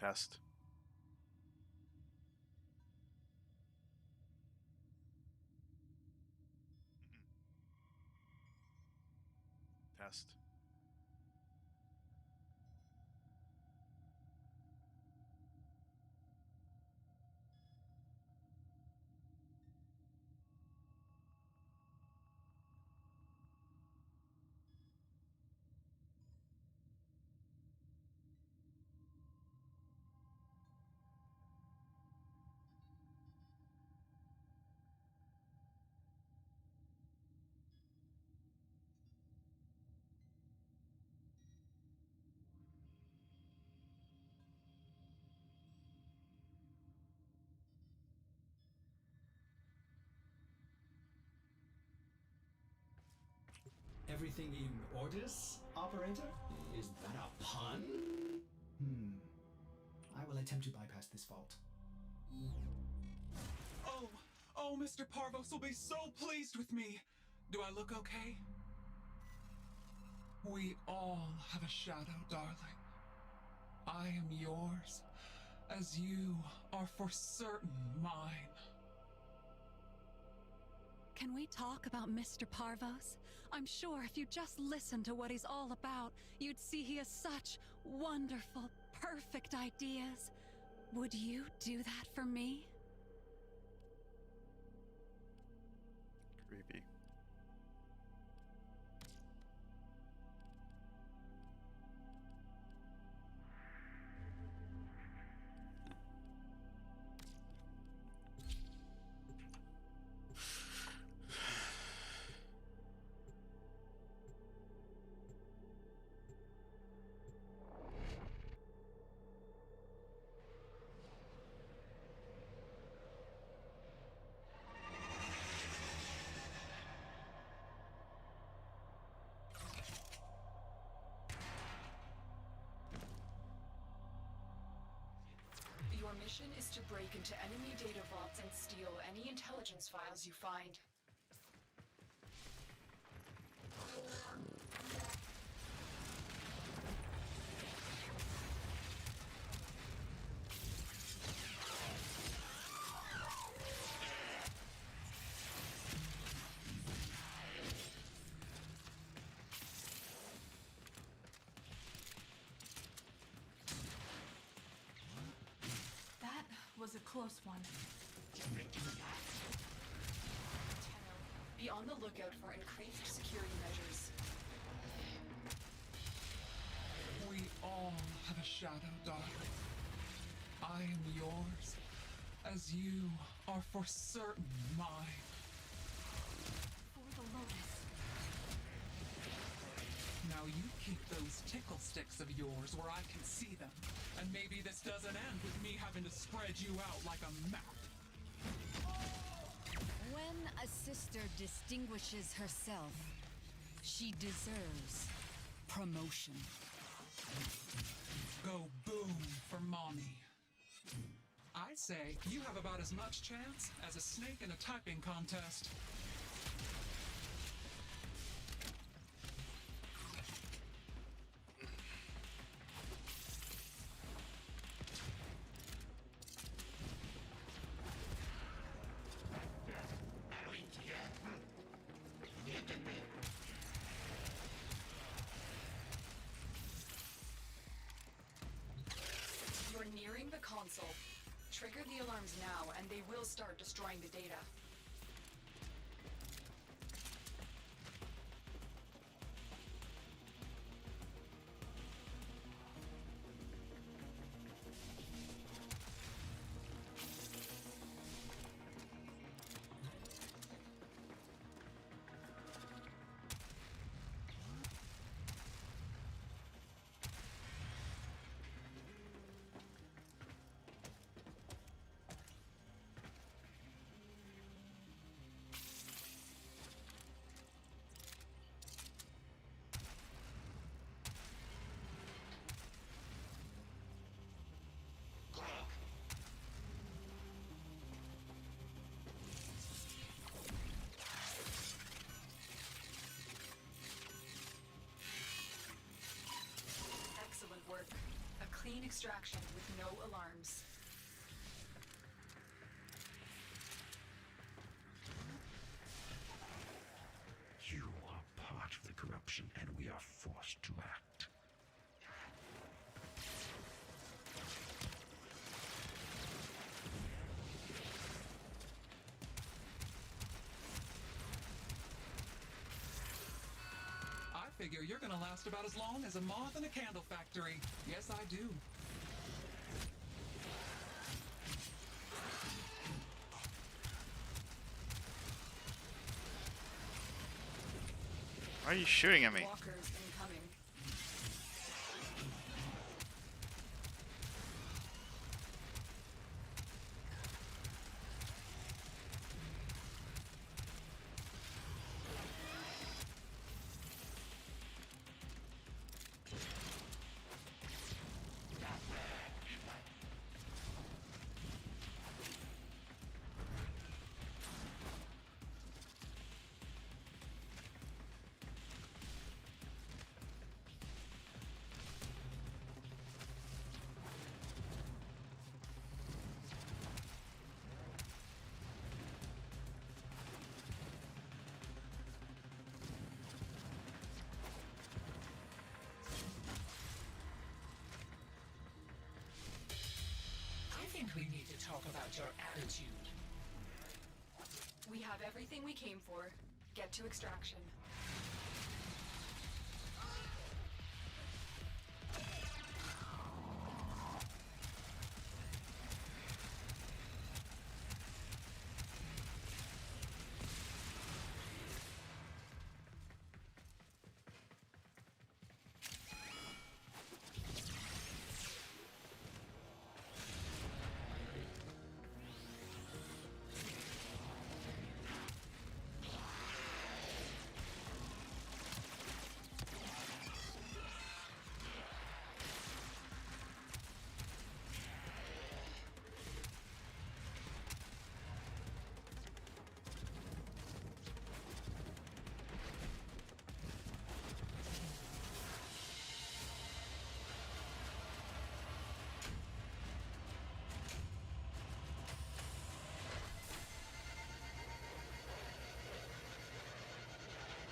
Test. Test. Everything in orders, operator? Is that a pun? I will attempt to bypass this fault. Oh, Mr. Parvos will be so pleased with me. Do I look okay? We all have a shadow, darling. I am yours, as you are for certain mine. Can we talk about Mr. Parvos? I'm sure if you just listened to what he's all about, you'd see he has such wonderful, perfect ideas. Would you do that for me? Creepy. Your mission is to break into enemy data vaults and steal any intelligence files you find. That was a close one. Be on the lookout for increased security measures. We all have a shadow, darling. I am yours, as you are for certain mine. For the Lotus. Now you keep those tickle sticks of yours where I can see them. And maybe this doesn't end with me having to spread you out like a map. When a sister distinguishes herself, she deserves promotion. Go boom for mommy. I say you have about as much chance as a snake in a typing contest. You're nearing the console. Trigger the alarms now, and they will start destroying the data. extraction with no alarms. You are part of the corruption, and we are forced to act. I figure you're gonna last about as long as a moth in a candle factory. Yes, I do. Why are you shooting at me? Walkers incoming. I think we need to talk about your attitude. We have everything we came for. Get to extraction.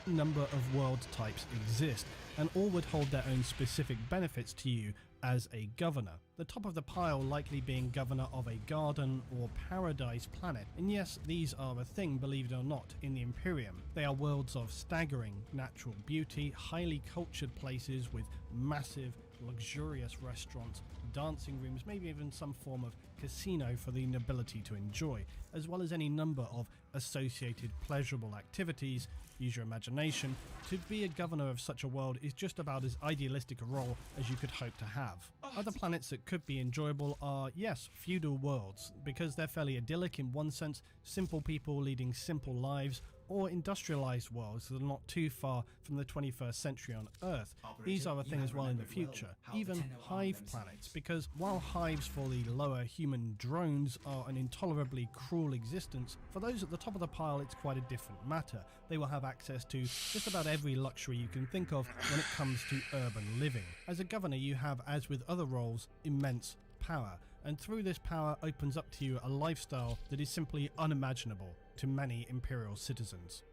Number of world types exist, and all would hold their own specific benefits to you as a governor. The top of the pile likely being governor of a garden or paradise planet, and yes, these are a thing, believe it or not, in the Imperium. They are worlds of staggering natural beauty, highly cultured places with massive, luxurious restaurants, dancing rooms, maybe even some form of casino for the nobility to enjoy, as well as any number of associated pleasurable activities. Use your imagination. To be a governor of such a world is just about as idealistic a role as you could hope to have. Other planets that could be enjoyable are, yes, feudal worlds, because they're fairly idyllic in one sense, simple people leading simple lives, or industrialized worlds that are not too far from the 21st century on Earth. These are a thing as well in the future. Even hive planets, because while hives for the lower human drones are an intolerably cruel existence, for those at the top of the pile it's quite a different matter. They will have access to just about every luxury you can think of when it comes to urban living. As a governor you have, as with other roles, immense power, and through this power opens up to you a lifestyle that is simply unimaginable to many Imperial citizens.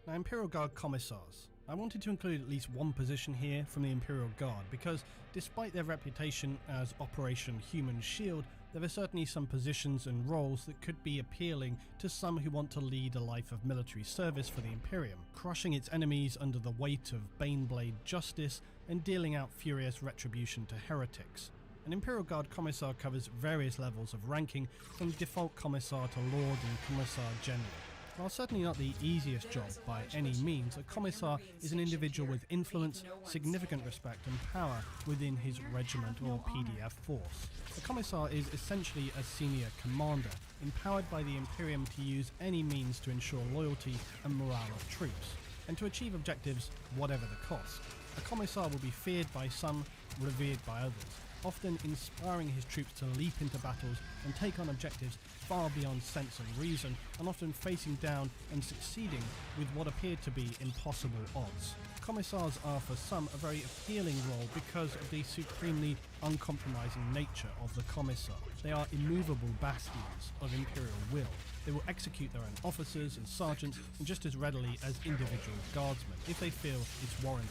Now, Imperial Guard Commissars. I wanted to include at least one position here from the Imperial Guard because despite their reputation as Operation Human Shield, there are certainly some positions and roles that could be appealing to some who want to lead a life of military service for the Imperium, crushing its enemies under the weight of Baneblade justice and dealing out furious retribution to heretics. An Imperial Guard Commissar covers various levels of ranking, from default Commissar to Lord and Commissar General. While certainly not the easiest job by any means, a Commissar is an individual with influence, significant respect and power within his regiment or PDF force. A Commissar is essentially a senior commander, empowered by the Imperium to use any means to ensure loyalty and morale of troops, and to achieve objectives whatever the cost. A Commissar will be feared by some, revered by others. often inspiring his troops to leap into battles and take on objectives far beyond sense and reason, and often facing down and succeeding with what appeared to be impossible odds. Commissars are for some a very appealing role because of the supremely uncompromising nature of the commissar. They are immovable bastions of imperial will. They will execute their own officers and sergeants just as readily as individual guardsmen if they feel it's warranted.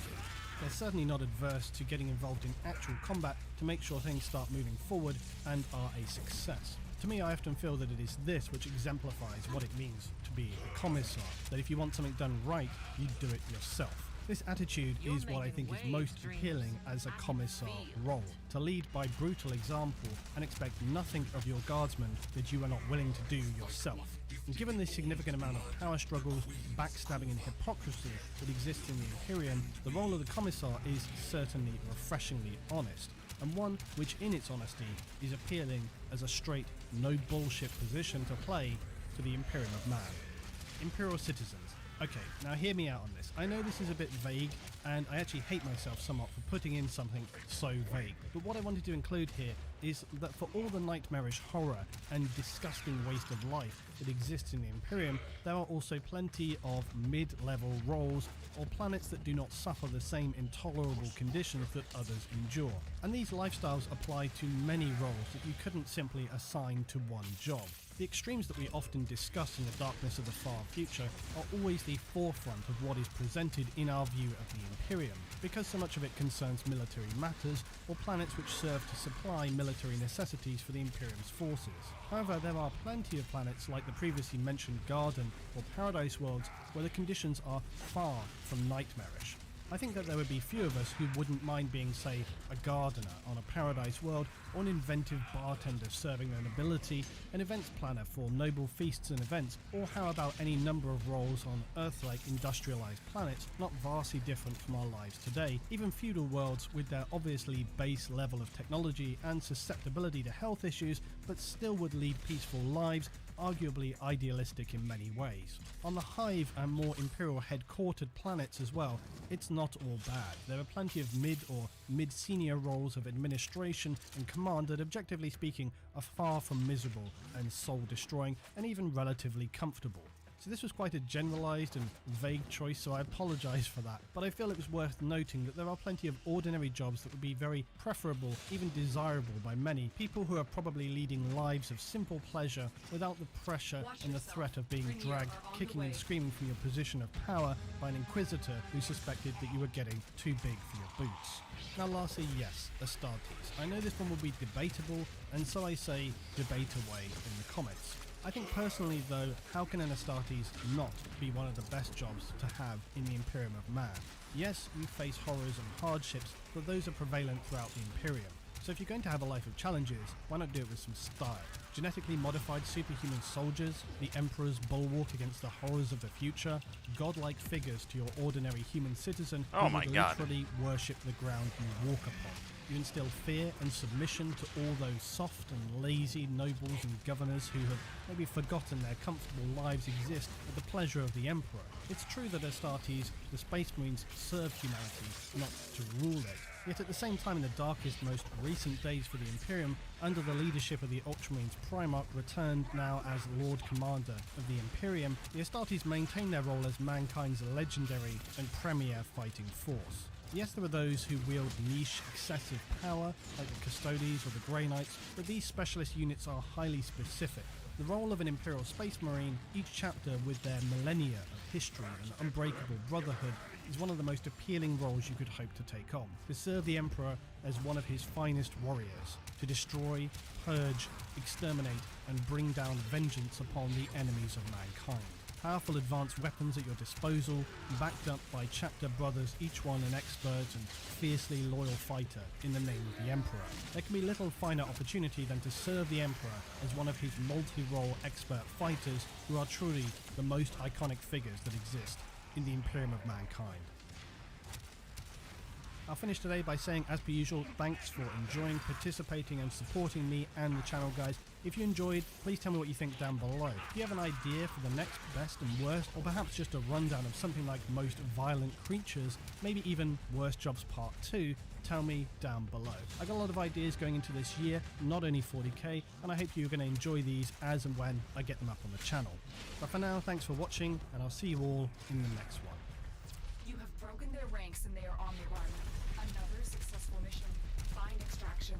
They're certainly not adverse to getting involved in actual combat to make sure things start moving forward and are a success. To me, I often feel that it is this which exemplifies what it means to be a commissar, that if you want something done right, you do it yourself. This attitude is what I think is most appealing as a commissar role, to lead by brutal example and expect nothing of your guardsmen that you are not willing to do yourself. And given the significant amount of power struggles, backstabbing and hypocrisy that exists in the Imperium, the role of the commissar is certainly refreshingly honest, and one which in its honesty is appealing as a straight, no bullshit position to play to the Imperium of Man. Imperial citizens. Okay, now hear me out on this. I know this is a bit vague, and I actually hate myself somewhat for putting in something so vague. But what I wanted to include here is that for all the nightmarish horror and disgusting waste of life that exists in the Imperium, there are also plenty of mid-level roles or planets that do not suffer the same intolerable conditions that others endure. And these lifestyles apply to many roles that you couldn't simply assign to one job. The extremes that we often discuss in the darkness of the far future are always the forefront of what is presented in our view of the Imperium, because so much of it concerns military matters or planets which serve to supply military necessities for the Imperium's forces. However, there are plenty of planets like the previously mentioned Garden or Paradise worlds where the conditions are far from nightmarish. I think that there would be few of us who wouldn't mind being, say, a gardener on a paradise world, or an inventive bartender serving their nobility, an events planner for noble feasts and events, or how about any number of roles on Earth-like industrialized planets not vastly different from our lives today, even feudal worlds with their obviously base level of technology and susceptibility to health issues, but still would lead peaceful lives, arguably idealistic in many ways. On the Hive and more Imperial headquartered planets as well, it's not all bad. There are plenty of mid or mid-senior roles of administration and command that, objectively speaking, are far from miserable and soul-destroying and even relatively comfortable. So this was quite a generalized and vague choice, so I apologize for that, but I feel it was worth noting that there are plenty of ordinary jobs that would be very preferable, even desirable by many, people who are probably leading lives of simple pleasure without the pressure and the threat of being dragged kicking and screaming from your position of power by an inquisitor who suspected that you were getting too big for your boots. Now lastly, yes, Astartes. I know this one will be debatable, and so I say debate away in the comments. I think personally though, how can an Astartes not be one of the best jobs to have in the Imperium of Man? Yes, you face horrors and hardships, but those are prevalent throughout the Imperium. So if you're going to have a life of challenges, why not do it with some style? Genetically modified superhuman soldiers, the Emperor's bulwark against the horrors of the future, godlike figures to your ordinary human citizen who would literally worship the ground you walk upon. You instill fear and submission to all those soft and lazy nobles and governors who have maybe forgotten their comfortable lives exist at the pleasure of the Emperor. It's true that Astartes, the Space Marines, serve humanity, not to rule it. Yet at the same time, in the darkest, most recent days for the Imperium, under the leadership of the Ultramarines Primarch, returned now as Lord Commander of the Imperium, the Astartes maintain their role as mankind's legendary and premier fighting force. Yes, there are those who wield niche, excessive power, like the Custodes or the Grey Knights, but these specialist units are highly specific. The role of an Imperial Space Marine, each chapter with their millennia of history and unbreakable brotherhood, is one of the most appealing roles you could hope to take on. To serve the Emperor as one of his finest warriors, to destroy, purge, exterminate, and bring down vengeance upon the enemies of mankind. Powerful advanced weapons at your disposal, backed up by chapter brothers, each one an expert and fiercely loyal fighter in the name of the Emperor. There can be little finer opportunity than to serve the Emperor as one of his multi-role expert fighters who are truly the most iconic figures that exist in the Imperium of Mankind. I'll finish today by saying, as per usual, thanks for enjoying, participating and supporting me and the channel, guys. If you enjoyed, please tell me what you think down below. If you have an idea for the next best and worst, or perhaps just a rundown of something like most violent creatures, maybe even Worst Jobs Part 2, tell me down below. I got a lot of ideas going into this year, not only 40k, and I hope you're going to enjoy these as and when I get them up on the channel. But for now, thanks for watching, and I'll see you all in the next one. You have broken their ranks and they are on the run. Another successful mission. Find extraction.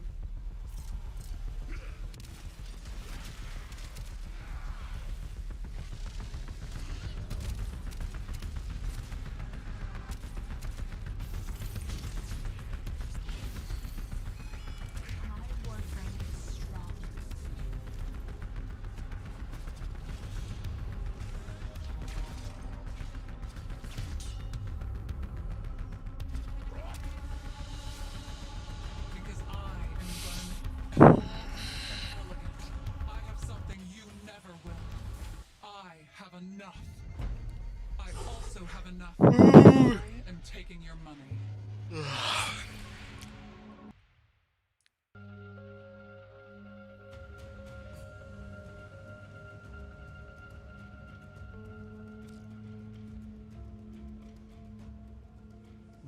My Warframe is strong. Because I am gonna make elegant. I have something you never will. I have enough. I also have enough. I am taking your money.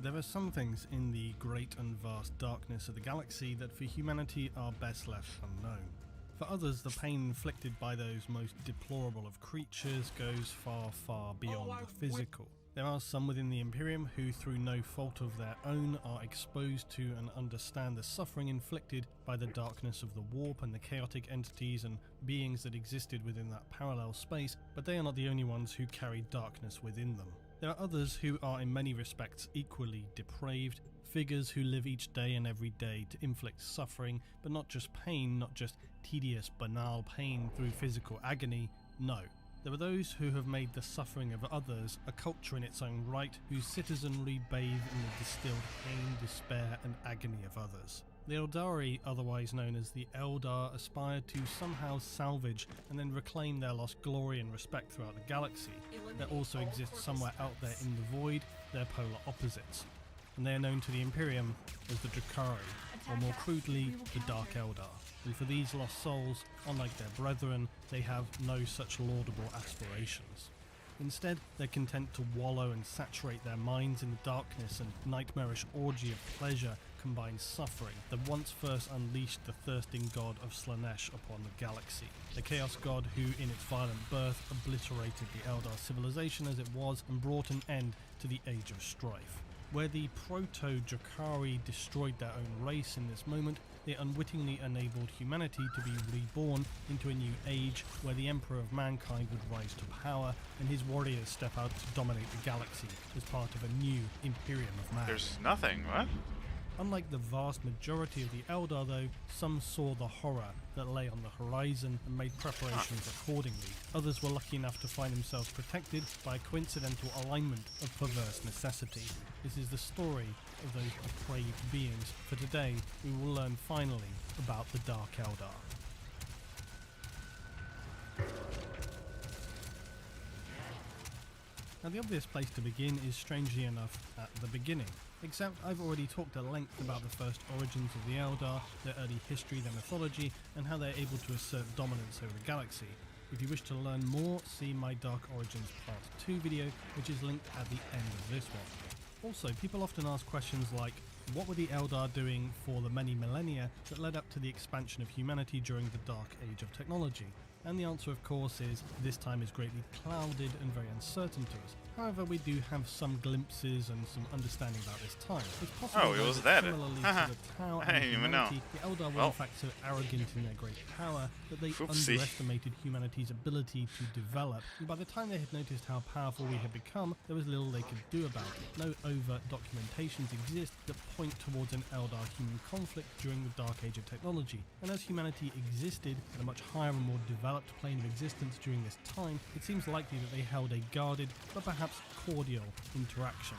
There are some things in the great and vast darkness of the galaxy that for humanity are best left unknown. For others, the pain inflicted by those most deplorable of creatures goes far, far beyond the physical. There are some within the Imperium who, through no fault of their own, are exposed to and understand the suffering inflicted by the darkness of the warp and the chaotic entities and beings that existed within that parallel space, but they are not the only ones who carry darkness within them. There are others who are in many respects equally depraved, figures who live each day and every day to inflict suffering, but not just pain, not just tedious, banal pain through physical agony, no. There are those who have made the suffering of others a culture in its own right, whose citizenry bathe in the distilled pain, despair and agony of others. The Eldari, otherwise known as the Eldar, aspire to somehow salvage and then reclaim their lost glory and respect throughout the galaxy. There also exists somewhere out there in the void their polar opposites, and they are known to the Imperium as the Drakari, or more crudely, the Dark Eldar. And for these lost souls, unlike their brethren, they have no such laudable aspirations. Instead, they're content to wallow and saturate their minds in the darkness and nightmarish orgy of pleasure combined suffering that once first unleashed the thirsting god of Slaanesh upon the galaxy. The Chaos God who, in its violent birth, obliterated the Eldar civilization as it was and brought an end to the Age of Strife. Where the Proto-Drakari destroyed their own race in this moment, they unwittingly enabled humanity to be reborn into a new age where the Emperor of Mankind would rise to power and his warriors step out to dominate the galaxy as part of a new Imperium of Man. There's nothing, what? Unlike the vast majority of the Eldar though, some saw the horror that lay on the horizon and made preparations accordingly. Others were lucky enough to find themselves protected by a coincidental alignment of perverse necessity. This is the story of those depraved beings. For today, we will learn finally about the Dark Eldar. Now the obvious place to begin is strangely enough at the beginning. Except I've already talked at length about the first origins of the Eldar, their early history, their mythology, and how they're able to assert dominance over the galaxy. If you wish to learn more, see my Dark Origins Part 2 video, which is linked at the end of this one. Also, people often ask questions like, what were the Eldar doing for the many millennia that led up to the expansion of humanity during the Dark Age of technology? And the answer of course is, this time is greatly clouded and very uncertain to us. However, we do have some glimpses and some understanding about this time. It's possible it was that that. similarly to the Tau I and didn't even know. humanity, the Eldar were in fact so arrogant in their great power that they Oopsie. underestimated humanity's ability to develop, and by the time they had noticed how powerful we had become, there was little they could do about it. No overt documentations exist that point towards an Eldar-human conflict during the Dark Age of technology, and as humanity existed at a much higher and more developed plane of existence during this time, it seems likely that they held a guarded, but perhaps cordial, interaction.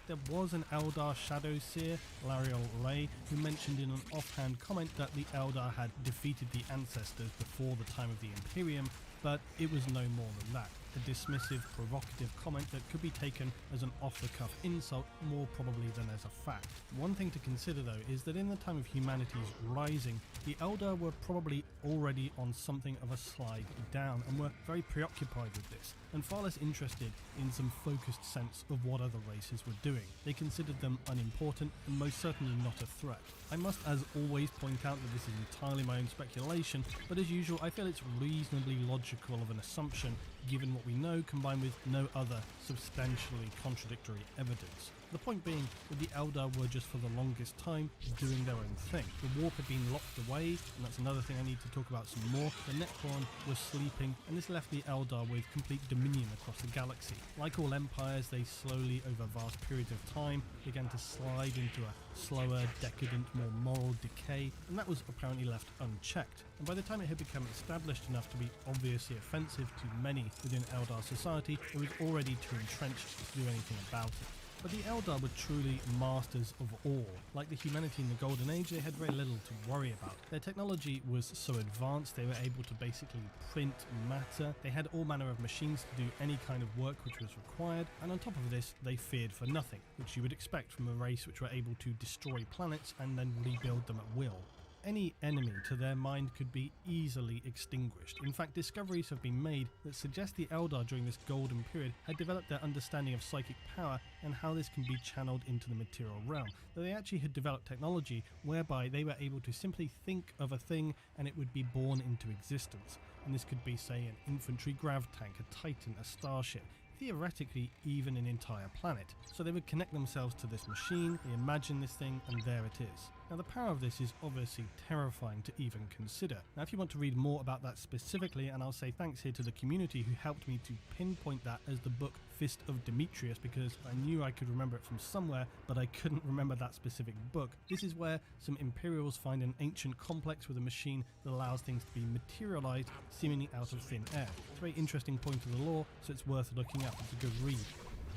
There was an Eldar Shadow Seer, Lariel Ray, who mentioned in an offhand comment that the Eldar had defeated the ancestors before the time of the Imperium, but it was no more than that. A dismissive, provocative comment that could be taken as an off-the-cuff insult more probably than as a fact. One thing to consider though is that in the time of humanity's rising, the Eldar were probably already on something of a slide down and were very preoccupied with this, and far less interested in some focused sense of what other races were doing. They considered them unimportant and most certainly not a threat. I must as always point out that this is entirely my own speculation, but as usual I feel it's reasonably logical of an assumption given what we know combined with no other substantially contradictory evidence. The point being that the Eldar were just for the longest time doing their own thing. The warp had been locked away, and that's another thing I need to talk about some more. The Necron was sleeping, and this left the Eldar with complete dominion across the galaxy. Like all empires, they slowly, over vast periods of time, began to slide into a slower, decadent, more moral decay, and that was apparently left unchecked. And by the time it had become established enough to be obviously offensive to many within Eldar society, it was already too entrenched to do anything about it. But the Eldar were truly masters of all. Like the humanity in the Golden Age, they had very little to worry about. Their technology was so advanced they were able to basically print matter. They had all manner of machines to do any kind of work which was required, and on top of this, they feared for nothing, which you would expect from a race which were able to destroy planets and then rebuild them at will. Any enemy to their mind could be easily extinguished. In fact, discoveries have been made that suggest the Eldar during this golden period had developed their understanding of psychic power and how this can be channeled into the material realm. Though they actually had developed technology whereby they were able to simply think of a thing and it would be born into existence. And this could be, say, an infantry grav tank, a titan, a starship, theoretically even an entire planet. So they would connect themselves to this machine, they imagine this thing, and there it is. Now the power of this is obviously terrifying to even consider. Now if you want to read more about that specifically, and I'll say thanks here to the community who helped me to pinpoint that as the book Fist of Demetrius, because I knew I could remember it from somewhere, but I couldn't remember that specific book. This is where some Imperials find an ancient complex with a machine that allows things to be materialized seemingly out of thin air. It's a very interesting point of the lore, so it's worth looking up. It's a good read.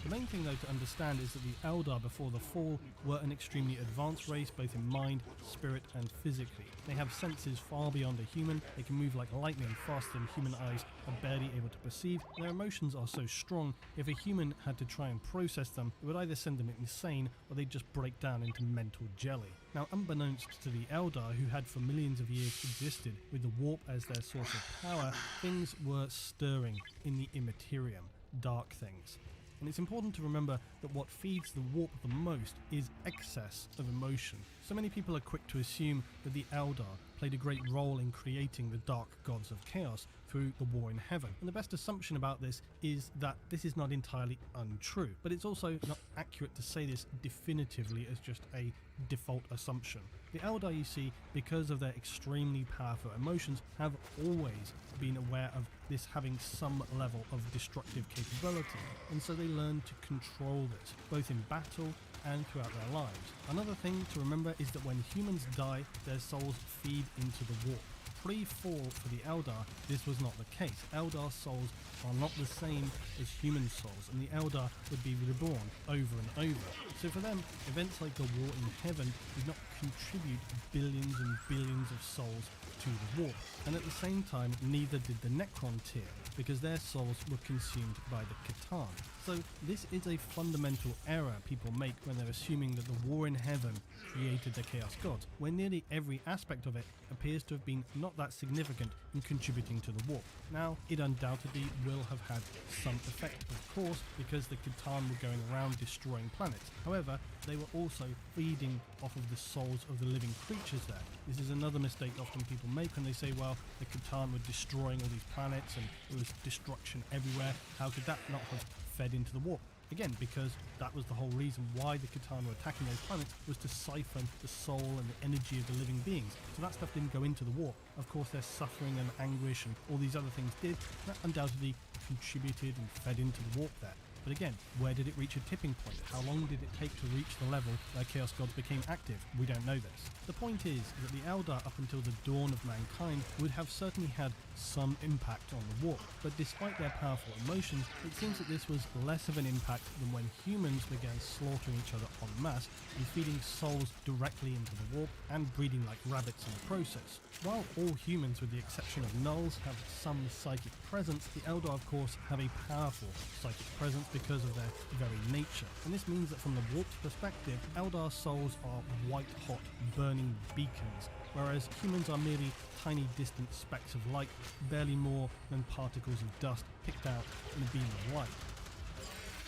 The main thing though to understand is that the Eldar before the fall were an extremely advanced race both in mind, spirit and physically. They have senses far beyond a human, they can move like lightning faster than human eyes are barely able to perceive, and their emotions are so strong if a human had to try and process them, it would either send them insane or they'd just break down into mental jelly. Now unbeknownst to the Eldar, who had for millions of years existed with the warp as their source of power, things were stirring in the immaterium, dark things. And it's important to remember that what feeds the warp the most is excess of emotion. So many people are quick to assume that the Eldar played a great role in creating the dark gods of chaos through the war in heaven. And the best assumption about this is that this is not entirely untrue, but it's also not accurate to say this definitively as just a default assumption. The Eldar, you see, because of their extremely powerful emotions, have always been aware of this having some level of destructive capability, and so they learn to control this, both in battle and throughout their lives. Another thing to remember is that when humans die, their souls feed into the warp. Pre-fall for the Eldar, this was not the case. Eldar souls are not the same as human souls, and the Eldar would be reborn over and over. So for them, events like the war in heaven did not contribute billions and billions of souls to the warp. And at the same time, neither did the Necron tier, because their souls were consumed by the Catan. So this is a fundamental error people make when they're assuming that the war in heaven created the Chaos Gods, when nearly every aspect of it appears to have been not that significant in contributing to the warp. Now, it undoubtedly will have had some effect, of course, because the Catan were going around destroying planets. However, they were also feeding off of the souls of the living creatures there. This is another mistake often people make when they say, well, the Catan were destroying all these planets and there was destruction everywhere. How could that not have fed into the warp? Again, because that was the whole reason why the Catan were attacking those planets, was to siphon the soul and the energy of the living beings. So that stuff didn't go into the warp. Of course, their suffering and anguish and all these other things did. That undoubtedly contributed and fed into the warp there. But again, where did it reach a tipping point? How long did it take to reach the level where Chaos Gods became active? We don't know this. The point is that the Eldar, up until the dawn of mankind, would have certainly had some impact on the warp, but despite their powerful emotions, it seems that this was less of an impact than when humans began slaughtering each other en masse and feeding souls directly into the warp and breeding like rabbits in the process. While all humans, with the exception of Nulls, have some psychic presence, the Eldar of course have a powerful psychic presence because of their very nature, and this means that from the warp's perspective, Eldar souls are white-hot, burning beacons, whereas humans are merely tiny distant specks of light, barely more than particles of dust picked out in a beam of light.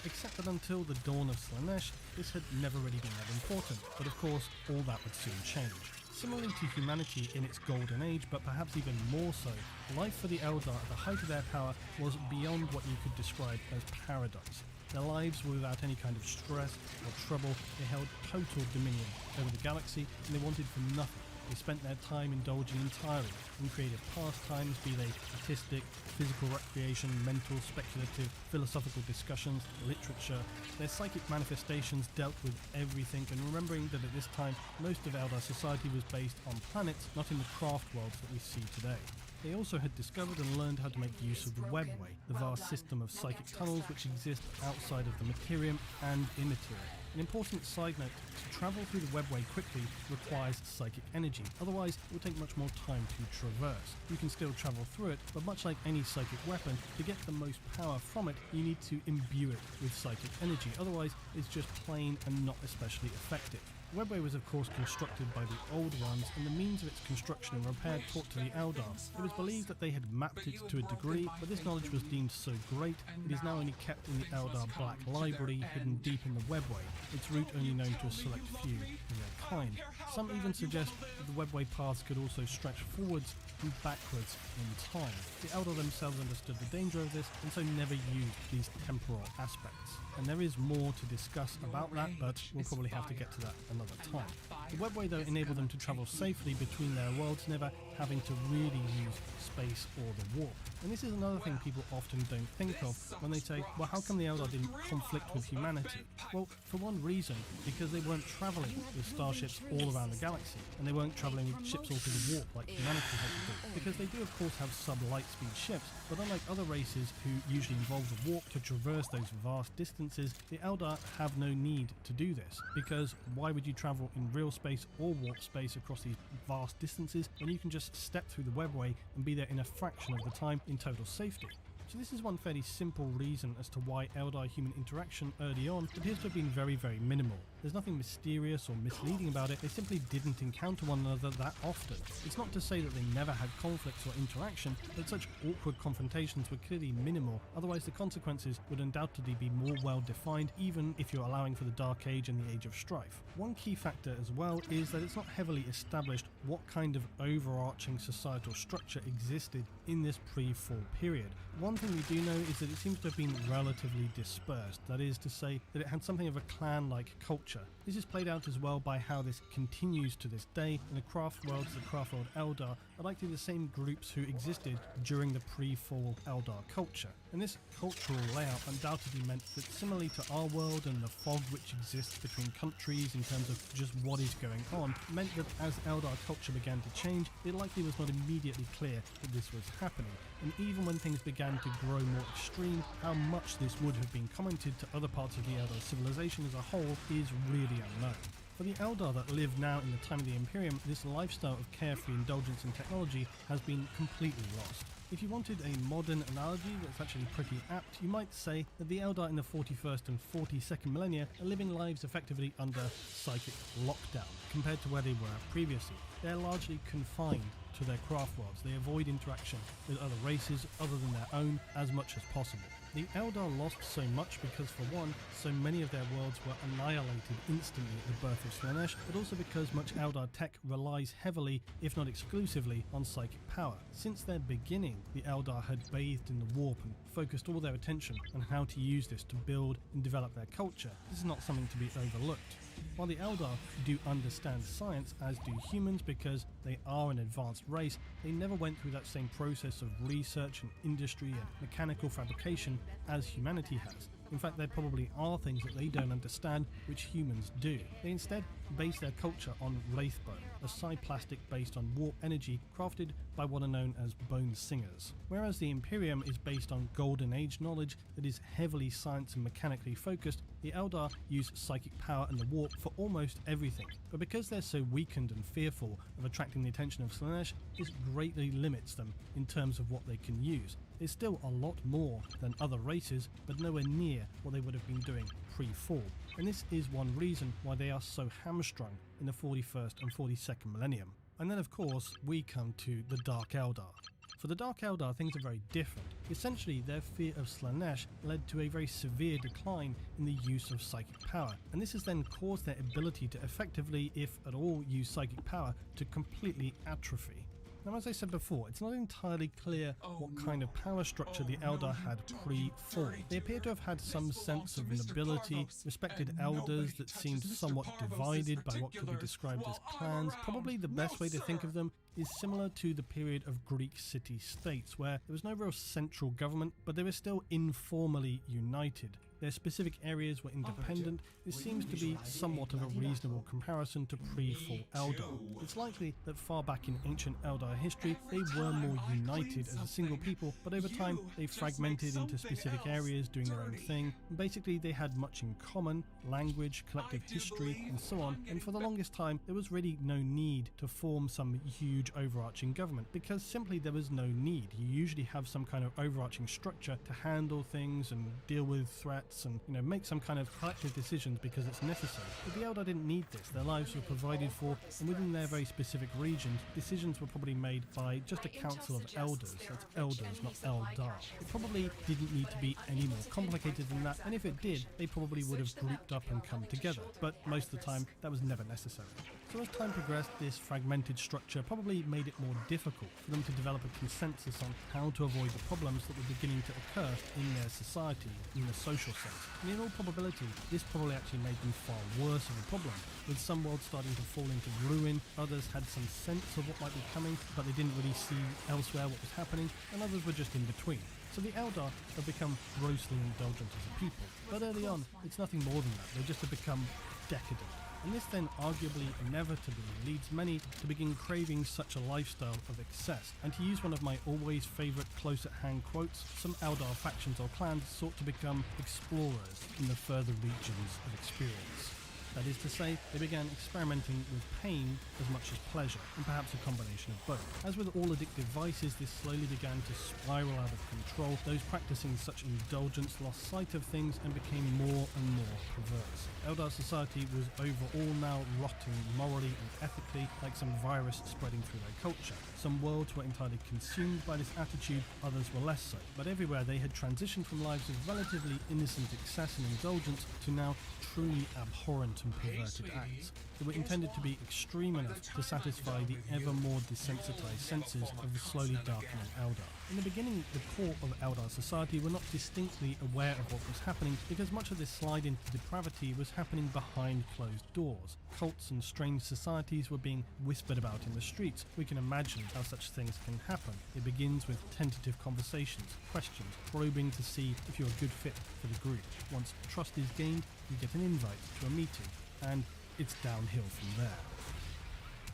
Except that until the dawn of Slaanesh, this had never really been that important, but of course all that would soon change. Similarly to humanity in its golden age, but perhaps even more so, life for the Eldar at the height of their power was beyond what you could describe as paradise. Their lives were without any kind of stress or trouble, they held total dominion over the galaxy, and they wanted for nothing. They spent their time indulging entirely in creative pastimes, be they artistic, physical recreation, mental, speculative, philosophical discussions, literature. Their psychic manifestations dealt with everything, and remembering that at this time most of Eldar society was based on planets, not in the craft worlds that we see today. They also had discovered and learned how to make use of the webway, the vast system of psychic tunnels which exist outside of the materium and immaterium. An important side note, to travel through the webway quickly requires psychic energy, otherwise it will take much more time to traverse. You can still travel through it, but much like any psychic weapon, to get the most power from it, you need to imbue it with psychic energy, otherwise it's just plain and not especially effective. The webway was of course constructed by the Old Ones, and the means of its construction and repair taught to the Eldar. It was believed that they had mapped it to a degree, but this knowledge was deemed so great, it is now only kept in the Eldar Black Library, hidden deep in the webway, its route only known to a select few in their kind. Some even suggest that the webway paths could also stretch forwards and backwards in time. The Eldar themselves understood the danger of this, and so never used these temporal aspects. And there is more to discuss about that, but we'll probably have to get to that another time. The webway though enabled them to travel safely between their worlds, never having to really use space or the warp. And this is another thing people often don't think of when they say, well, how come the Eldar didn't conflict with humanity? Well, for one reason, because they weren't travelling with starships all around the galaxy, and they weren't travelling with ships all through the warp like humanity had to do. Because they do of course have sub-light speed ships, but unlike other races who usually involve the warp to traverse those vast distances, the Eldar have no need to do this, because why would you travel in real space or warp space across these vast distances when you can just step through the webway and be there in a fraction of the time in total safety? So this is one fairly simple reason as to why Eldar-human interaction early on appears to have been very, very minimal. There's nothing mysterious or misleading about it, they simply didn't encounter one another that often. It's not to say that they never had conflicts or interaction, but such awkward confrontations were clearly minimal, otherwise the consequences would undoubtedly be more well defined, even if you're allowing for the Dark Age and the Age of Strife. One key factor as well is that it's not heavily established what kind of overarching societal structure existed in this pre-fall period. One thing we do know is that it seems to have been relatively dispersed, that is to say that it had something of a clan-like culture. This is played out as well by how this continues to this day. In the craft worlds, the craft world Eldar are likely the same groups who existed during the pre-fall Eldar culture. And this cultural layout undoubtedly meant that similarly to our world and the fog which exists between countries in terms of just what is going on, meant that as Eldar culture began to change, it likely was not immediately clear that this was happening. And even when things began to grow more extreme, how much this would have been commented to other parts of the Eldar civilization as a whole is really unknown. For the Eldar that live now in the time of the Imperium, this lifestyle of carefree indulgence in technology has been completely lost. If you wanted a modern analogy that's actually pretty apt, you might say that the Eldar in the 41st and 42nd millennia are living lives effectively under psychic lockdown compared to where they were previously. They're largely confined to their craft worlds. They avoid interaction with other races other than their own as much as possible. The Eldar lost so much because, for one, so many of their worlds were annihilated instantly at the birth of Slaanesh, but also because much Eldar tech relies heavily, if not exclusively, on psychic power. Since their beginning, the Eldar had bathed in the warp and focused all their attention on how to use this to build and develop their culture. This is not something to be overlooked. While the Eldar do understand science, as do humans, because they are an advanced race, they never went through that same process of research and industry and mechanical fabrication as humanity has. In fact, there probably are things that they don't understand which humans do. They instead base their culture on Wraithbone, a psi-plastic based on warp energy crafted by what are known as bone singers. Whereas the Imperium is based on Golden Age knowledge that is heavily science and mechanically focused, the Eldar use psychic power and the warp for almost everything. But because they're so weakened and fearful of attracting the attention of Slaanesh, this greatly limits them in terms of what they can use. It's still a lot more than other races, but nowhere near what they would have been doing pre-fall. And this is one reason why they are so hamstrung in the 41st and 42nd millennium. And then of course we come to the Dark Eldar. For the Dark Eldar, things are very different. Essentially, their fear of Slaanesh led to a very severe decline in the use of psychic power, and this has then caused their ability to effectively, if at all, use psychic power to completely atrophy. Now, as I said before, it's not entirely clear what kind of power structure the Eldar had pre-fall. They appear to have had some sense of nobility, respected elders that seemed somewhat divided by what could be described as clans. Probably the best way to think of them is similar to the period of Greek city-states, where there was no real central government, but they were still informally united. Their specific areas were independent. This seems to be somewhat of a reasonable comparison to pre-fall Eldar. It's likely that far back in ancient Eldar history, they were more united as a single people, but over time they fragmented into specific areas doing their own thing. And basically they had much in common, language, collective history, and so on, and for the longest time there was really no need to form some huge overarching government, because simply there was no need. You usually have some kind of overarching structure to handle things and deal with threats and make some kind of collective decisions because it's necessary. But the Eldar didn't need this. Their lives were provided for, and within their very specific regions, decisions were probably made by just a council of elders. That's elders, not Eldar. It probably didn't need to be any more complicated than that, and if it did, they probably would have grouped up and come together. But most of the time, that was never necessary. So as time progressed, this fragmented structure probably made it more difficult for them to develop a consensus on how to avoid the problems that were beginning to occur in their society, in the social sense. And in all probability, this probably actually made them far worse of a problem, with some worlds starting to fall into ruin, others had some sense of what might be coming, but they didn't really see elsewhere what was happening, and others were just in between. So the Eldar have become grossly indulgent as a people, but early on, it's nothing more than that. They just have become decadent. And this then arguably inevitably leads many to begin craving such a lifestyle of excess. And to use one of my always favourite close at hand quotes, some Eldar factions or clans sought to become explorers in the further regions of experience. That is to say, they began experimenting with pain as much as pleasure, and perhaps a combination of both. As with all addictive vices, this slowly began to spiral out of control. Those practicing such indulgence lost sight of things and became more and more perverse. Eldar society was overall now rotting morally and ethically, like some virus spreading through their culture. Some worlds were entirely consumed by this attitude, others were less so. But everywhere they had transitioned from lives of relatively innocent excess and indulgence to now truly abhorrent and perverted acts that were intended to be extreme enough to satisfy the ever more desensitized senses of the slowly darkening Eldar. In the beginning, the core of Eldar society were not distinctly aware of what was happening because much of this slide into depravity was happening behind closed doors. Cults and strange societies were being whispered about in the streets. We can imagine how such things can happen. It begins with tentative conversations, questions, probing to see if you're a good fit for the group. Once trust is gained, you get an invite to a meeting, and it's downhill from there.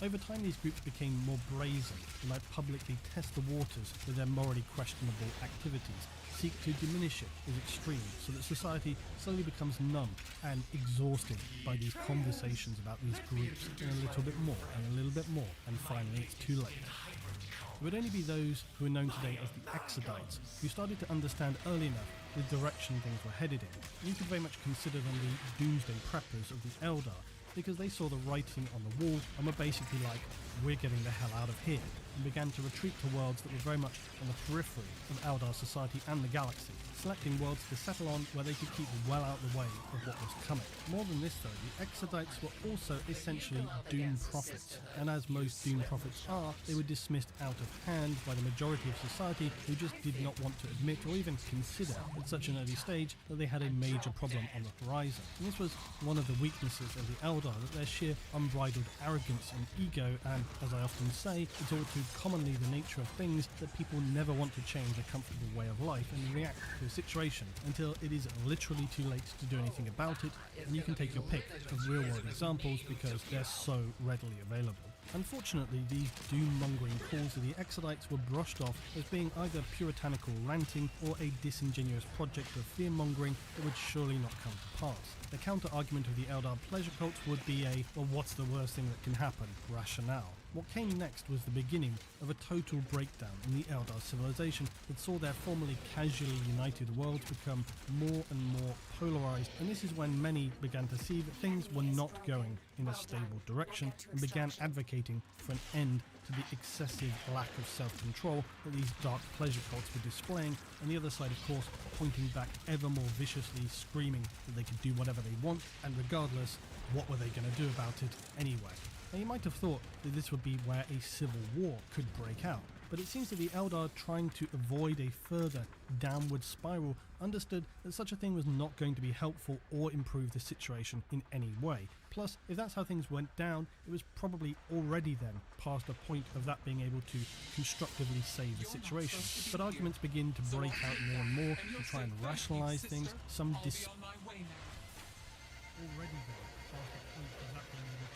Over time, these groups became more brazen. They might publicly test the waters with their morally questionable activities, seek to diminish it as extreme, so that society slowly becomes numb and exhausted by these conversations about these groups, and a little bit more, and a little bit more, and finally it's too late. It would only be those who are known today as the Exodites who started to understand early enough the direction things were headed in. You could very much consider them the doomsday preppers of the Eldar, because they saw the writing on the wall and were basically like, we're getting the hell out of here, and began to retreat to worlds that were very much on the periphery of Eldar society and the galaxy, selecting worlds to settle on where they could keep well out of the way of what was coming. More than this though, the Exodites were also essentially doom prophets, and as most doom prophets are, they were dismissed out of hand by the majority of society who just did not want to admit or even consider at such an early stage that they had a major problem on the horizon. And this was one of the weaknesses of the Eldar, that their sheer unbridled arrogance and ego, and as I often say, it's all too commonly the nature of things that people never want to change a comfortable way of life and react to a situation until it is literally too late to do anything about it, and you can take your pick of real-world examples because they're so readily available. Unfortunately, these doom-mongering calls of the Exodites were brushed off as being either puritanical ranting or a disingenuous project of fear-mongering that would surely not come to pass. The counter-argument of the Eldar pleasure cults would be a, well, what's the worst thing that can happen, rationale. What came next was the beginning of a total breakdown in the Eldar civilization that saw their formerly casually united worlds become more and more polarized, and this is when many began to see that things were not going in a stable direction and began advocating for an end to the excessive lack of self-control that these dark pleasure cults were displaying, and the other side, of course, pointing back ever more viciously, screaming that they could do whatever they want, and regardless, what were they going to do about it anyway? Now, you might have thought that this would be where a civil war could break out, but it seems that the Eldar, trying to avoid a further downward spiral, understood that such a thing was not going to be helpful or improve the situation in any way. Plus, if that's how things went down, it was probably already then past a point of that being able to constructively save the situation. But arguments begin to break out more and more to try and rationalize things. Some already then past a point of that being able to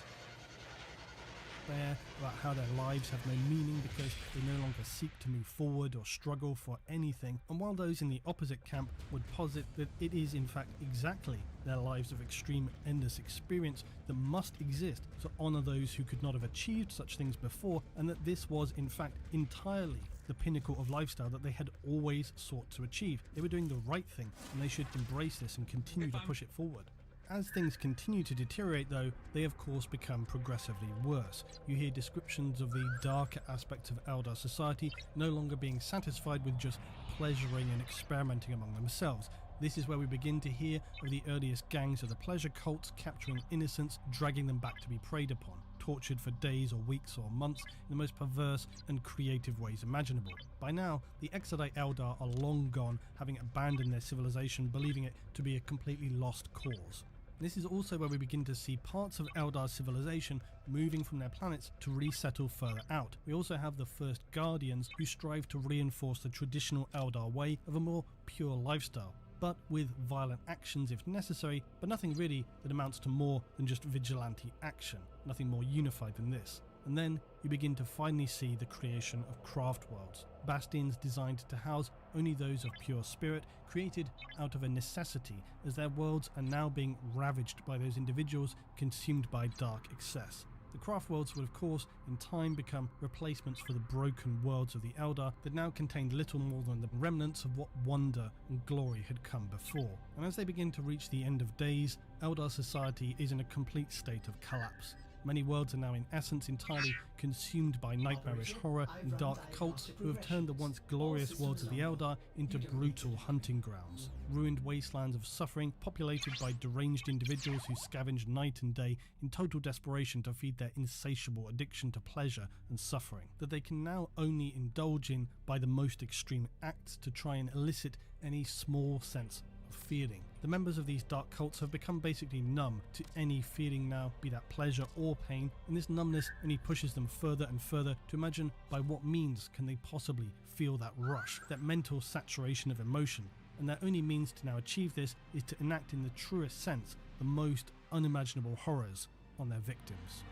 about how their lives have no meaning because they no longer seek to move forward or struggle for anything, and while those in the opposite camp would posit that it is in fact exactly their lives of extreme endless experience that must exist to honour those who could not have achieved such things before, and that this was in fact entirely the pinnacle of lifestyle that they had always sought to achieve. They were doing the right thing and they should embrace this and continue to push it forward. As things continue to deteriorate though, they of course become progressively worse. You hear descriptions of the darker aspects of Eldar society no longer being satisfied with just pleasuring and experimenting among themselves. This is where we begin to hear of the earliest gangs of the pleasure cults capturing innocents, dragging them back to be preyed upon, tortured for days or weeks or months in the most perverse and creative ways imaginable. By now, the Exodite Eldar are long gone, having abandoned their civilization, believing it to be a completely lost cause. This is also where we begin to see parts of Eldar civilization moving from their planets to resettle further out. We also have the first Guardians who strive to reinforce the traditional Eldar way of a more pure lifestyle, but with violent actions if necessary, but nothing really that amounts to more than just vigilante action, nothing more unified than this. And then you begin to finally see the creation of craft worlds, bastions designed to house only those of pure spirit, created out of a necessity, as their worlds are now being ravaged by those individuals consumed by dark excess. The craft worlds would of course in time become replacements for the broken worlds of the Eldar that now contained little more than the remnants of what wonder and glory had come before. And as they begin to reach the end of days, Eldar society is in a complete state of collapse. Many worlds are now in essence entirely consumed by nightmarish horror and dark cults who have turned the once glorious worlds of the Eldar into brutal hunting grounds. Ruined wastelands of suffering populated by deranged individuals who scavenge night and day in total desperation to feed their insatiable addiction to pleasure and suffering, that they can now only indulge in by the most extreme acts to try and elicit any small sense of feeling. The members of these dark cults have become basically numb to any feeling now, be that pleasure or pain, and this numbness only pushes them further and further to imagine by what means can they possibly feel that rush, that mental saturation of emotion, and their only means to now achieve this is to enact in the truest sense the most unimaginable horrors on their victims.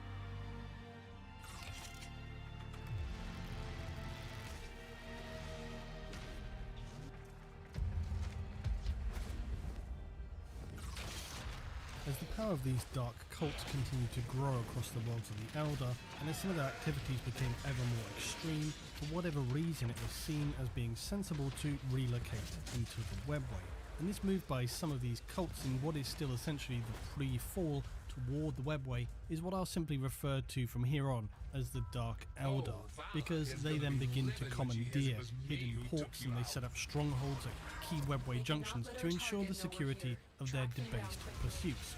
As the power of these dark cults continued to grow across the worlds of the Eldar, and as some of their activities became ever more extreme, for whatever reason it was seen as being sensible to relocate into the webway. And this move by some of these cults in what is still essentially the pre-fall toward the webway is what I'll simply refer to from here on as the Dark Eldar, because they then begin to commandeer hidden ports and they set up strongholds at key webway junctions to ensure the security of their debased pursuits.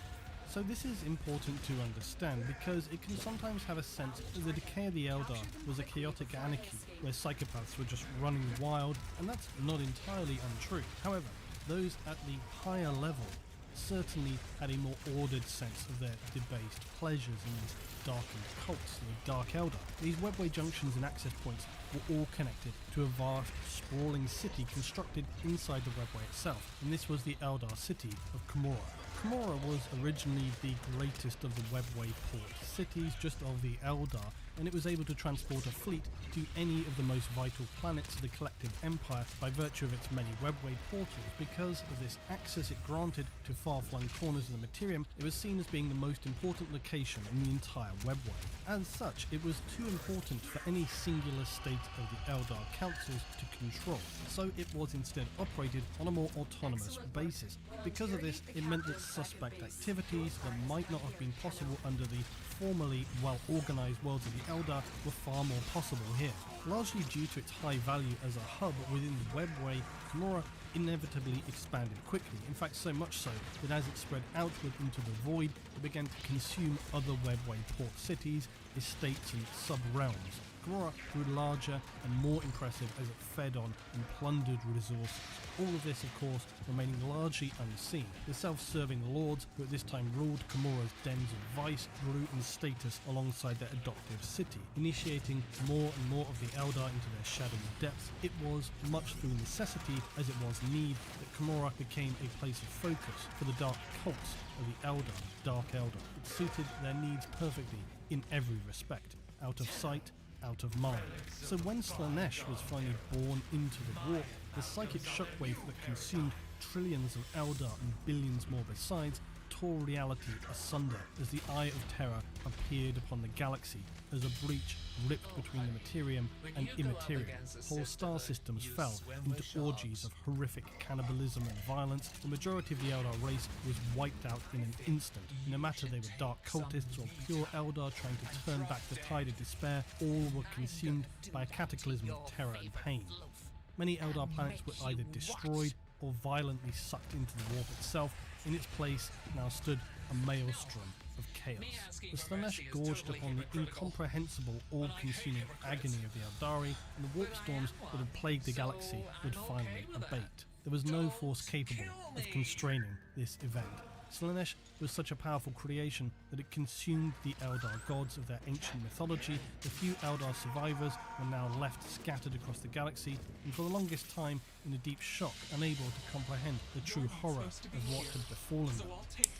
So this is important to understand because it can sometimes have a sense that the decay of the Eldar was a chaotic anarchy where psychopaths were just running wild, and that's not entirely untrue. However, those at the higher level certainly had a more ordered sense of their debased pleasures in these darkened cults, the Dark Eldar. These webway junctions and access points were all connected to a vast, sprawling city constructed inside the webway itself, and this was the Eldar city of Khemora. Khemora was originally the greatest of the webway port cities, just of the Eldar, and it was able to transport a fleet to any of the most vital planets of the collective empire by virtue of its many webway portals. Because of this access it granted to far-flung corners of the Materium, it was seen as being the most important location in the entire webway. As such, it was too important for any singular state of the Eldar councils to control, so it was instead operated on a more autonomous basis. Because of this, it meant that suspect activities that might not have been possible under the formerly well-organised worlds of the Eldar were far more possible here. Largely due to its high value as a hub within the webway, Khemora inevitably expanded quickly, in fact so much so that as it spread outward into the void, it began to consume other webway port cities, estates and sub-realms. Khemora grew larger and more impressive as it fed on and plundered resources. All of this, of course, remaining largely unseen. The self-serving lords who at this time ruled Khemora's dens of vice grew in status alongside their adoptive city, initiating more and more of the Eldar into their shadowy depths. It was much through necessity as it was need that Khemora became a place of focus for the dark cults of the Eldar, Dark Eldar. It suited their needs perfectly in every respect, out of sight, out of mind. So when Slaanesh was finally born into the warp, the psychic shockwave that consumed trillions of Eldar and billions more besides tore reality asunder as the Eye of Terror appeared upon the galaxy as a breach ripped between the Materium and Immaterium. Whole star systems fell into orgies of horrific cannibalism and violence. The majority of the Eldar race was wiped out in an instant. No matter they were dark cultists or pure Eldar trying to turn back the tide of despair, all were consumed by a cataclysm of terror and pain. Many Eldar planets were either destroyed or violently sucked into the warp itself. In its place now stood a maelstrom of chaos. The Slaanesh gorged upon the incomprehensible, all-consuming agony of the Eldari, and the warp storms that had plagued the galaxy would finally abate. There was no force capable of constraining this event. Slaanesh was such a powerful creation that it consumed the Eldar gods of their ancient mythology. The few Eldar survivors were now left scattered across the galaxy, and for the longest time in a deep shock, unable to comprehend the true horror of what had befallen them.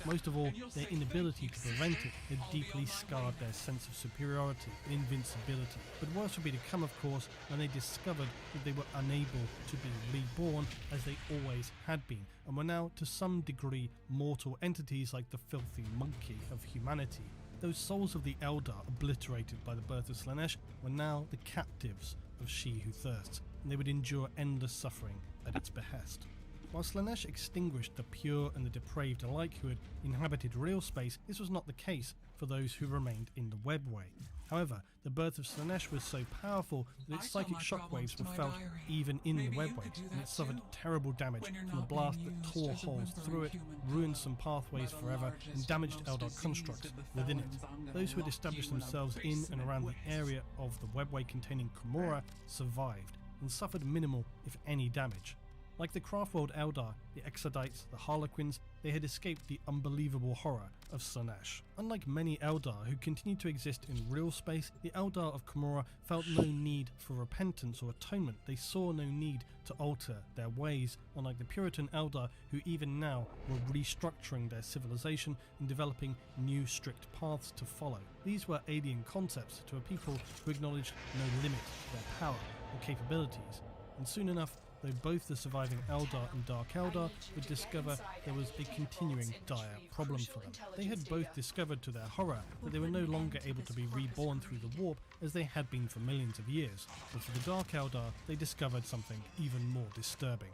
Most of all, their inability to prevent it had deeply scarred their sense of superiority and invincibility. But worse would be to come, of course, when they discovered that they were unable to be reborn as they always had been, and were now to some degree mortal entities like the filthy monkey of humanity. Those souls of the Eldar, obliterated by the birth of Slaanesh, were now the captives of She Who Thirsts, and they would endure endless suffering at its behest. While Slaanesh extinguished the pure and the depraved alike who had inhabited real space, this was not the case for those who remained in the webway. However, the birth of Slaanesh was so powerful that its psychic shockwaves were felt even in the webway, and it suffered terrible damage from a blast that tore holes through it, ruined some pathways forever, and damaged Eldar constructs within it. Those who had established themselves in and around the area of the webway containing Khemora survived, and suffered minimal, if any, damage. Like the Craftworld Eldar, the Exodites, the Harlequins, they had escaped the unbelievable horror of Slaanesh. Unlike many Eldar who continued to exist in real space, the Eldar of Khemora felt no need for repentance or atonement. They saw no need to alter their ways, unlike the Puritan Eldar who even now were restructuring their civilization and developing new strict paths to follow. These were alien concepts to a people who acknowledged no limit to their power or capabilities, and soon enough, though both the surviving Eldar and Dark Eldar would discover there was a continuing dire problem for them. They had both discovered to their horror that they were no longer able to be reborn through the warp as they had been for millions of years, but for the Dark Eldar they discovered something even more disturbing.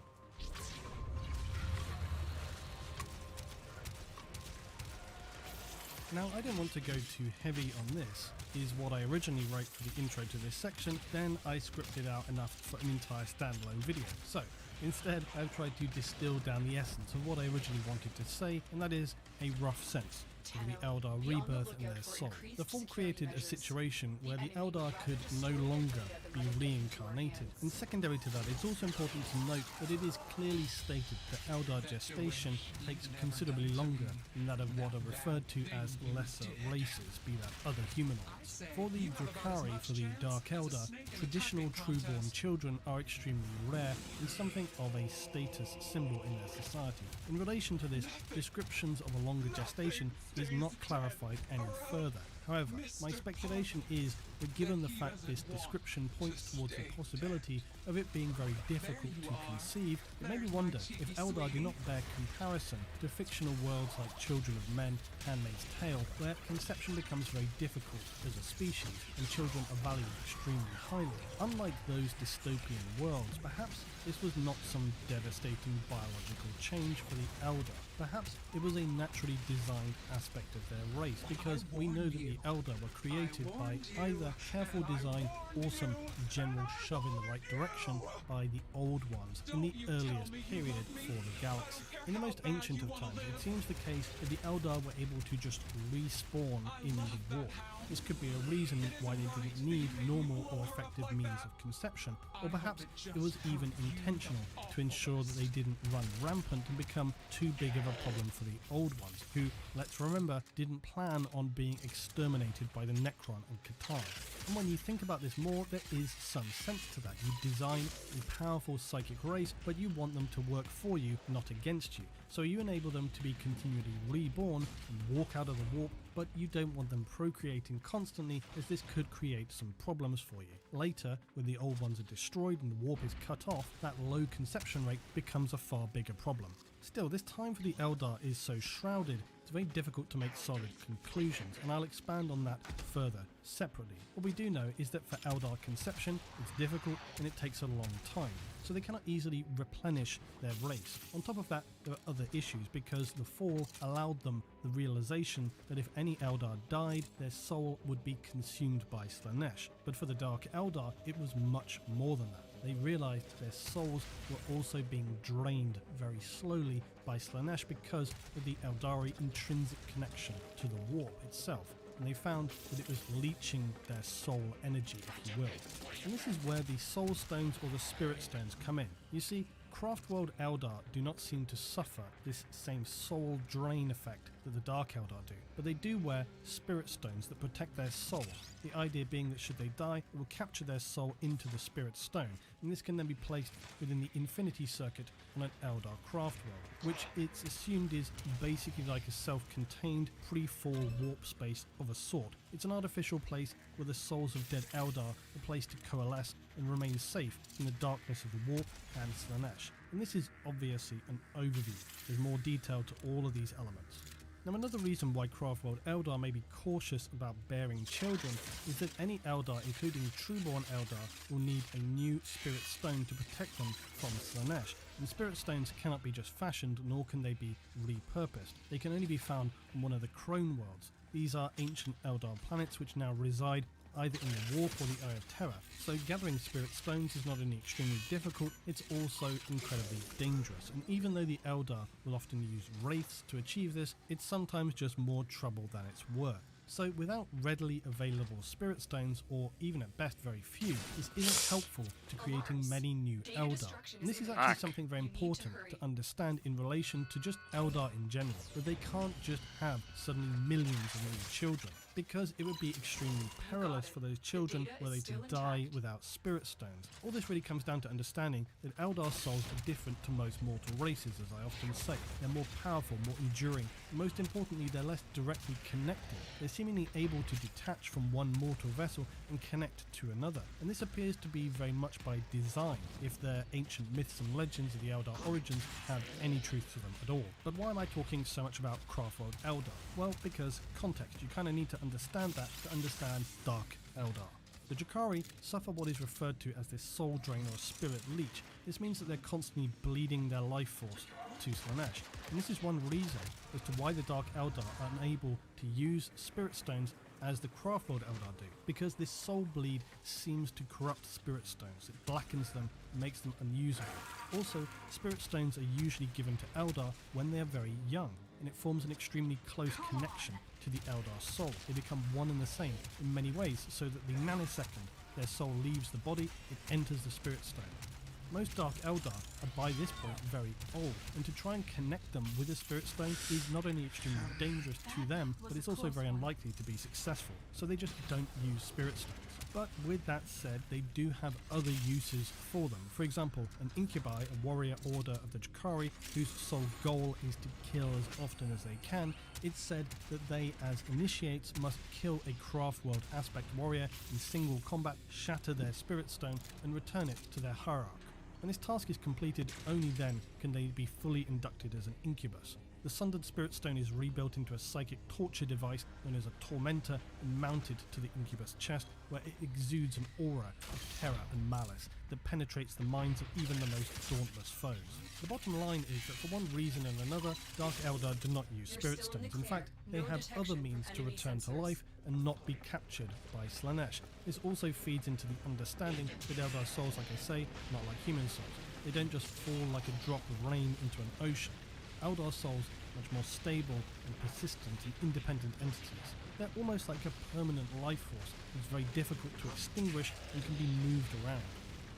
Now, I don't want to go too heavy on this. Is what I originally wrote for the intro to this section, then I scripted out enough for an entire standalone video. So, instead, I've tried to distill down the essence of what I originally wanted to say, and that is a rough sense of the Eldar rebirth and their soul. The fall created a situation where the Eldar could no longer be reincarnated. And secondary to that, it's also important to note that it is clearly stated that Eldar gestation takes considerably longer than that of what are referred to as lesser races, be that other humanoids. For the Drukhari, for the Dark Eldar, traditional trueborn children are extremely rare and something of a status symbol in their society. In relation to this, descriptions of a longer gestation is not clarified any further. However, my speculation is that given the fact this description points towards the possibility of it being very difficult to conceive, it made me wonder if Eldar do not bear comparison to fictional worlds like Children of Men, Handmaid's Tale, where conception becomes very difficult as a species and children are valued extremely highly. Unlike those dystopian worlds, perhaps this was not some devastating biological change for the Eldar. Perhaps it was a naturally designed aspect of their race, because we know that the Eldar were created by either careful design or some general shove in the right direction by the Old Ones in the earliest period for the galaxy. In the most ancient of times, it seems the case that the Eldar were able to just respawn in the warp. This could be a reason why they didn't need normal or effective means of conception, or perhaps it was even intentional to ensure that they didn't run rampant and become too big of a problem for the Old Ones, who, let's remember, didn't plan on being exterminated by the Necron and Qatar. And when you think about this more, there is some sense to that. You design a powerful psychic race, but you want them to work for you, not against you. So you enable them to be continually reborn and walk out of the warp, but you don't want them procreating constantly, as this could create some problems for you. Later, when the Old Ones are destroyed and the warp is cut off, that low conception rate becomes a far bigger problem. Still, this time for the Eldar is so shrouded, it's very difficult to make solid conclusions, and I'll expand on that further separately. What we do know is that for Eldar conception, it's difficult and it takes a long time, so they cannot easily replenish their race. On top of that, there are other issues, because the fall allowed them the realization that if any Eldar died, their soul would be consumed by Slanesh. But for the Dark Eldar, it was much more than that. They realized their souls were also being drained very slowly by Slanesh because of the Eldari intrinsic connection to the warp itself, and they found that it was leeching their soul energy, if you will. And this is where the soul stones or the spirit stones come in. You see, Craftworld Eldar do not seem to suffer this same soul drain effect that the Dark Eldar do, but they do wear spirit stones that protect their soul. The idea being that should they die, it will capture their soul into the spirit stone, and this can then be placed within the Infinity Circuit on an Eldar Craftworld, which it's assumed is basically like a self-contained pre-fall warp space of a sort. It's an artificial place where the souls of dead Eldar are placed to coalesce and remain safe in the darkness of the warp and Slanesh. And this is obviously an overview. There's more detail to all of these elements. Now, another reason why Craftworld Eldar may be cautious about bearing children is that any Eldar, including trueborn Eldar, will need a new spirit stone to protect them from Slanesh. And spirit stones cannot be just fashioned, nor can they be repurposed. They can only be found on one of the Crone worlds. These are ancient Eldar planets which now reside either in the Warp or the Eye of Terror. So gathering spirit stones is not only extremely difficult, it's also incredibly dangerous. And even though the Eldar will often use wraiths to achieve this, it's sometimes just more trouble than it's worth. So without readily available spirit stones, or even at best very few, this isn't helpful to creating many new Eldar. And this is actually something very important to understand in relation to just Eldar in general, that they can't just have suddenly millions of new children, because it would be extremely perilous for those children were they to die without spirit stones. All this really comes down to understanding that Eldar souls are different to most mortal races, as I often say. They're more powerful, more enduring, and most importantly, they're less directly connected. They're seemingly able to detach from one mortal vessel and connect to another, and this appears to be very much by design, if their ancient myths and legends of the Eldar origins have any truth to them at all. But why am I talking so much about Craftworld Eldar? Well, because context. You kind of need to understand that to understand Dark Eldar. The Drukhari suffer what is referred to as this soul drain or spirit leech. This means that they're constantly bleeding their life force to Slanesh, and this is one reason as to why the Dark Eldar are unable to use spirit stones as the Craftworld Eldar do, because this soul bleed seems to corrupt spirit stones. It blackens them and makes them unusable. Also, spirit stones are usually given to Eldar when they are very young, and it forms an extremely close connection to the Eldar soul. They become one and the same in many ways, so that the nanosecond their soul leaves the body, it enters the Spirit Stone. Most Dark Eldar are by this point very old, and to try and connect them with the Spirit Stone is not only extremely dangerous to them, but it's also very unlikely to be successful, so they just don't use Spirit Stones. But with that said, they do have other uses for them. For example, an Incubi, a warrior order of the Jakari, whose sole goal is to kill as often as they can, it's said that they, as initiates, must kill a Craftworld aspect warrior in single combat, shatter their Spirit Stone, and return it to their hierarch. When this task is completed, only then can they be fully inducted as an incubus. The Sundered Spirit Stone is rebuilt into a psychic torture device known as a Tormentor and mounted to the incubus chest, where it exudes an aura of terror and malice that penetrates the minds of even the most dauntless foes. The bottom line is that for one reason and another, Dark Eldar do not use Spirit Stones. In fact, they have other means to return to life and not be captured by Slaanesh. This also feeds into the understanding that Eldar souls, like I say, not like human souls. They don't just fall like a drop of rain into an ocean. Eldar souls are much more stable and persistent and independent entities. They're almost like a permanent life force that's very difficult to extinguish and can be moved around.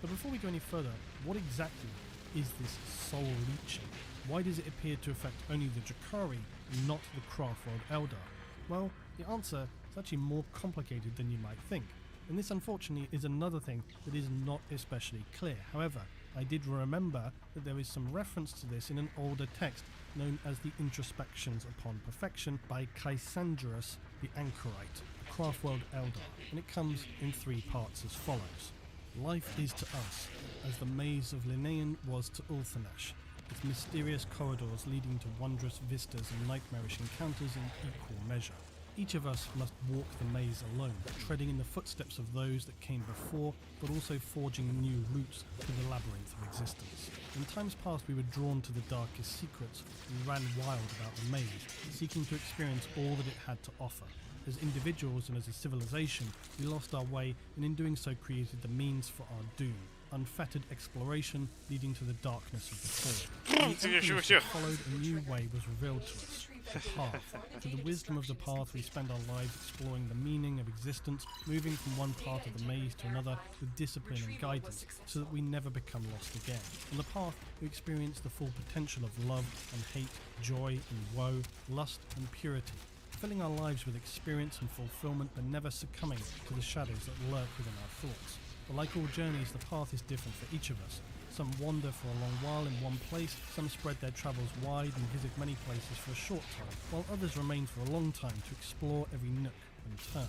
But before we go any further, what exactly is this soul leeching? Why does it appear to affect only the Jakari and not the Craftworld Eldar? Well, the answer is actually more complicated than you might think. And this unfortunately is another thing that is not especially clear. However, I did remember that there is some reference to this in an older text known as the Introspections Upon Perfection by Caesandrus the Anchorite, a Craftworld Eldar, and it comes in 3 parts as follows. Life is to us as the maze of Linnæan was to Ulthanash, its mysterious corridors leading to wondrous vistas and nightmarish encounters in equal measure. Each of us must walk the maze alone, treading in the footsteps of those that came before, but also forging new routes to the labyrinth of existence. In times past we were drawn to the darkest secrets and ran wild about the maze, seeking to experience all that it had to offer. As individuals and as a civilization, we lost our way and in doing so created the means for our doom. Unfettered exploration leading to the darkness of the fall. And the emptiness that followed, a new way was revealed to us. The path. Through the wisdom of the path we spend our lives exploring the meaning of existence, moving from one part of the maze to another with discipline and guidance so that we never become lost again. On the path we experience the full potential of love and hate, joy and woe, lust and purity, filling our lives with experience and fulfillment but never succumbing to the shadows that lurk within our thoughts. But like all journeys, the path is different for each of us. Some wander for a long while in one place, some spread their travels wide and visit many places for a short time, while others remain for a long time to explore every nook and turn.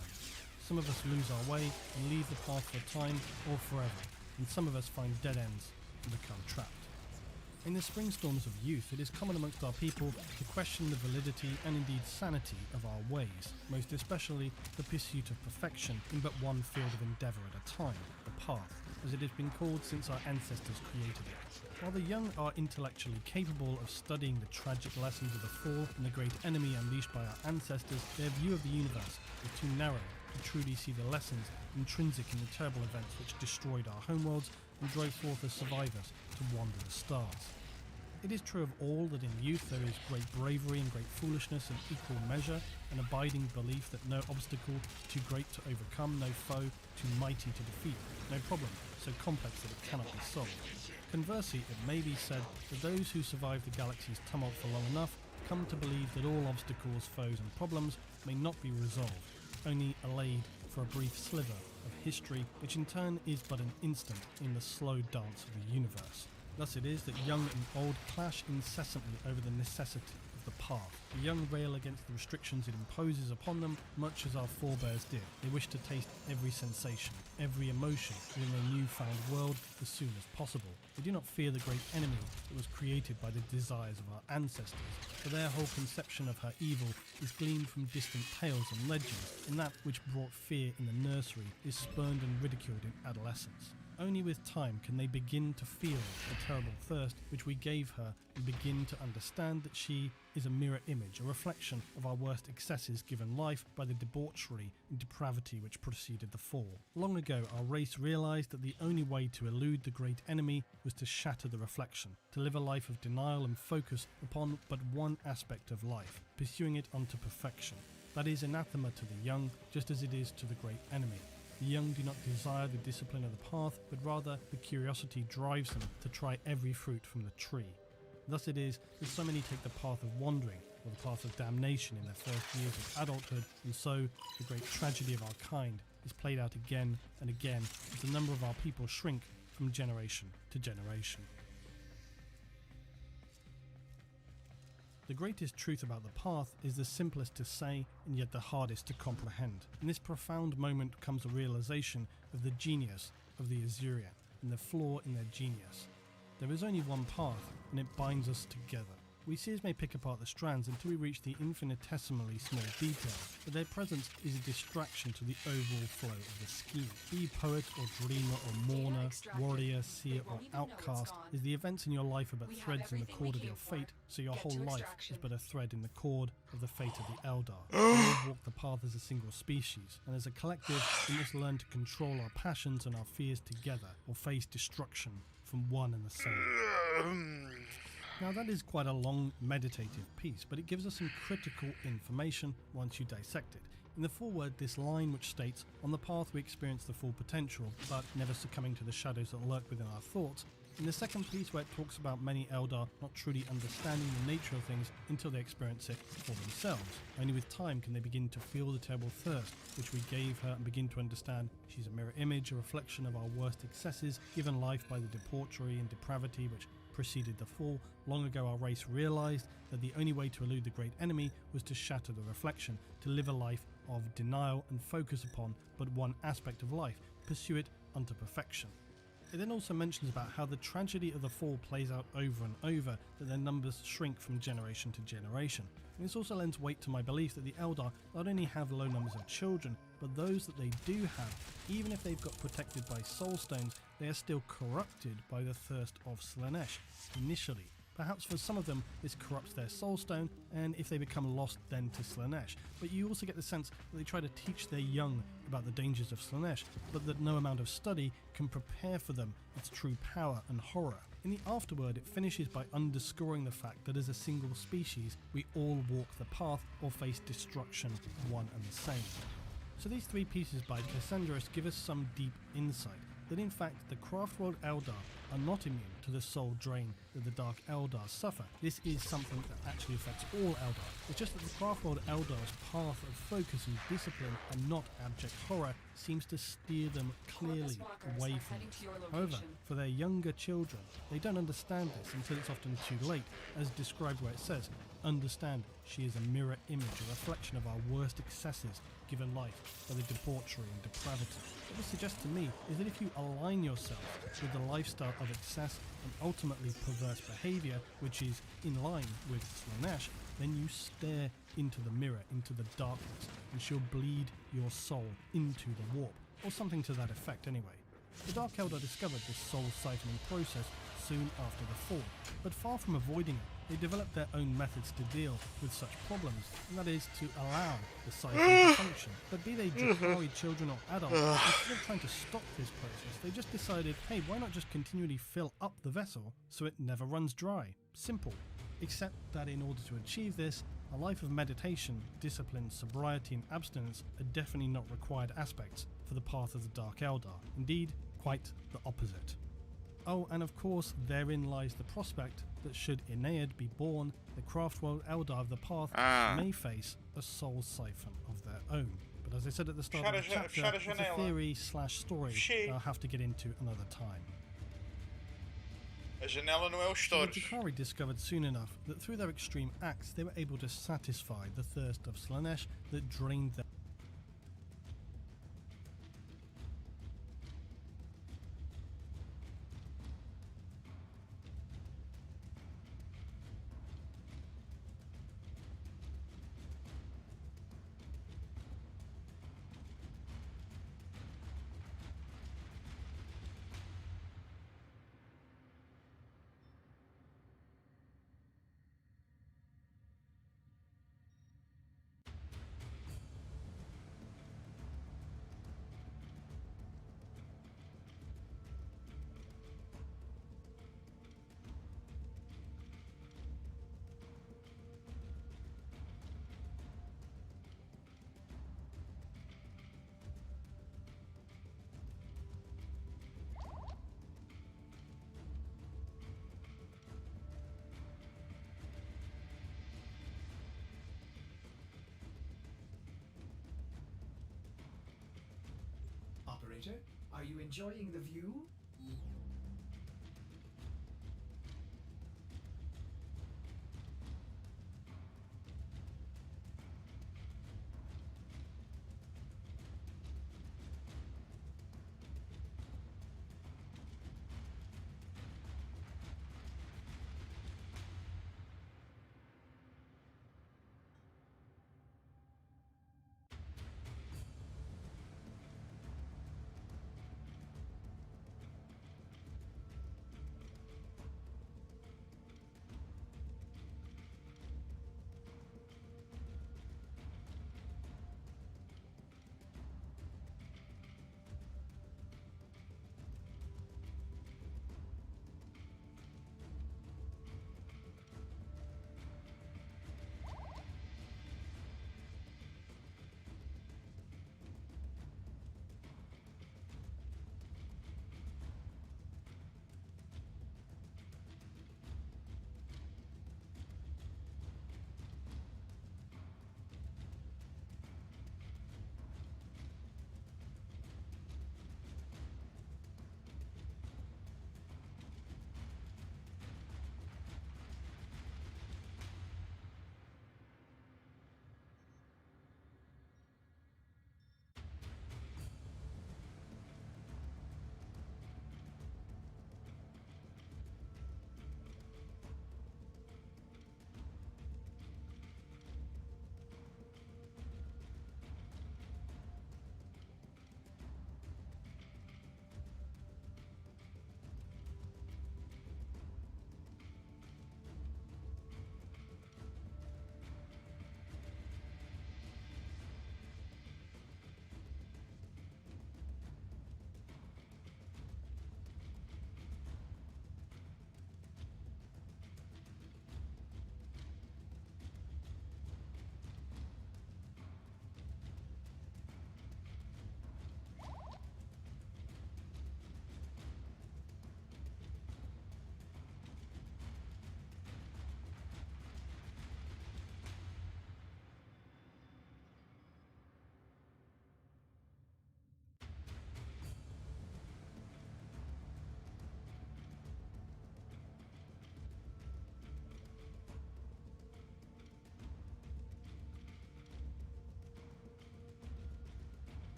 Some of us lose our way and leave the path for a time or forever, and some of us find dead ends and become trapped. In the spring storms of youth, it is common amongst our people to question the validity and indeed sanity of our ways, most especially the pursuit of perfection in but one field of endeavour at a time, the path, as it has been called since our ancestors created it. While the young are intellectually capable of studying the tragic lessons of the fall and the great enemy unleashed by our ancestors, their view of the universe is too narrow to truly see the lessons intrinsic in the terrible events which destroyed our homeworlds and drove forth as survivors to wander the stars. It is true of all that in youth there is great bravery and great foolishness in equal measure, an abiding belief that no obstacle is too great to overcome, no foe too mighty to defeat, no problem so complex that it cannot be solved. Conversely, it may be said that those who survive the galaxy's tumult for long enough come to believe that all obstacles, foes and problems may not be resolved, only allayed for a brief sliver of history, which in turn is but an instant in the slow dance of the universe. Thus it is that young and old clash incessantly over the necessity of the path. The young rail against the restrictions it imposes upon them, much as our forebears did. They wish to taste every sensation, every emotion within their newfound world as soon as possible. They do not fear the great enemy that was created by the desires of our ancestors, for their whole conception of her evil is gleaned from distant tales and legends, and that which brought fear in the nursery is spurned and ridiculed in adolescence. Only with time can they begin to feel the terrible thirst which we gave her and begin to understand that she is a mirror image, a reflection of our worst excesses given life by the debauchery and depravity which preceded the fall. Long ago our race realised that the only way to elude the great enemy was to shatter the reflection, to live a life of denial and focus upon but one aspect of life, pursuing it unto perfection. That is anathema to the young, just as it is to the great enemy. The young do not desire the discipline of the path, but rather the curiosity drives them to try every fruit from the tree. Thus it is that so many take the path of wandering, or the path of damnation in their first years of adulthood, and so the great tragedy of our kind is played out again and again as the number of our people shrink from generation to generation. The greatest truth about the path is the simplest to say and yet the hardest to comprehend. In this profound moment comes a realization of the genius of the Azurean and the flaw in their genius. There is only one path, and it binds us together. We seers may pick apart the strands until we reach the infinitesimally small details, but their presence is a distraction to the overall flow of the scheme. Be poet or dreamer or mourner, warrior, seer or outcast, is the events in your life are but threads in the cord of your fate, so your whole life is but a thread in the cord of the fate of the Eldar. We all walk the path as a single species, and as a collective we must learn to control our passions and our fears together, or face destruction from one and the same. Now that is quite a long meditative piece, but it gives us some critical information once you dissect it. In the foreword, this line which states, "On the path we experience the full potential, but never succumbing to the shadows that lurk within our thoughts." In the second piece, where it talks about many Eldar not truly understanding the nature of things until they experience it for themselves. Only with time can they begin to feel the terrible thirst which we gave her and begin to understand she's a mirror image, a reflection of our worst excesses, given life by the debauchery and depravity which preceded the fall. Long ago our race realised that the only way to elude the great enemy was to shatter the reflection, to live a life of denial and focus upon but one aspect of life, pursue it unto perfection. It then also mentions about how the tragedy of the fall plays out over and over, that their numbers shrink from generation to generation. And this also lends weight to my belief that the Eldar not only have low numbers of children, but those that they do have, even if they've got protected by soul stones, they are still corrupted by the thirst of Slaanesh initially. Perhaps for some of them this corrupts their soul stone, and if they become lost then to Slaanesh. But you also get the sense that they try to teach their young about the dangers of Slaanesh, but that no amount of study can prepare for them its true power and horror. In the afterword it finishes by underscoring the fact that as a single species we all walk the path or face destruction one and the same. So these three pieces by Cassandros give us some deep insight that in fact the Craftworld Eldar are not immune to the soul drain that the Dark Eldar suffer. This is something that actually affects all Eldar. It's just that the Craftworld Eldar's path of focus and discipline and not abject horror seems to steer them clearly away from this. However, for their younger children, they don't understand this until it's often too late, as described where it says, "Understand, she is a mirror image, a reflection of our worst excesses, given life by the debauchery and depravity." What this suggests to me is that if you align yourself with the lifestyle of excess and ultimately perverse behaviour, which is in line with Slaanesh, then you stare into the mirror, into the darkness, and she'll bleed your soul into the warp, or something to that effect anyway. The Dark Eldar discovered this soul siphoning process soon after the fall, but far from avoiding it, they developed their own methods to deal with such problems, and that is to allow the siphon to function. But be they Jahari children or adults, instead of trying to stop this process, they just decided, hey, why not just continually fill up the vessel so it never runs dry? Simple. Except that in order to achieve this, a life of meditation, discipline, sobriety and abstinence are definitely not required aspects for the path of the Dark Eldar. Indeed, quite the opposite. Oh, and of course, therein lies the prospect that should Aeneid be born, the Craftworld Eldar of the Path may face a soul siphon of their own. But as I said at the start of the chapter, it's a theory/story that I'll have to get into another time. A janela não é os The touros. Jahari discovered soon enough that through their extreme acts they were able to satisfy the thirst of Slaanesh that drained them. operator. Are you enjoying the view?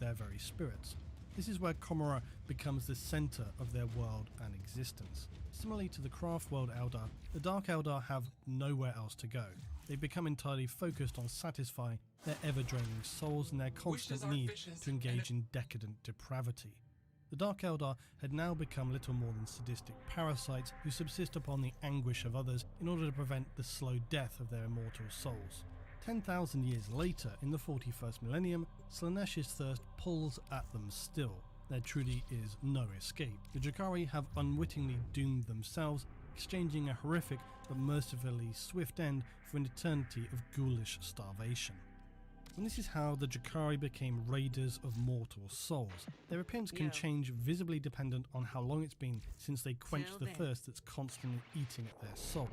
their very spirits. This is where Comora becomes the centre of their world and existence. Similarly to the Craft World Eldar, the Dark Eldar have nowhere else to go. They become entirely focused on satisfying their ever-draining souls and their constant need to engage in decadent depravity. The Dark Eldar had now become little more than sadistic parasites who subsist upon the anguish of others in order to prevent the slow death of their immortal souls. 10,000 years later, in the 41st millennium, Slaaneish's thirst pulls at them still. There truly is no escape. The Drukhari have unwittingly doomed themselves, exchanging a horrific but mercifully swift end for an eternity of ghoulish starvation. and this is how the Jakari became raiders of mortal souls. Their appearance can change visibly dependent on how long it's been since they quenched the thirst that's constantly eating at their soul.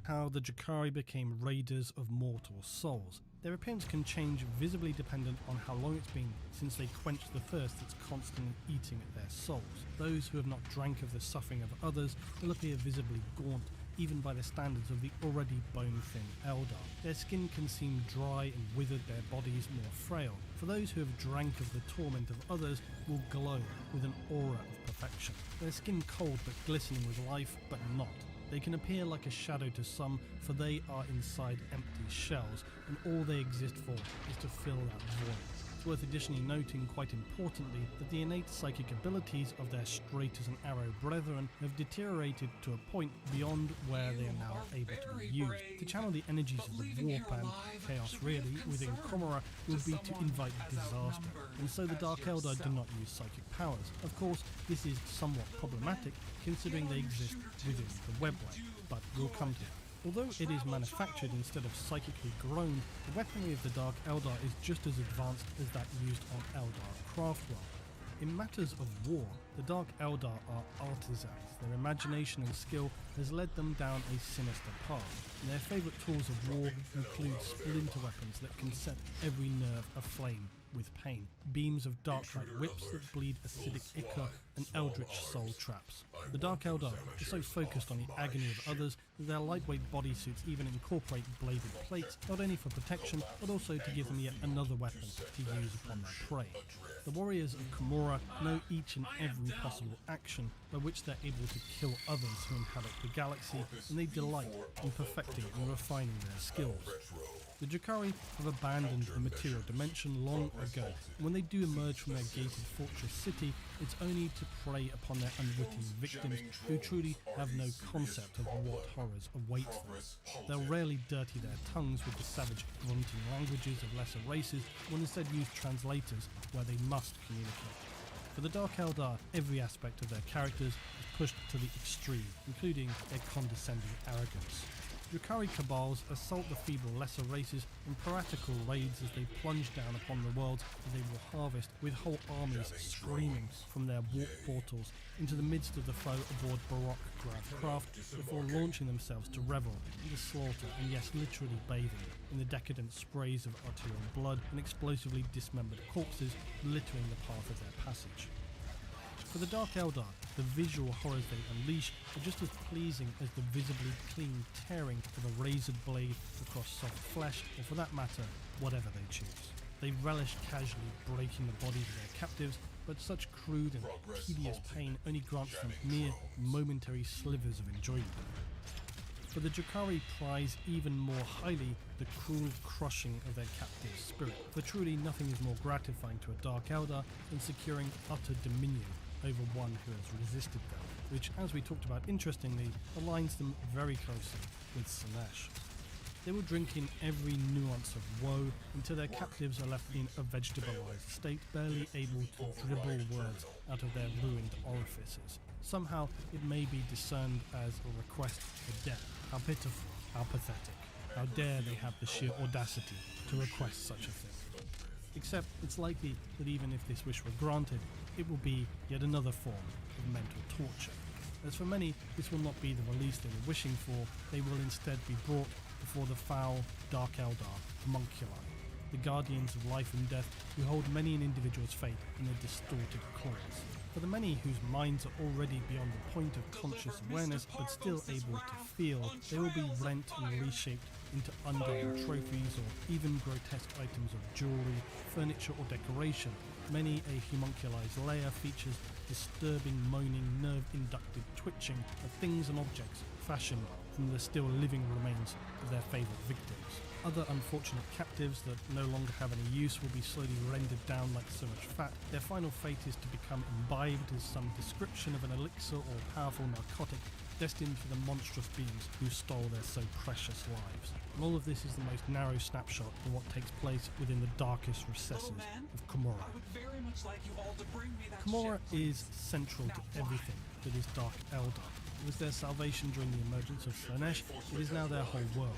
How the Jakari became raiders of mortal souls. Their appearance can change visibly dependent on how long it's been since they quenched the thirst that's constantly eating at their souls. Those who have not drank of the suffering of others will appear visibly gaunt, even by the standards of the already bone-thin Eldar. Their skin can seem dry and withered, their bodies more frail. For those who have drank of the torment of others will glow with an aura of perfection. Their skin cold but glistening with life, but not. They can appear like a shadow to some, for they are inside empty shells, and all they exist for is to fill that void. It's worth additionally noting, quite importantly, that the innate psychic abilities of their straight as an arrow brethren have deteriorated to a point beyond where they are now able to be used. To channel the energies of the Warframe, chaos really, within Komora would be to invite disaster, and so the Dark Eldar do not use psychic powers. Of course, this is somewhat problematic, considering they exist within the webway, but we'll come to that. Although it is manufactured instead of psychically grown, the weaponry of the Dark Eldar is just as advanced as that used on Eldar Craftworld. In matters of war, the Dark Eldar are artisans. Their imagination and skill has led them down a sinister path. And their favourite tools of war include splinter weapons that can set every nerve aflame with pain, beams of dark-light whips that bleed acidic ichor, and eldritch soul traps. The Dark Eldar are so focused on the agony of others that their lightweight bodysuits even incorporate bladed plates, not only for protection, but also to give them yet another weapon to use upon their prey. The warriors of Komora know each and every possible action by which they're able to kill others who inhabit the galaxy, and they delight in perfecting and refining their skills. The Jakari have abandoned the material dimension long ago, and when they do emerge from their gated fortress city, it's only to prey upon their unwitting victims who truly have no concept of what horrors await them. They'll rarely dirty their tongues with the savage grunting languages of lesser races, but will instead use translators where they must communicate. For the Dark Eldar, every aspect of their characters is pushed to the extreme, including their condescending arrogance. Jakari cabals assault the feeble lesser races in piratical raids as they plunge down upon the worlds that they will harvest, with whole armies screaming from their warp portals into the midst of the foe aboard Baroque craft before launching themselves to revel in the slaughter and yes, literally bathing in the decadent sprays of arterial blood and explosively dismembered corpses littering the path of their passage. For the Dark Eldar, the visual horrors they unleash are just as pleasing as the visibly clean tearing of a razored blade across soft flesh, or for that matter, whatever they choose. They relish casually breaking the bodies of their captives, but such crude and tedious pain only grants them mere momentary slivers of enjoyment. For the Jakari prize even more highly the cruel crushing of their captive spirit, for truly nothing is more gratifying to a Dark Eldar than securing utter dominion over one who has resisted them, which, as we talked about interestingly, aligns them very closely with Slaanesh. They will drink in every nuance of woe until their captives are left in a vegetabilized state, barely able to dribble words out of their ruined orifices. Somehow it may be discerned as a request for death. How pitiful, how pathetic, how dare they have the sheer audacity to request such a thing. Except it's likely that even if this wish were granted, it will be yet another form of mental torture. As for many, this will not be the release they were wishing for. They will instead be brought before the foul Dark Eldar homunculi, the guardians of life and death who hold many an individual's fate in their distorted claws. For the many whose minds are already beyond the point of conscious awareness but still able to feel, they will be rent and reshaped into undying trophies or even grotesque items of jewelry, furniture or decoration. Many a homunculized lair features disturbing, moaning, nerve-inducted twitching of things and objects fashioned from the still living remains of their favourite victims. Other unfortunate captives that no longer have any use will be slowly rendered down like so much fat. Their final fate is to become imbibed as some description of an elixir or powerful narcotic destined for the monstrous beings who stole their so precious lives. And all of this is the most narrow snapshot of what takes place within the darkest recesses of Komora. Komora is central to everything that is Dark Eldar. It was their salvation during the emergence of Slaanesh. It is now their whole world.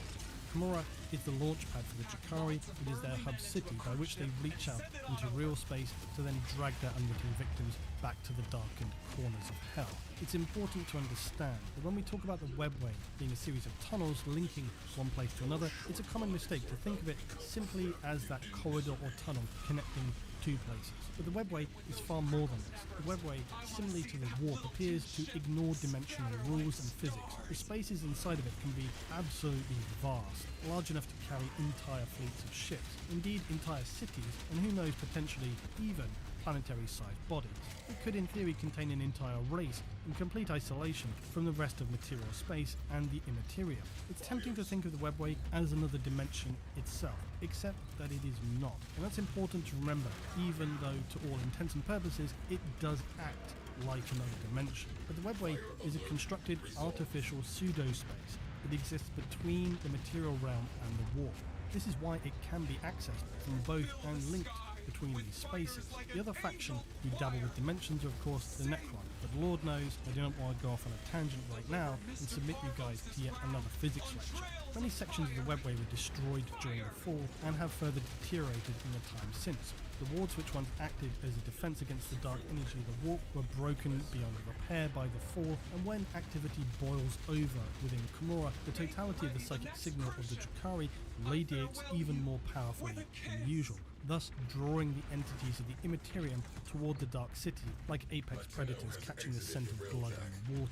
Komorra is the launchpad for the Drukhari. It is their hub city by which they reach out into real space to then drag their unwitting victims back to the darkened corners of hell. It's important to understand that when we talk about the webway being a series of tunnels linking one place to another, it's a common mistake to think of it simply as that corridor or tunnel connecting two places. But the webway is far more than this. The webway, similarly to the warp, appears to ignore dimensional rules and physics. The spaces inside of it can be absolutely vast, large enough to carry entire fleets of ships, indeed entire cities, and who knows, potentially even planetary-sized bodies. It could in theory contain an entire race in complete isolation from the rest of material space and the immaterial. It's tempting to think of the webway as another dimension itself, except that it is not. And that's important to remember, even though to all intents and purposes it does act like another dimension. But the webway is a constructed artificial pseudo-space that exists between the material realm and the warp. This is why it can be accessed from both and linked between these spaces. The other faction who dabble with dimensions are of course the Necron, but Lord knows I do not want to go off on a tangent right now and submit you guys to yet another physics lecture. Many sections of the webway were destroyed during the fall and have further deteriorated in the time since. The wards which once acted as a defense against the dark energy of the warp were broken beyond repair by the fall, and when activity boils over within Komorra, the totality of the psychic signal of the Drukhari radiates even more powerfully than usual, thus drawing the entities of the Immaterium toward the Dark City like apex predators catching the scent of blood in the water.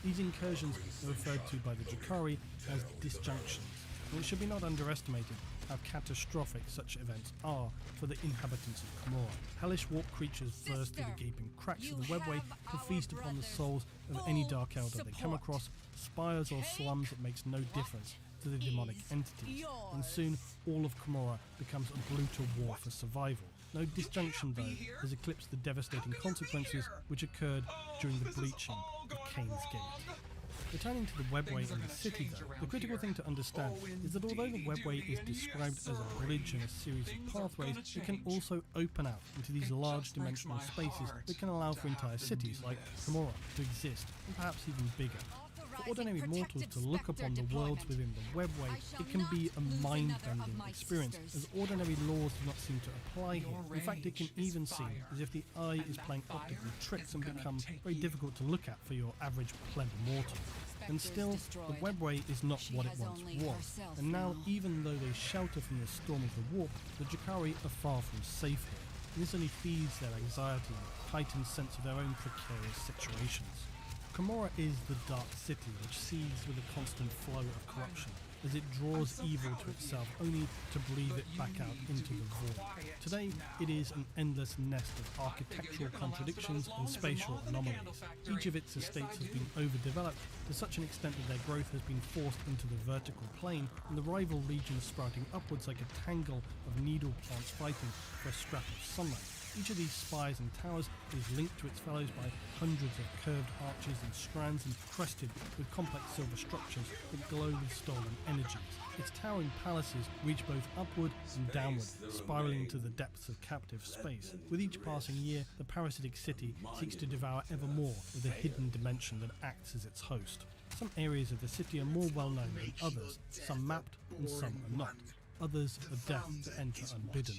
These incursions are referred to by the Drukhari as disjunctions, and it should be not underestimated how catastrophic such events are for the inhabitants of Komorra. Hellish warp creatures burst through the gaping cracks of the webway to feast upon the souls of any Dark Elder they come across. Spires or slums, it makes no difference to the demonic entities, and soon all of Komorra becomes a brutal war for survival. No disjunction, though, has eclipsed the devastating consequences which occurred during the breaching of Cain's Gate. Returning to the webway and the city, though, the critical thing to understand is that although the webway is described as a bridge and a series of pathways, it can also open out into these large dimensional spaces that can allow for entire cities like Komorra to exist, and perhaps even bigger. For ordinary mortals to look upon the worlds within the webway, it can be a mind-bending experience, as ordinary laws do not seem to apply here. In fact, it can even seem as if the eye is playing optical tricks and become very difficult to look at for your average pleb mortal. And still, the webway is not what it once was, and now, even though they shelter from the storm of the warp, the Drukhari are far from safe here, and this only feeds their anxiety and heightened sense of their own precarious situations. Komorra is the Dark City, which seethes with a constant flow of corruption, as it draws evil to itself only to breathe it back out into the void. Today, it is an endless nest of architectural contradictions and spatial anomalies. Each of its estates has been overdeveloped to such an extent that their growth has been forced into the vertical plane, and the rival regions sprouting upwards like a tangle of needle plants fighting for a scrap of sunlight. Each of these spires and towers is linked to its fellows by hundreds of curved arches and strands and crested with complex silver structures that glow with stolen energies. Its towering palaces reach both upward and downward, spiraling into the depths of captive space. With each passing year, the parasitic city seeks to devour ever more of the hidden dimension that acts as its host. Some areas of the city are more well known than others, some mapped and some are not. Others are death to enter unbidden.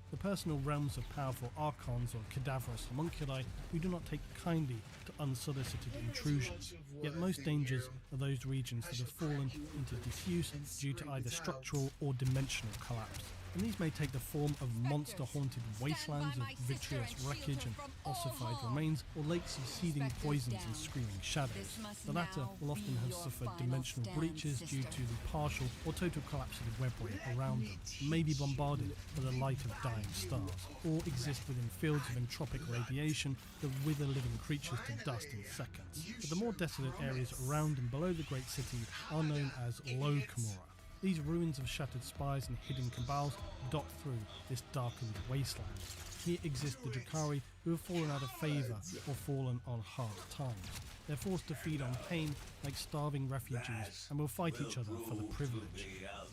The personal realms of powerful archons or cadaverous homunculi who do not take kindly to unsolicited intrusions. Yet most dangers are those regions that have fallen into disuse due to either structural or dimensional collapse. And these may take the form of monster-haunted wastelands of vitreous wreckage and ossified remains, or lakes of seething poisons and screaming shadows. The latter will often have suffered dimensional breaches due to the partial or total collapse of the webway around them, may be bombarded by the light of dying stars, or exist within fields of entropic radiation that wither living creatures to dust in seconds. But the more desolate areas around and below the great city are known as Low Komorra. These ruins of shattered spires and hidden cabals dot through this darkened wasteland. Here exist the Drukhari who have fallen out of favour or fallen on hard times. They're forced to feed on pain like starving refugees and will fight each other for the privilege.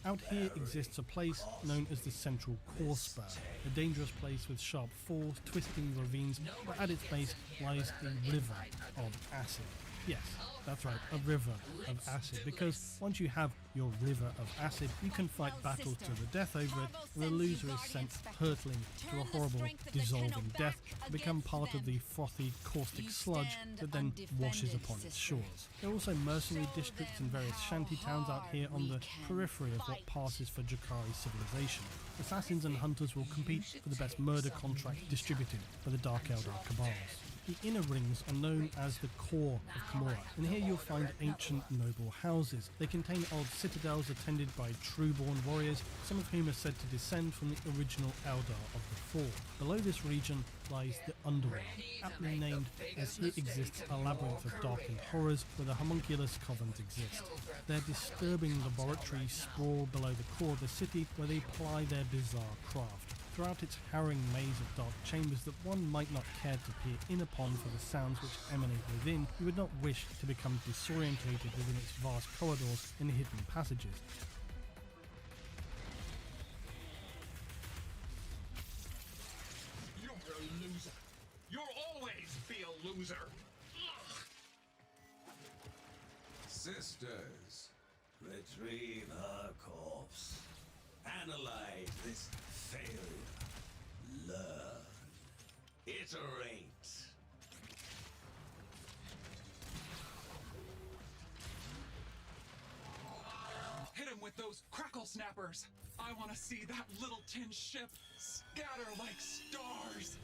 Out here exists a place known as the Central Core Spur, a dangerous place with sharp falls, twisting ravines, but at its base lies a river of acid. Yes, that's right, a river of acid, because once you have your river of acid, you can fight battles to the death over it, and the loser is sent hurtling to a horrible, dissolving death to become part of the frothy, caustic sludge that then washes upon its shores. There are also mercenary districts and various shanty towns out here on the periphery of what passes for Drakari civilization. Assassins and hunters will compete for the best murder contract distributed by the Dark Eldar cabals. The inner rings are known as the core of Camorra, and here you'll find ancient noble houses. They contain old citadels attended by true-born warriors, some of whom are said to descend from the original Eldar of the Fall. Below this region lies the Underworld, aptly named as here exists a labyrinth of darkened horrors where the homunculus covens exist. Their disturbing laboratories sprawl below the core of the city where they ply their bizarre craft. Throughout its harrowing maze of dark chambers that one might not care to peer in upon for the sounds which emanate within, you would not wish to become disorientated within its vast corridors and hidden passages. You're a loser. You'll always be a loser. Sisters, retrieve her corpse. Analyze this failure. Learn. Iterate. Hit him with those crackle snappers. I want to see that little tin ship scatter like stars.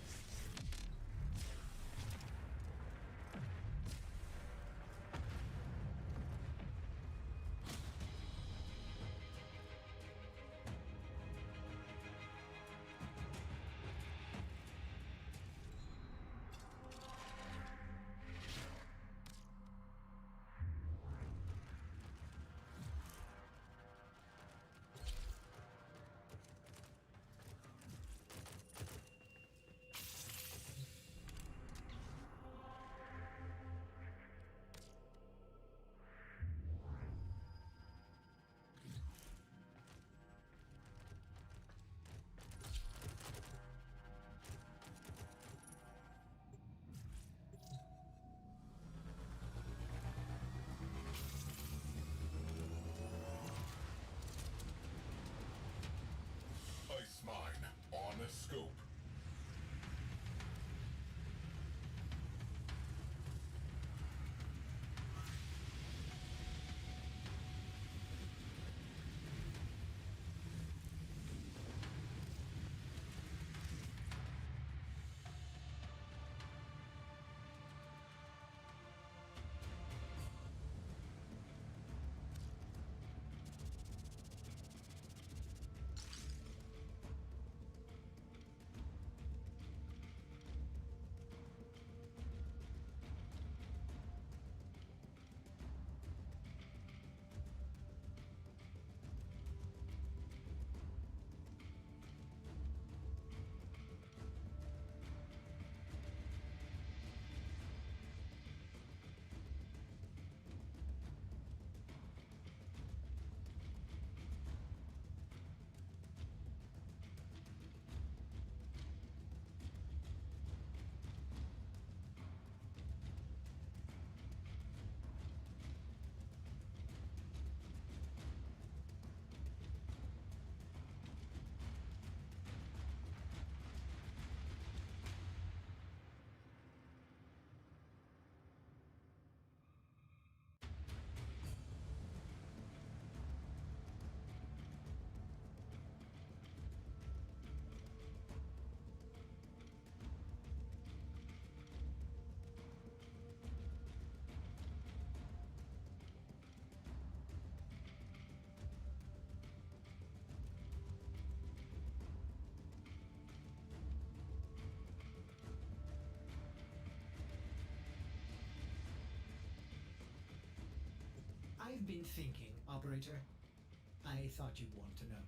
Ice mine on a scope. I've been thinking, Operator. I thought you'd want to know.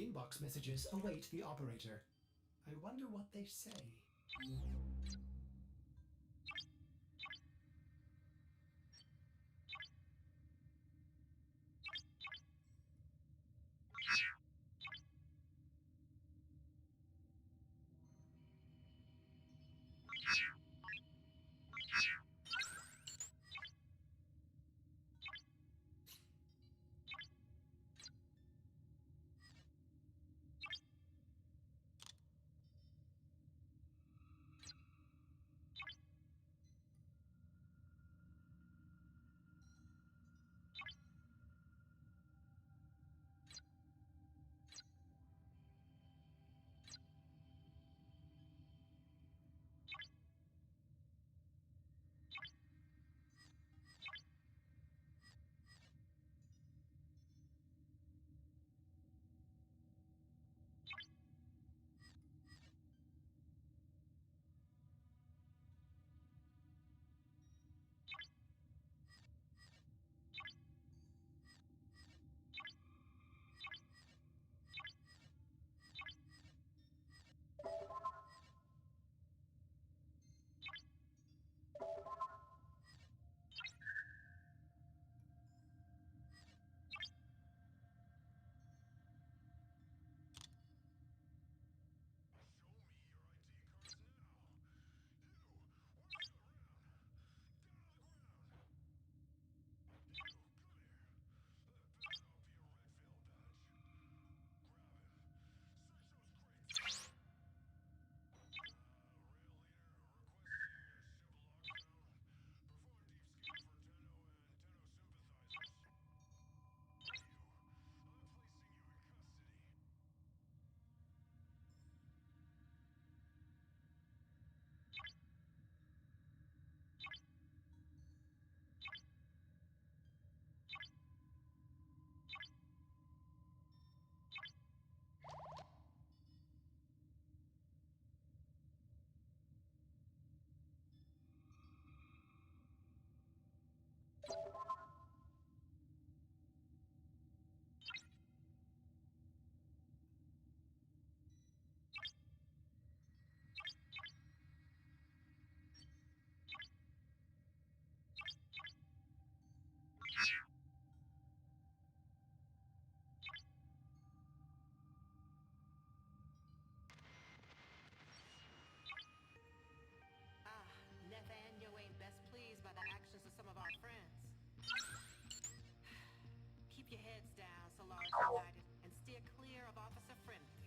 Inbox messages await the operator. I wonder what they say. Nathaniel ain't best pleased by the actions of some of our friends. Keep your heads down, Solaris United, and steer clear of Officer Friendly.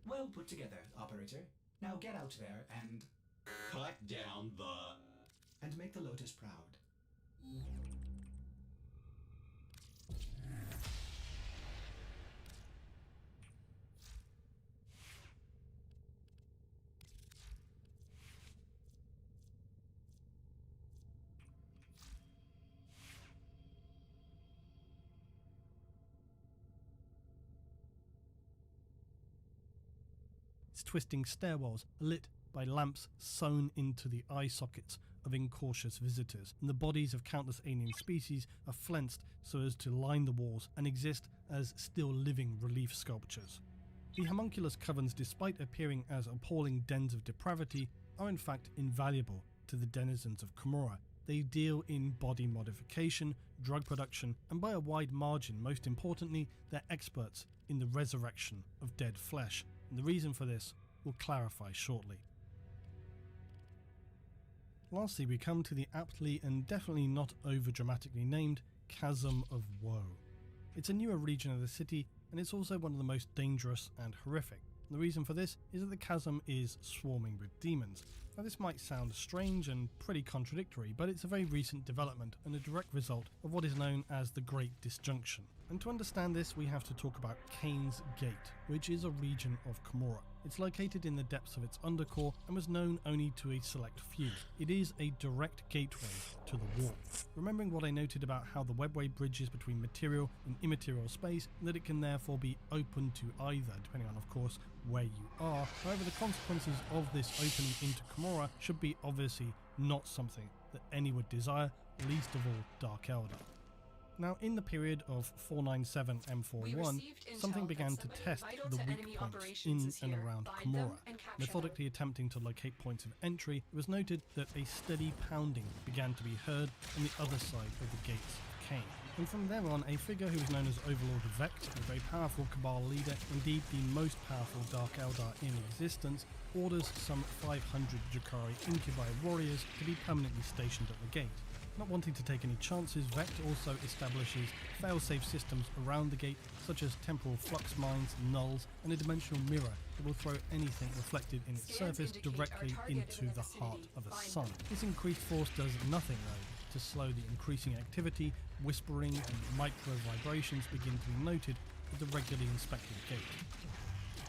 Well put together, operator. Now get out there and... Cut down the... and make the Lotus proud. Its twisting stairwells are lit by lamps sewn into the eye sockets of incautious visitors, and the bodies of countless alien species are flensed so as to line the walls and exist as still living relief sculptures. The homunculus coverns, despite appearing as appalling dens of depravity, are in fact invaluable to the denizens of Camorra. They deal in body modification, drug production, and by a wide margin, most importantly, they're experts in the resurrection of dead flesh, and the reason for this will clarify shortly. Lastly, we come to the aptly and definitely not over-dramatically named Chasm of Woe. It's a newer region of the city, and it's also one of the most dangerous and horrific. The reason for this is that the chasm is swarming with demons. Now this might sound strange and pretty contradictory, but it's a very recent development and a direct result of what is known as the Great Disjunction. And to understand this, we have to talk about Cain's Gate, which is a region of Camorra. It's located in the depths of its undercore and was known only to a select few. It is a direct gateway to the warp. Remembering what I noted about how the webway bridges between material and immaterial space, and that it can therefore be open to either, depending on, of course, where you are. However, the consequences of this opening into Camorra should be obviously not something that any would desire, least of all Dark Eldar. Now, in the period of 497 M41, something began to test the weak points in and around Camorra. Methodically attempting to locate points of entry, it was noted that a steady pounding began to be heard on the other side of the gates of Cain. And from there on, a figure who was known as Overlord Vect, a very powerful Cabal leader, indeed the most powerful Dark Eldar in existence, orders some 500 Drakari Incubi warriors to be permanently stationed at the gate. Not wanting to take any chances, Vect also establishes fail-safe systems around the gate, such as temporal flux mines, nulls, and a dimensional mirror that will throw anything reflected in its surface directly into the heart of a sun. This increased force does nothing, though, to slow the increasing activity. Whispering and micro vibrations begin to be noted at the regularly inspected gate.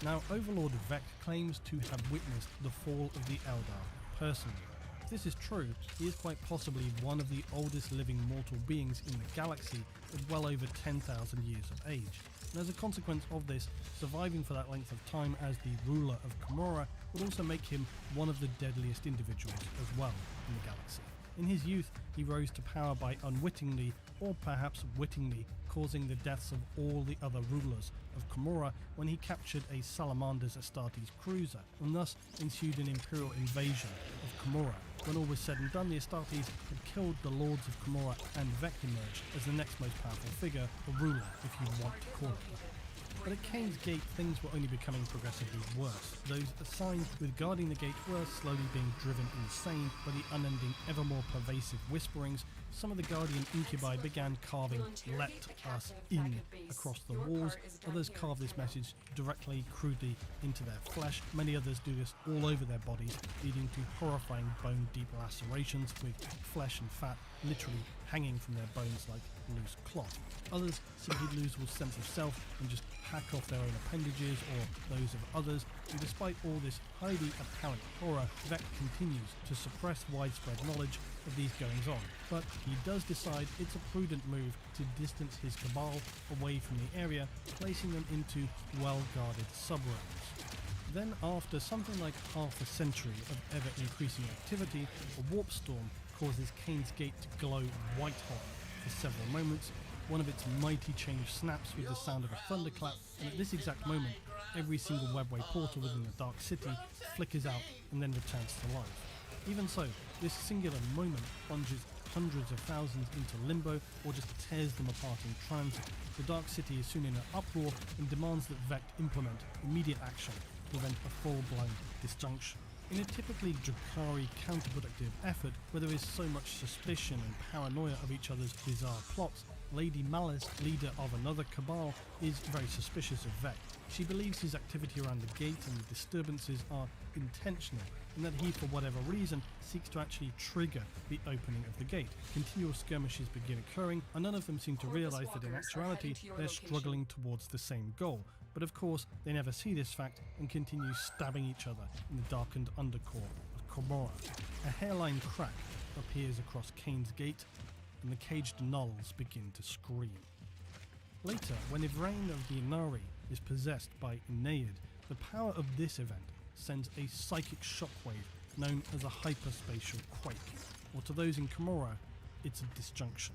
Now, Overlord Vect claims to have witnessed the fall of the Eldar personally. If this is true, he is quite possibly one of the oldest living mortal beings in the galaxy, with well over 10,000 years of age. And as a consequence of this, surviving for that length of time as the ruler of Camorra would also make him one of the deadliest individuals as well in the galaxy. In his youth, he rose to power by unwittingly, or perhaps wittingly, causing the deaths of all the other rulers of Camorra when he captured a Salamander's Astartes cruiser, and thus ensued an imperial invasion of Camorra. When all was said and done, the Astartes had killed the lords of Camorra, and Vect emerged as the next most powerful figure, a ruler if you want to call it. But at Cain's Gate, things were only becoming progressively worse. Those assigned with guarding the gate were slowly being driven insane by the unending, ever more pervasive whisperings. Some of the Guardian Incubi began carving "Let us in" across the walls. Others carved this message directly, crudely, into their flesh. Many others do this all over their bodies, leading to horrifying bone-deep lacerations with flesh and fat literally hanging from their bones like loose cloth. Others simply lose all sense of self and just hack off their own appendages or those of others, and despite all this highly apparent horror, Vect continues to suppress widespread knowledge of these goings on. But he does decide it's a prudent move to distance his Cabal away from the area, placing them into well-guarded suburbs. Then, after something like half a century of ever-increasing activity, a warp storm causes Cain's Gate to glow white-hot for several moments. One of its mighty chains snaps with the sound of a thunderclap, and at this exact moment, every single webway portal within the Dark City flickers out and then returns to life. Even so, this singular moment plunges hundreds of thousands into limbo or just tears them apart in transit. The Dark City is soon in an uproar and demands that Vect implement immediate action to prevent a full-blown disjunction. In a typically Drakari counterproductive effort where there is so much suspicion and paranoia of each other's bizarre plots, Lady Malice, leader of another Cabal, is very suspicious of Vect. She believes his activity around the gate and the disturbances are intentional, and that he, for whatever reason, seeks to actually trigger the opening of the gate. Continual skirmishes begin occurring, and none of them seem to realise that in actuality they're struggling towards the same goal. But of course, they never see this fact and continue stabbing each other in the darkened undercore of Camorra. A hairline crack appears across Cain's Gate, and the caged nulls begin to scream. Later, when Ivrain of the Inari is possessed by Enead, the power of this event sends a psychic shockwave known as a hyperspatial quake, or to those in Komorra, it's a disjunction.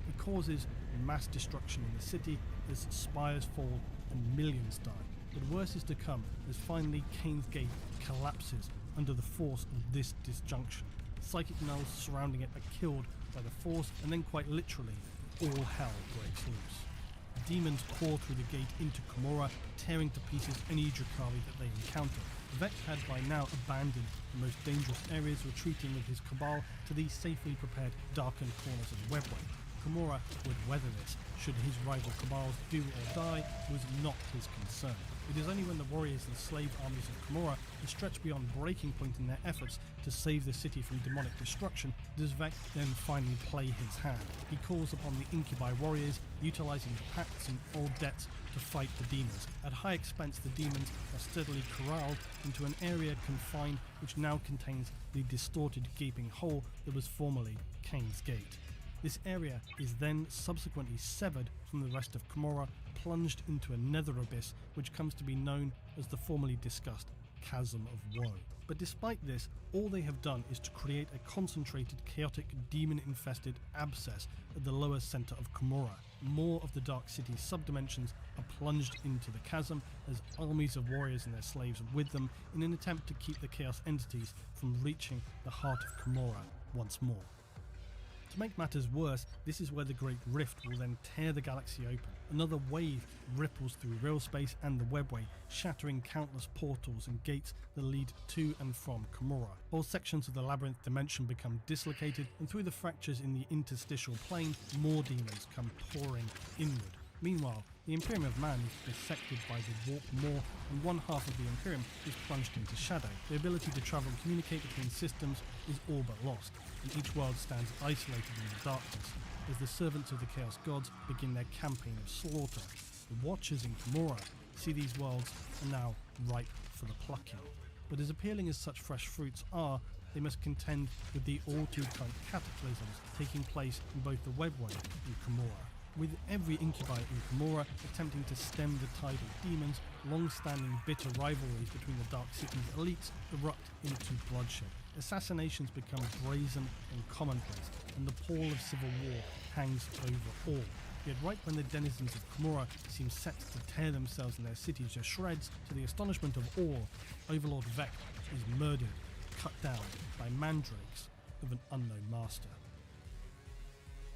It causes mass destruction in the city as spires fall and millions die. But worse is to come as finally Kain's Gate collapses under the force of this disjunction. Psychic nulls surrounding it are killed by the force, and then quite literally, all hell breaks loose. Demons pour through the gate into Komorra, tearing to pieces any Drakari that they encounter. Vect had by now abandoned the most dangerous areas, retreating with his Cabal to these safely prepared darkened corners of the webway. Komorra would weather this. Should his rival Cabals do or die was not his concern. It is only when the warriors and slave armies of Komorra are stretched beyond breaking point in their efforts to save the city from demonic destruction does Vect then finally play his hand. He calls upon the Incubi warriors, utilising pacts and old debts to fight the demons. At high expense, the demons are steadily corralled into an area confined which now contains the distorted gaping hole that was formerly Kain's Gate. This area is then subsequently severed from the rest of Komorra, plunged into a nether abyss which comes to be known as the formerly discussed Chasm of Woe. But despite this, all they have done is to create a concentrated, chaotic, demon-infested abscess at the lower centre of Komorra. More of the Dark City's subdimensions are plunged into the chasm as armies of warriors and their slaves with them in an attempt to keep the Chaos entities from reaching the heart of Komorra once more. To make matters worse, this is where the Great Rift will then tear the galaxy open. Another wave ripples through real space and the webway, shattering countless portals and gates that lead to and from Komorra. Whole sections of the labyrinth dimension become dislocated, and through the fractures in the interstitial plane, more demons come pouring inward. Meanwhile, the Imperium of Man is dissected by the Warp Maw, and one half of the Imperium is plunged into shadow. The ability to travel and communicate between systems is all but lost, and each world stands isolated in the darkness as the servants of the Chaos Gods begin their campaign of slaughter. The Watchers in Komorra see these worlds are now ripe for the plucking. But as appealing as such fresh fruits are, they must contend with the all-too-current cataclysms taking place in both the webway and Komorra. With every incubi in Komorra attempting to stem the tide of demons, long-standing bitter rivalries between the Dark City's elites erupt into bloodshed. Assassinations become brazen and commonplace, and the pall of civil war hangs over all. Yet right when the denizens of Komorra seem set to tear themselves and their cities to shreds, to the astonishment of all, Overlord Vect is murdered, cut down by mandrakes of an unknown master.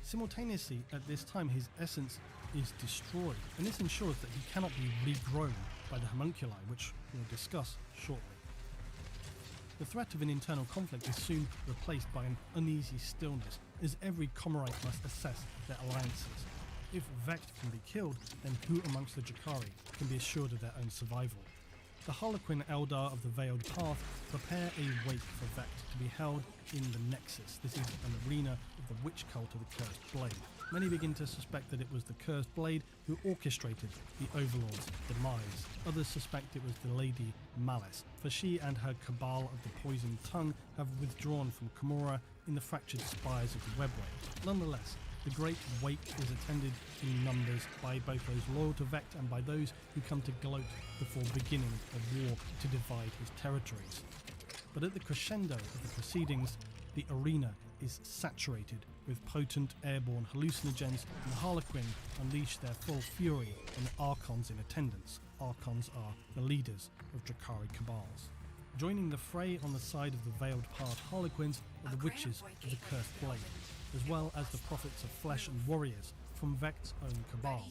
Simultaneously, at this time, his essence is destroyed, and this ensures that he cannot be regrown by the homunculi, which we'll discuss shortly. The threat of an internal conflict is soon replaced by an uneasy stillness, as every Komorrite must assess their alliances. If Vect can be killed, then who amongst the Drakari can be assured of their own survival? The Harlequin Eldar of the Veiled Path prepare a wake for Vect to be held in the Nexus. This is an arena of the witch cult of the Cursed Blade. Many begin to suspect that it was the Cursed Blade who orchestrated the Overlord's demise. Others suspect it was the Lady Malice, for she and her cabal of the Poisoned Tongue have withdrawn from Komorra in the fractured spires of the webway. Nonetheless, the Great Wake is attended in numbers by both those loyal to Vect and by those who come to gloat before beginning a war to divide his territories. But at the crescendo of the proceedings, the arena is saturated with potent airborne hallucinogens, and the Harlequin unleash their full fury on the Archons in attendance. Archons are the leaders of Drakari cabals. Joining the fray on the side of the Veiled Path Harlequins are the Witches of the Cursed Blade, as well as the Prophets of Flesh and warriors from Vect's own cabal.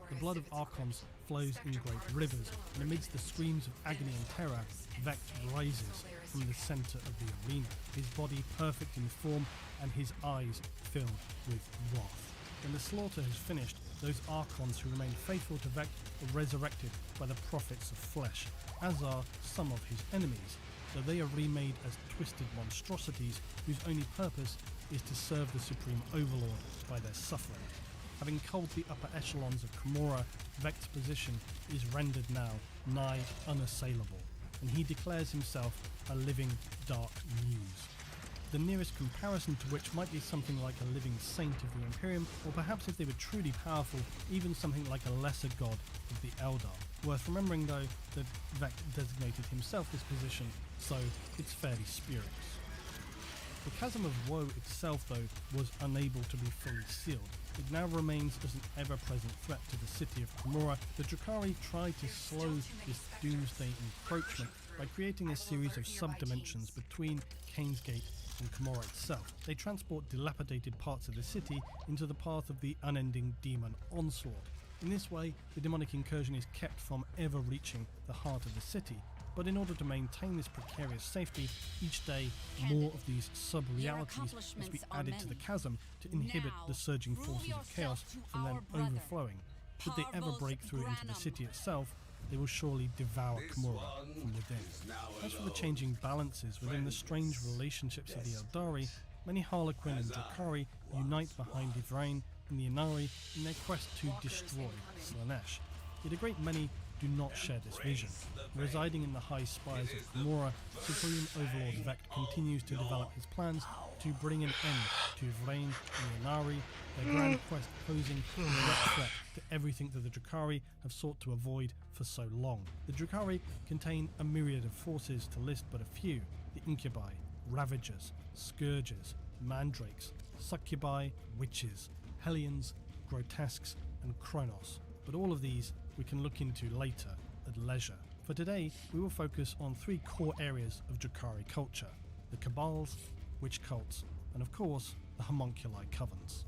The blood of Archons flows in great rivers, and amidst the screams of agony and terror, Vect rises from the centre of the arena, his body perfect in form and his eyes filled with wrath. When the slaughter has finished, those Archons who remain faithful to Vect are resurrected by the Prophets of Flesh, as are some of his enemies, though they are remade as twisted monstrosities whose only purpose is to serve the Supreme Overlord by their suffering. Having culled the upper echelons of Komorra, Vect's position is rendered now nigh unassailable, and he declares himself a living dark muse. the nearest comparison to which might be something like a living saint of the Imperium, or perhaps if they were truly powerful, even something like a lesser god of the Eldar. Worth remembering though that Vect designated himself this position, so it's fairly spurious. The Chasm of Woe itself though was unable to be fully sealed. It now remains as an ever-present threat to the city of Khemura. The Drukhari tried to slow this doomsday encroachment by creating a series of sub-dimensions between Kane's Gate and Khemura itself. They transport dilapidated parts of the city into the path of the unending demon onslaught. In this way, the demonic incursion is kept from ever reaching the heart of the city. But in order to maintain this precarious safety, each day more of these sub-realities must be added to the chasm to inhibit the surging forces of chaos from them overflowing. Should they ever break through into the city itself, they will surely devour Khemura from within. As for the changing balances within the strange relationships of the Eldari, many Harlequin and Drukhari unite behind Yvraine and the Inari in their quest to destroy Slaanesh. Yet a great many do not share this vision. Residing in the high spires of Khemura, Supreme Overlord Vect continues to develop his plans to bring an end to Yvraine and the Inari, their grand quest posing a direct threat to everything that the Drukhari have sought to avoid for so long. The Drukhari contain a myriad of forces, to list but a few: the Incubi, Ravagers, Scourges, Mandrakes, Succubi, Witches, Hellions, Grotesques, and Kronos. But all of these we can look into later at leisure. For today, we will focus on three core areas of Drukhari culture: the Cabals, witch cults, and of course, the homunculi covens.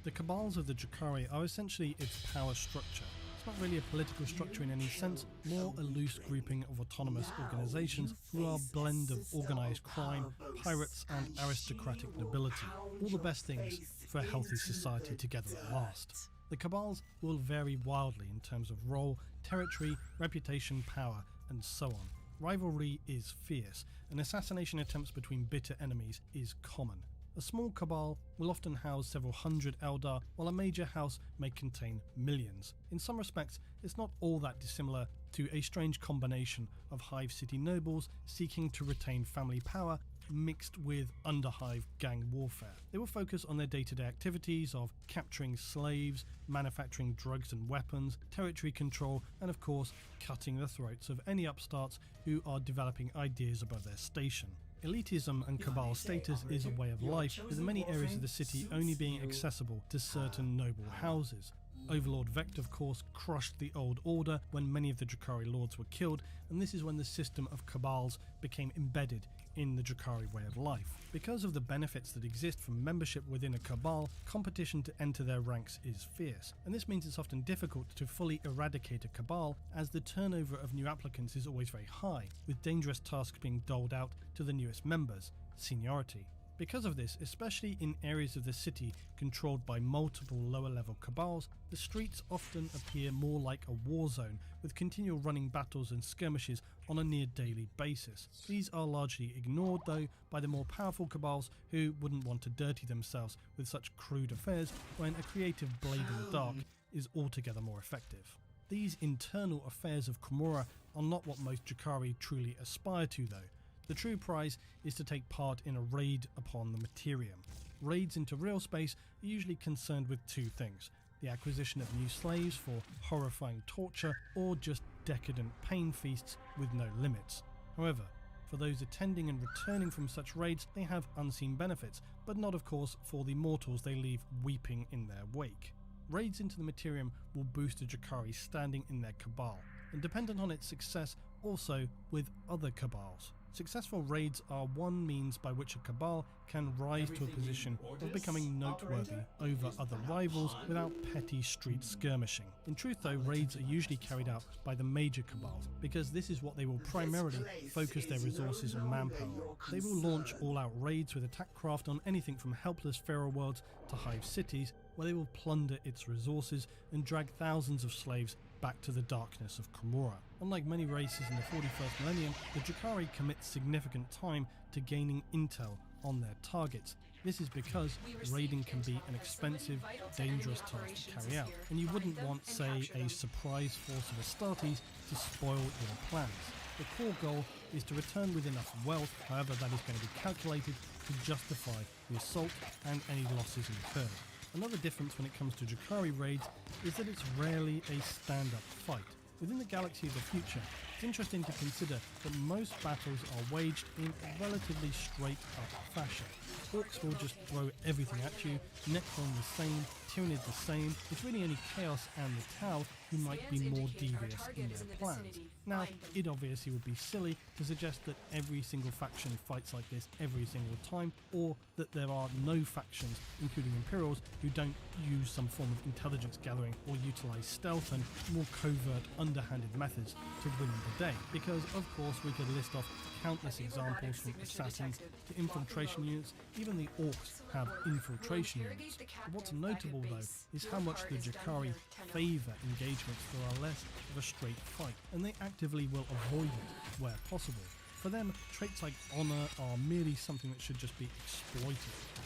The Cabals of the Drukhari are essentially its power structure. It's not really a political structure in any sense, more a loose grouping of autonomous organisations who are a blend of organised crime, pirates and aristocratic nobility. All the best things for a healthy society together at last. The Cabals will vary wildly in terms of role, territory, reputation, power, and so on. Rivalry is fierce, and assassination attempts between bitter enemies is common. A small cabal will often house several hundred Eldar, while a major house may contain millions. In some respects, it's not all that dissimilar to a strange combination of Hive City nobles seeking to retain family power mixed with underhive gang warfare. They will focus on their day-to-day activities of capturing slaves, manufacturing drugs and weapons, territory control, and of course, cutting the throats of any upstarts who are developing ideas above their station. Elitism and cabal status is a way of life, with many areas of the city only being accessible to certain noble houses. Overlord Vect, of course, crushed the Old Order when many of the Drukhari lords were killed, and this is when the system of cabals became embedded in the Drukhari way of life. Because of the benefits that exist from membership within a cabal, competition to enter their ranks is fierce, and this means it's often difficult to fully eradicate a cabal, as the turnover of new applicants is always very high, with dangerous tasks being doled out to the newest members, seniority. Because of this, especially in areas of the city controlled by multiple lower-level cabals, the streets often appear more like a war zone, with continual running battles and skirmishes on a near-daily basis. These are largely ignored, though, by the more powerful cabals who wouldn't want to dirty themselves with such crude affairs when a creative blade in the dark is altogether more effective. These internal affairs of Khemura are not what most Drukhari truly aspire to, though. The true prize is to take part in a raid upon the Materium. Raids into real space are usually concerned with two things: the acquisition of new slaves for horrifying torture, or just decadent pain feasts with no limits. However, for those attending and returning from such raids, they have unseen benefits, but not of course for the mortals they leave weeping in their wake. Raids into the Materium will boost a Drukhari's standing in their cabal, and dependent on its success also with other cabals. Successful raids are one means by which a cabal can rise to a position of becoming noteworthy over other rivals without petty street skirmishing. In truth though, raids are usually carried out by the major cabals, because this is what they will primarily focus their resources and manpower on. They will launch all-out raids with attack craft on anything from helpless feral worlds to hive cities, where they will plunder its resources and drag thousands of slaves back to the darkness of Khemura. Unlike many races in the 41st millennium, the Drukhari commit significant time to gaining intel on their targets, This is because raiding can be an expensive, dangerous task to carry out, and you wouldn't want, say, a surprise force of Astartes to spoil your plans. The core goal is to return with enough wealth, however that is going to be calculated to justify the assault and any losses incurred. Another difference when it comes to Drukhari raids is that it's rarely a stand-up fight. Within the galaxy of the future, it's interesting to consider that most battles are waged in a relatively straight-up fashion. Orcs will just throw everything at you, Necron the same, Tyranid the same. It's really only Chaos and the Tau who might be more devious in their plans. Now, it obviously would be silly to suggest that every single faction fights like this every single time, or that there are no factions, including Imperials, who don't use some form of intelligence gathering or utilize stealth and more covert, underhanded methods to win the day. Because, of course, we could list off countless examples from assassins to infiltration units. Even the Orcs have infiltration units. But what's notable, though, is how much the Drukhari favour engagements that are less of a straight fight, and they actively will avoid it where possible. For them, traits like honour are merely something that should just be exploited.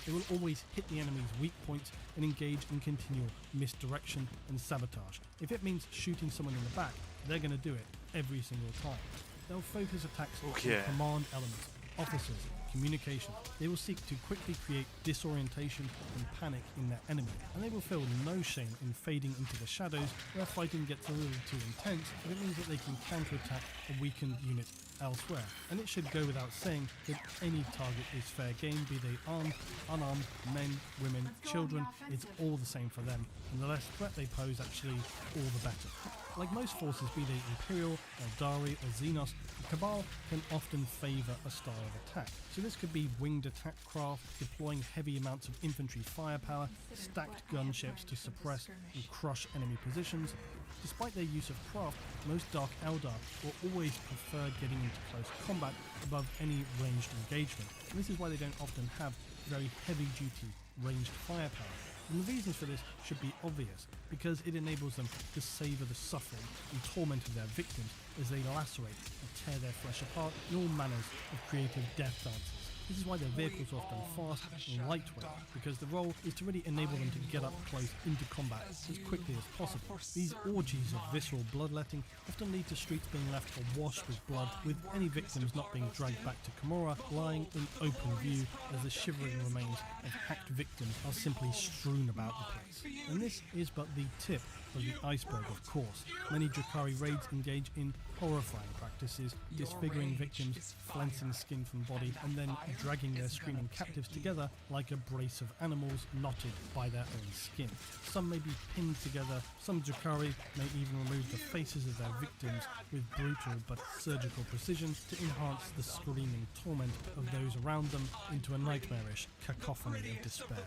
They will always hit the enemy's weak points and engage in continual misdirection and sabotage. If it means shooting someone in the back, they're going to do it every single time. They'll focus attacks on command elements, officers, communication. They will seek to quickly create disorientation and panic in their enemy, and they will feel no shame in fading into the shadows where fighting gets a little too intense if it means that they can counterattack a weakened unit elsewhere. And it should go without saying that any target is fair game, be they armed, unarmed, men, women, children, it's all the same for them, and the less threat they pose, actually, all the better. Like most forces, be they Imperial, Eldari or Xenos, the Cabal can often favour a style of attack. So this could be winged attack craft, deploying heavy amounts of infantry firepower, stacked gunships to suppress and crush enemy positions. Despite their use of craft, most Dark Eldar will always prefer getting into close combat above any ranged engagement. And this is why they don't often have very heavy-duty ranged firepower. And the reasons for this should be obvious, because it enables them to savour the suffering and torment of their victims as they lacerate and tear their flesh apart in all manners of creative death dances. This is why their vehicles are often fast and lightweight, because the role is to really enable them to get up close into combat as quickly as possible. These orgies of visceral bloodletting often lead to streets being left awash with blood, with any victims not being dragged back to Camorra, lying in open view as the shivering remains of hacked victims are simply strewn about the place. And this is but the tip of the iceberg, of course. Many Drukhari raids engage in horrifying practices, disfiguring victims, flensing skin from body, and then dragging their screaming captives together like a brace of animals knotted by their own skin. Some may be pinned together, some Drukhari may even remove the faces of their victims with brutal but surgical precision to enhance the screaming torment of those around them into a nightmarish cacophony of despair.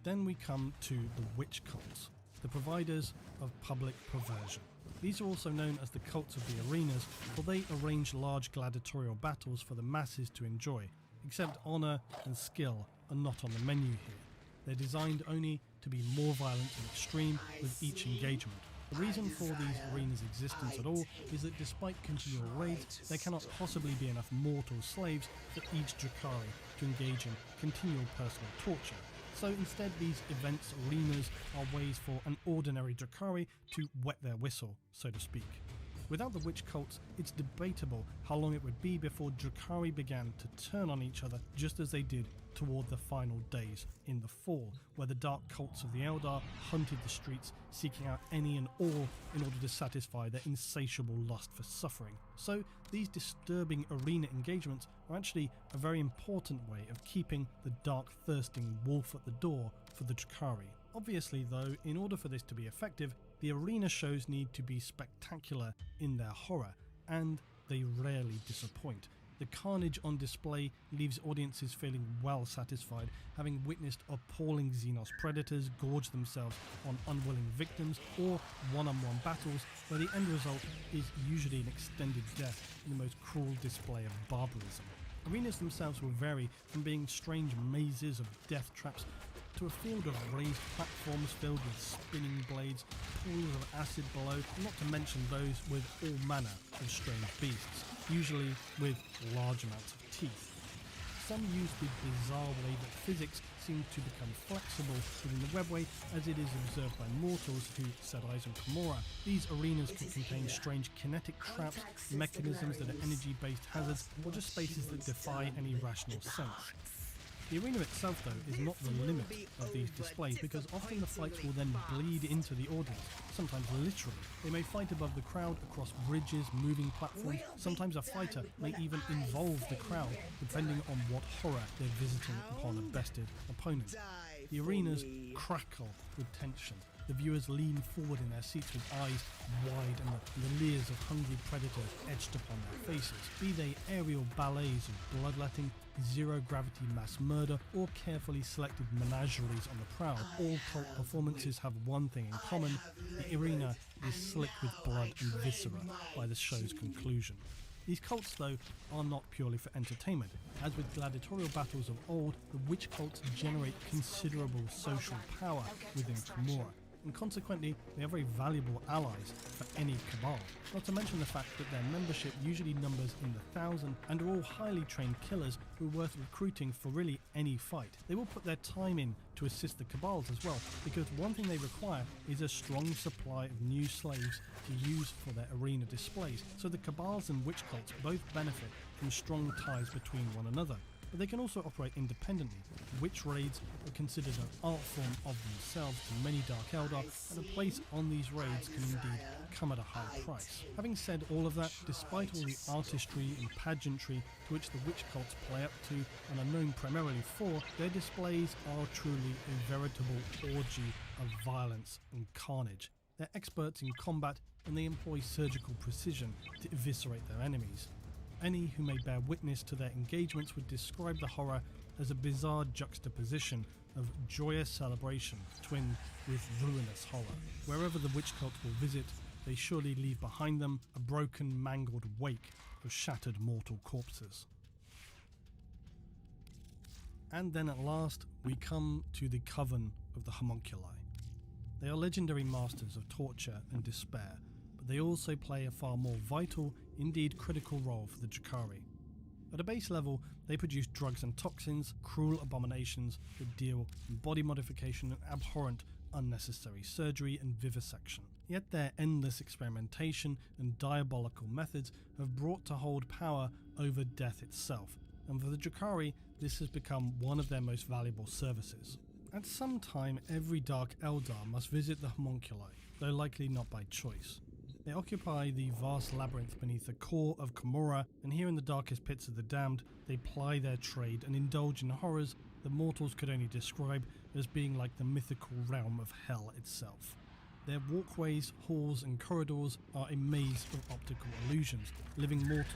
Then we come to the witch cults, the providers of public perversion. These are also known as the cults of the arenas, for they arrange large gladiatorial battles for the masses to enjoy, except honour and skill are not on the menu here. They're designed only to be more violent and extreme with each engagement. The reason for these arenas' existence at all is that despite continual raids, there cannot possibly be enough mortal slaves for each Drukhari to engage in continual personal torture. So instead, these events, arenas, are ways for an ordinary Drukhari to wet their whistle, so to speak. Without the witch cults, it's debatable how long it would be before Drukhari began to turn on each other, just as they did toward the final days in the Fall, where the dark cults of the Eldar hunted the streets, seeking out any and all in order to satisfy their insatiable lust for suffering. So these disturbing arena engagements are actually a very important way of keeping the dark thirsting wolf at the door for the Drukhari. Obviously though, in order for this to be effective, the arena shows need to be spectacular in their horror, and they rarely disappoint. The carnage on display leaves audiences feeling well satisfied, having witnessed appalling Xenos predators gorge themselves on unwilling victims, or one-on-one battles where the end result is usually an extended death in the most cruel display of barbarism. Arenas themselves will vary from being strange mazes of death traps to a field of raised platforms filled with spinning blades, pools of acid below, not to mention those with all manner of strange beasts, usually with large amounts of teeth. Some use the bizarre way that physics seems to become flexible within the webway, as it is observed by mortals who set eyes on Gamora. These arenas could contain strange kinetic traps, mechanisms that are energy-based hazards, or just spaces that defy any rational sense. The arena itself, though, is not the limit of these displays, because often the fights will then bleed into the audience, sometimes literally. They may fight above the crowd, across bridges, moving platforms. Sometimes a fighter may even involve the crowd, depending on what horror they're visiting upon a bested opponent. The arenas crackle with tension. The viewers lean forward in their seats with eyes wide and the leers of hungry predators etched upon their faces. Be they aerial ballets of bloodletting, zero-gravity mass murder, or carefully selected menageries on the prowl, all cult performances have one thing in common: the arena is slick with blood and viscera by the show's conclusion. These cults, though, are not purely for entertainment. As with gladiatorial battles of old, the witch cults generate considerable social power within Gamora, and consequently they are very valuable allies for any cabal, not to mention the fact that their membership usually numbers in the thousands and are all highly trained killers who are worth recruiting for really any fight. They will put their time in to assist the cabals as well, because one thing they require is a strong supply of new slaves to use for their arena displays, so the cabals and witch cults both benefit from strong ties between one another. But they can also operate independently. Witch raids are considered an art form of themselves to many Dark Eldar, and a place on these raids can indeed come at a high price. Having said all of that, despite all the artistry and pageantry to which the witch cults play up to and are known primarily for, their displays are truly a veritable orgy of violence and carnage. They're experts in combat, and they employ surgical precision to eviscerate their enemies. Any who may bear witness to their engagements would describe the horror as a bizarre juxtaposition of joyous celebration twinned with ruinous horror. Wherever the witch cult will visit, they surely leave behind them a broken, mangled wake of shattered mortal corpses. And then at last, we come to the Coven of the Homunculi. They are legendary masters of torture and despair, but they also play a far more vital, indeed critical role for the Drakari. At a base level, they produce drugs and toxins, cruel abominations that deal in body modification and abhorrent, unnecessary surgery and vivisection. Yet their endless experimentation and diabolical methods have brought to hold power over death itself, and for the Drakari, this has become one of their most valuable services. At some time, every Dark Eldar must visit the Homunculi, though likely not by choice. They occupy the vast labyrinth beneath the core of Gamora, and here in the darkest pits of the damned, they ply their trade and indulge in horrors that mortals could only describe as being like the mythical realm of hell itself. Their walkways, halls and corridors are a maze of optical illusions, living mortals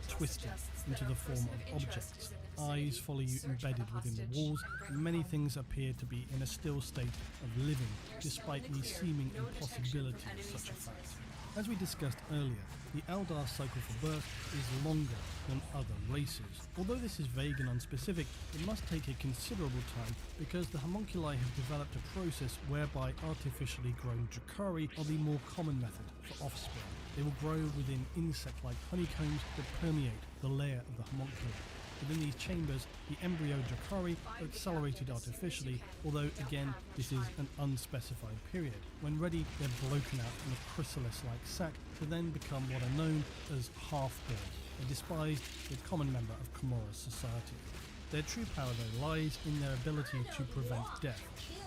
twisted into the form of objects. Eyes follow you embedded within the walls, and many things appear to be in a still state of living, despite the seeming impossibility of such a fact. As we discussed earlier, the Eldar cycle for birth is longer than other races. Although this is vague and unspecific, it must take a considerable time because the homunculi have developed a process whereby artificially grown Drakari are the more common method for offspring. They will grow within insect-like honeycombs that permeate the layer of the homunculi. Within these chambers, the embryo Drakari are accelerated artificially, although again, this is an unspecified period. When ready, they're broken out in a chrysalis-like sac to then become what are known as half-born, a despised but common member of Gamora's society. Their true power, though, lies in their ability to prevent death,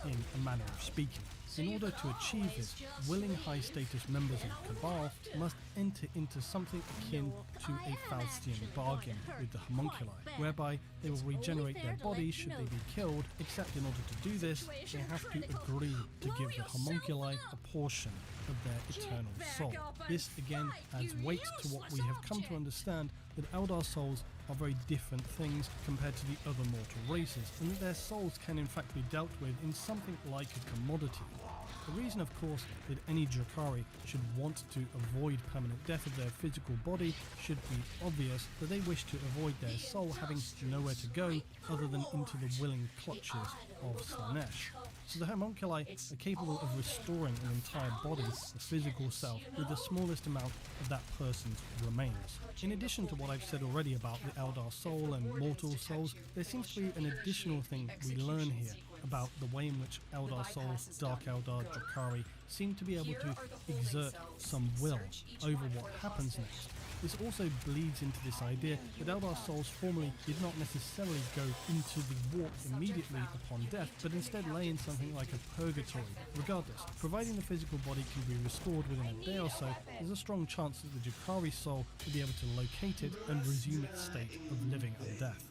in a manner of speaking. In order to achieve this, willing high-status members of Cabal must enter into something akin to a Faustian bargain with the homunculi, whereby they will regenerate their bodies should they be killed, except in order to do this, they have to agree to give the homunculi a portion of their eternal soul. This again adds weight to what we have come to understand, that Eldar souls are very different things compared to the other mortal races, and that their souls can in fact be dealt with in something like a commodity. The reason, of course, that any Drakari should want to avoid permanent death of their physical body should be obvious, that they wish to avoid their soul having nowhere to go other than into the willing clutches of Slaanesh. So the homunculi are capable of restoring an entire body, the physical self, with the smallest amount of that person's remains. In addition to what I've said already about the Eldar soul and mortal souls, there seems to be an additional thing we learn here about the way in which Eldar souls, Dark Eldar, Drakari seem to be able to exert some will over what happens next. This also bleeds into this idea that Eldar souls formerly did not necessarily go into the warp immediately upon death, but instead lay in something like a purgatory. Regardless, providing the physical body can be restored within a day or so, there's a strong chance that the Drakari soul will be able to locate it and resume its state of living undeath.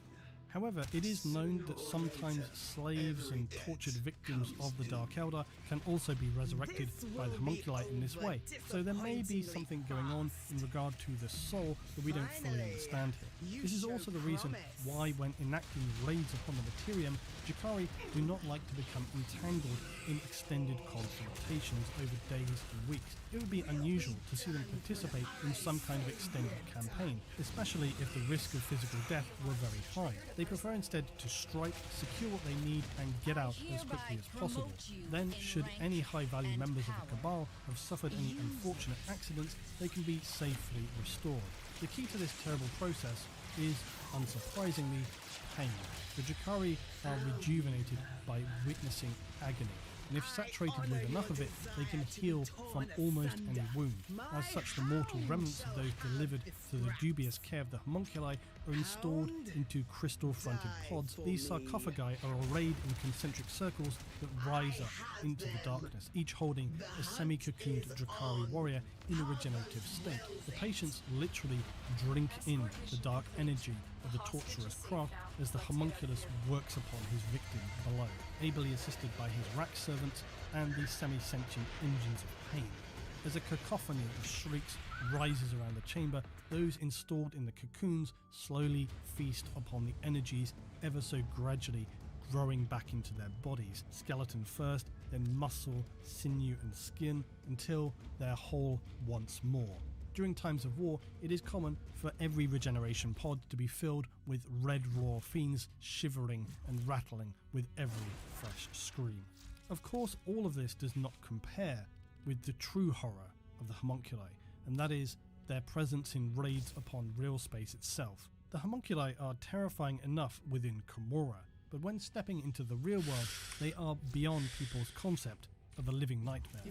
However, it is known that sometimes slaves and tortured victims of the Dark Eldar can also be resurrected by the homunculi in this way, so there may be something going on in regard to the soul that we don't fully understand here. This is also the reason why, when enacting raids upon the Materium, Drakari do not like to become entangled in extended confrontations over days and weeks. It would be unusual to see them participate in some kind of extended campaign, especially if the risk of physical death were very high. They prefer instead to strike, secure what they need, and get out as quickly as possible. Then, should any high-value members of the Cabal have suffered any unfortunate accidents, they can be safely restored. The key to this terrible process is, unsurprisingly, pain. The Drakari are rejuvenated by witnessing agony, and if saturated with enough of it, they can heal from almost any wound. As such, the mortal remnants of those delivered to the dubious care of the homunculi are installed into crystal-fronted pods. These sarcophagi are arrayed in concentric circles that rise up into the darkness, each holding a semi-cocooned Drakari warrior in a regenerative state. The patients literally drink in the dark energy of the torturer's craft as the homunculus works upon his victim below, ably assisted by his rack servants and the semi-sentient engines of pain. As a cacophony of shrieks rises around the chamber, those installed in the cocoons slowly feast upon the energies ever so gradually growing back into their bodies, skeleton first, then muscle, sinew and skin, until they're whole once more. During times of war, it is common for every regeneration pod to be filled with red raw fiends shivering and rattling with every fresh scream. Of course, all of this does not compare with the true horror of the homunculi, and that is their presence in raids upon real space itself. The homunculi are terrifying enough within Komorrah, but when stepping into the real world, they are beyond people's concept of a living nightmare.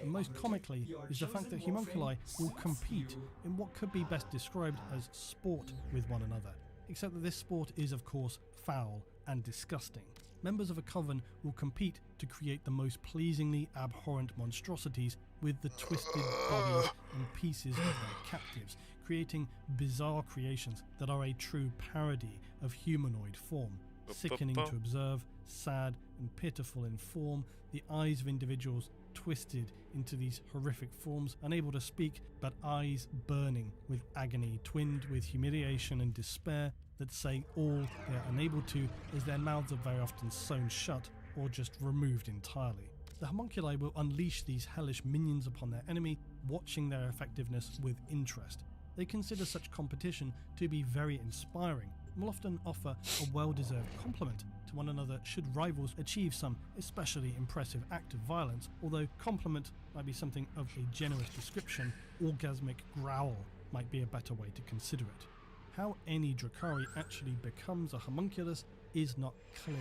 And most comically is the fact that homunculi will compete in what could be best described as sport with one another, except that this sport is of course foul and disgusting. Members of a coven will compete to create the most pleasingly abhorrent monstrosities with the twisted bodies and pieces of their captives, creating bizarre creations that are a true parody of humanoid form. Sickening to observe, sad and pitiful in form, the eyes of individuals twisted into these horrific forms, unable to speak, but eyes burning with agony, twinned with humiliation and despair, that say all they are unable to, as their mouths are very often sewn shut or just removed entirely. The homunculi will unleash these hellish minions upon their enemy, watching their effectiveness with interest. They consider such competition to be very inspiring, and will often offer a well-deserved compliment to one another should rivals achieve some especially impressive act of violence, although compliment might be something of a generous description. Orgasmic growl might be a better way to consider it. How any Drakari actually becomes a homunculus is not clear.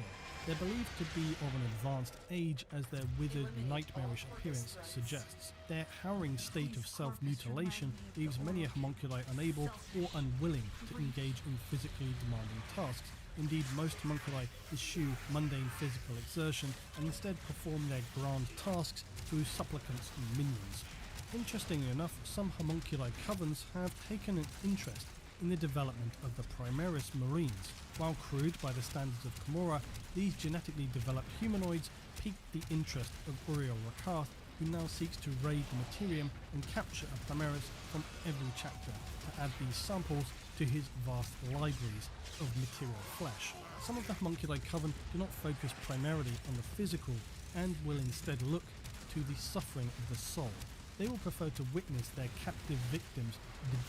They're believed to be of an advanced age, as their withered, nightmarish appearance suggests. Their harrowing state of self-mutilation leaves many homunculi unable or unwilling to engage in physically demanding tasks. Indeed, most homunculi eschew mundane physical exertion and instead perform their grand tasks through supplicants and minions. Interestingly enough, some homunculi covens have taken an interest in the development of the Primaris Marines. While crude by the standards of Komorrah, these genetically developed humanoids piqued the interest of Uriel Rakath, who now seeks to raid the Materium and capture a Primaris from every chapter to add these samples to his vast libraries of material flesh. Some of the homunculi coven do not focus primarily on the physical and will instead look to the suffering of the soul. They will prefer to witness their captive victims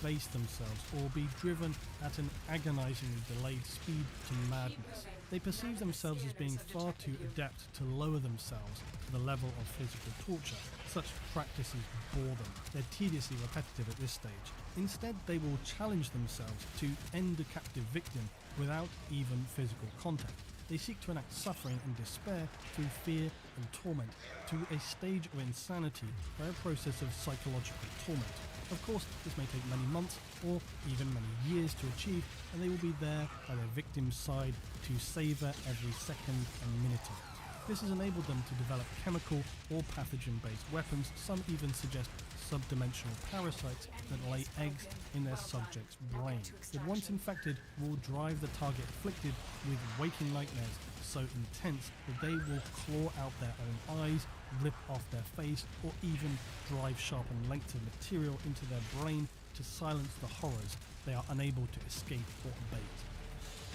debase themselves or be driven at an agonizingly delayed speed to madness. They perceive themselves as being far too adept to lower themselves to the level of physical torture. Such practices bore them. They're tediously repetitive at this stage. Instead, they will challenge themselves to end a captive victim without even physical contact. They seek to enact suffering and despair through fear and torment to a stage of insanity by a process of psychological torment. Of course, this may take many months or even many years to achieve, and they will be there by their victim's side to savour every second and minute of it. This has enabled them to develop chemical or pathogen-based weapons. Some even suggest subdimensional parasites that lay eggs in their subject's brain, that once infected will drive the target afflicted with waking nightmares so intense that they will claw out their own eyes, rip off their face, or even drive sharpened lengths of material into their brain to silence the horrors they are unable to escape or abate.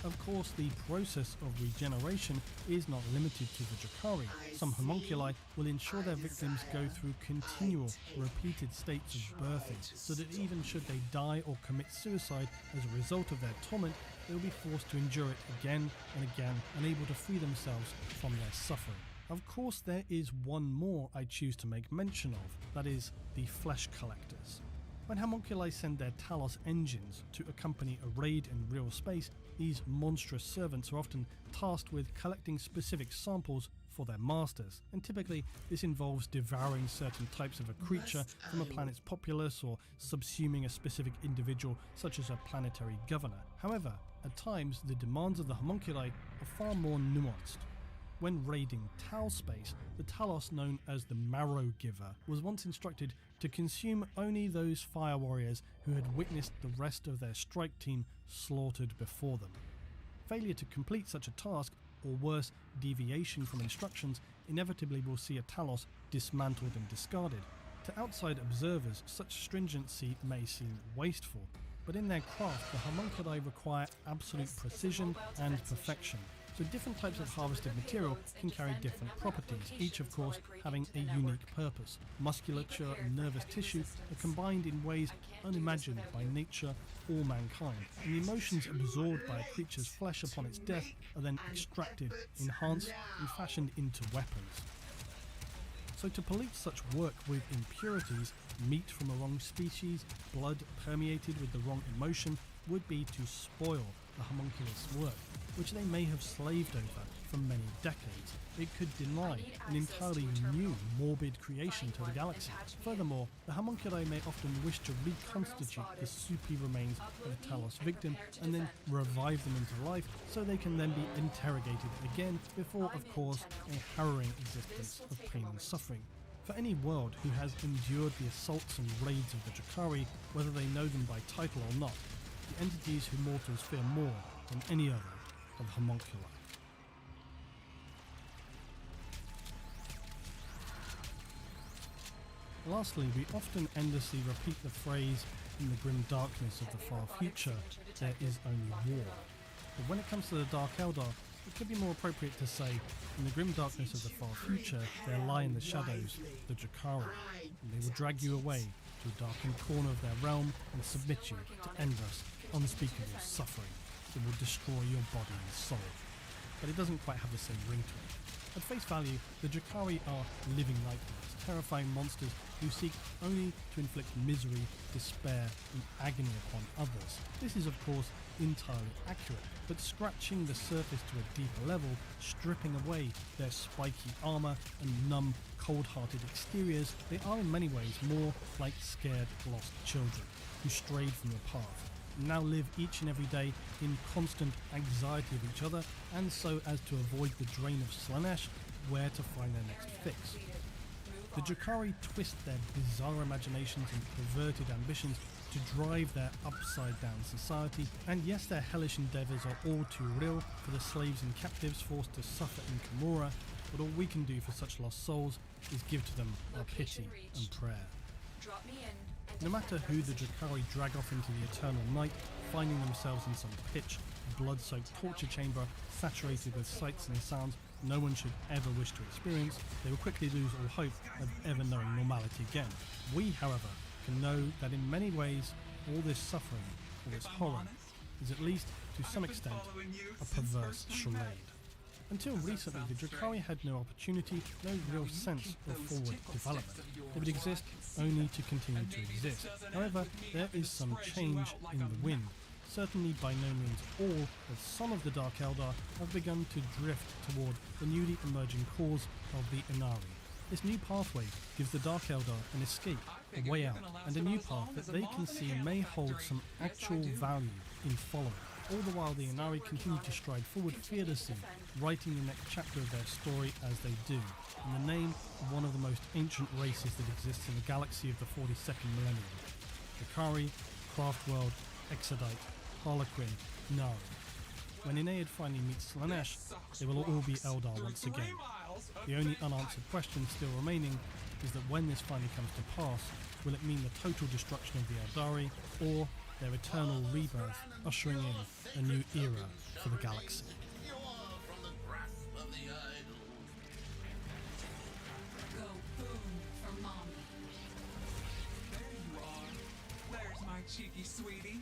Of course, the process of regeneration is not limited to the Drakari. Some homunculi will ensure their victims go through continual, repeated states of birthing, so that even should they die or commit suicide as a result of their torment, they will be forced to endure it again and again, unable to free themselves from their suffering. Of course, there is one more I choose to make mention of, that is, the flesh collectors. When homunculi send their Talos engines to accompany a raid in real space, these monstrous servants are often tasked with collecting specific samples for their masters, and typically this involves devouring certain types of a creature from a planet's populace or subsuming a specific individual such as a planetary governor. However, at times the demands of the homunculi are far more nuanced. When raiding Tal space, the Talos known as the Marrow Giver was once instructed to consume only those fire warriors who had witnessed the rest of their strike team slaughtered before them. Failure to complete such a task, or worse, deviation from instructions, inevitably will see a Talos dismantled and discarded. To outside observers, such stringency may seem wasteful, but in their craft the homunculi require absolute precision and perfection. So different types of harvested material can carry different properties, each of course having a unique purpose. Musculature and nervous tissue are combined in ways unimagined by nature or mankind, and the emotions absorbed by a creature's flesh upon its death are then extracted, enhanced and fashioned into weapons. So to pollute such work with impurities, meat from a wrong species, blood permeated with the wrong emotion, would be to spoil the homunculus' work, which they may have slaved over for many decades. It could deny an entirely new, morbid creation to the galaxy. Furthermore, the homunculi may often wish to reconstitute the soupy remains of a Talos victim and then revive them into life so they can then be interrogated again before, of course, a harrowing existence of pain and suffering. For any world who has endured the assaults and raids of the Drakari, whether they know them by title or not, the entities who mortals fear more than any other are the homunculi. Lastly, we often endlessly repeat the phrase, in the grim darkness of the far future, there is only war. But when it comes to the Dark Eldar, it could be more appropriate to say, in the grim darkness of the far future, there lie in the shadows the Drakari, and they will drag you away to a darkened corner of their realm and submit you to endless, unspeakable suffering that will destroy your body and soul. But it doesn't quite have the same ring to it. At face value, the Drakari are living nightmares, terrifying monsters who seek only to inflict misery, despair and agony upon others. This is of course entirely accurate, but scratching the surface to a deeper level, stripping away their spiky armour and numb, cold-hearted exteriors, they are in many ways more like scared, lost children who strayed from the path, and now live each and every day in constant anxiety of each other, and so as to avoid the drain of Slanesh, where to find their next fix. The Drakari twist their bizarre imaginations and perverted ambitions to drive their upside-down society, and yes, their hellish endeavours are all too real for the slaves and captives forced to suffer in Kimura, but all we can do for such lost souls is give to them our pity and prayer. No matter who the Drakari drag off into the eternal night, finding themselves in some pitch, blood-soaked torture chamber saturated with sights and sounds, no one should ever wish to experience, they will quickly lose all hope of ever knowing normality again. We, however, can know that in many ways, all this suffering, all this horror, is at least, to some extent, a perverse charade. Until recently, the Drukhari had no opportunity, no real sense of forward development. They would exist only to continue to exist. However, there is some change in the wind. Certainly by no means all, but some of the Dark Eldar have begun to drift toward the newly emerging cause of the Inari. This new pathway gives the Dark Eldar an escape, a way out, and a new path that they can see may hold some actual value in following. All the while the Inari continue to stride forward fearlessly, writing the next chapter of their story as they do, in the name of one of the most ancient races that exists in the galaxy of the 42nd millennium. Drukhari, Craftworld, Exodite, Harlequin, Nari. When Enead finally meets Slaanesh, they will all be Eldar once again. The only unanswered question still remaining is that when this finally comes to pass, will it mean the total destruction of the Eldari, or their eternal rebirth, ushering in a new era for the galaxy? Go boom for mommy. There you are. There's my cheeky sweetie.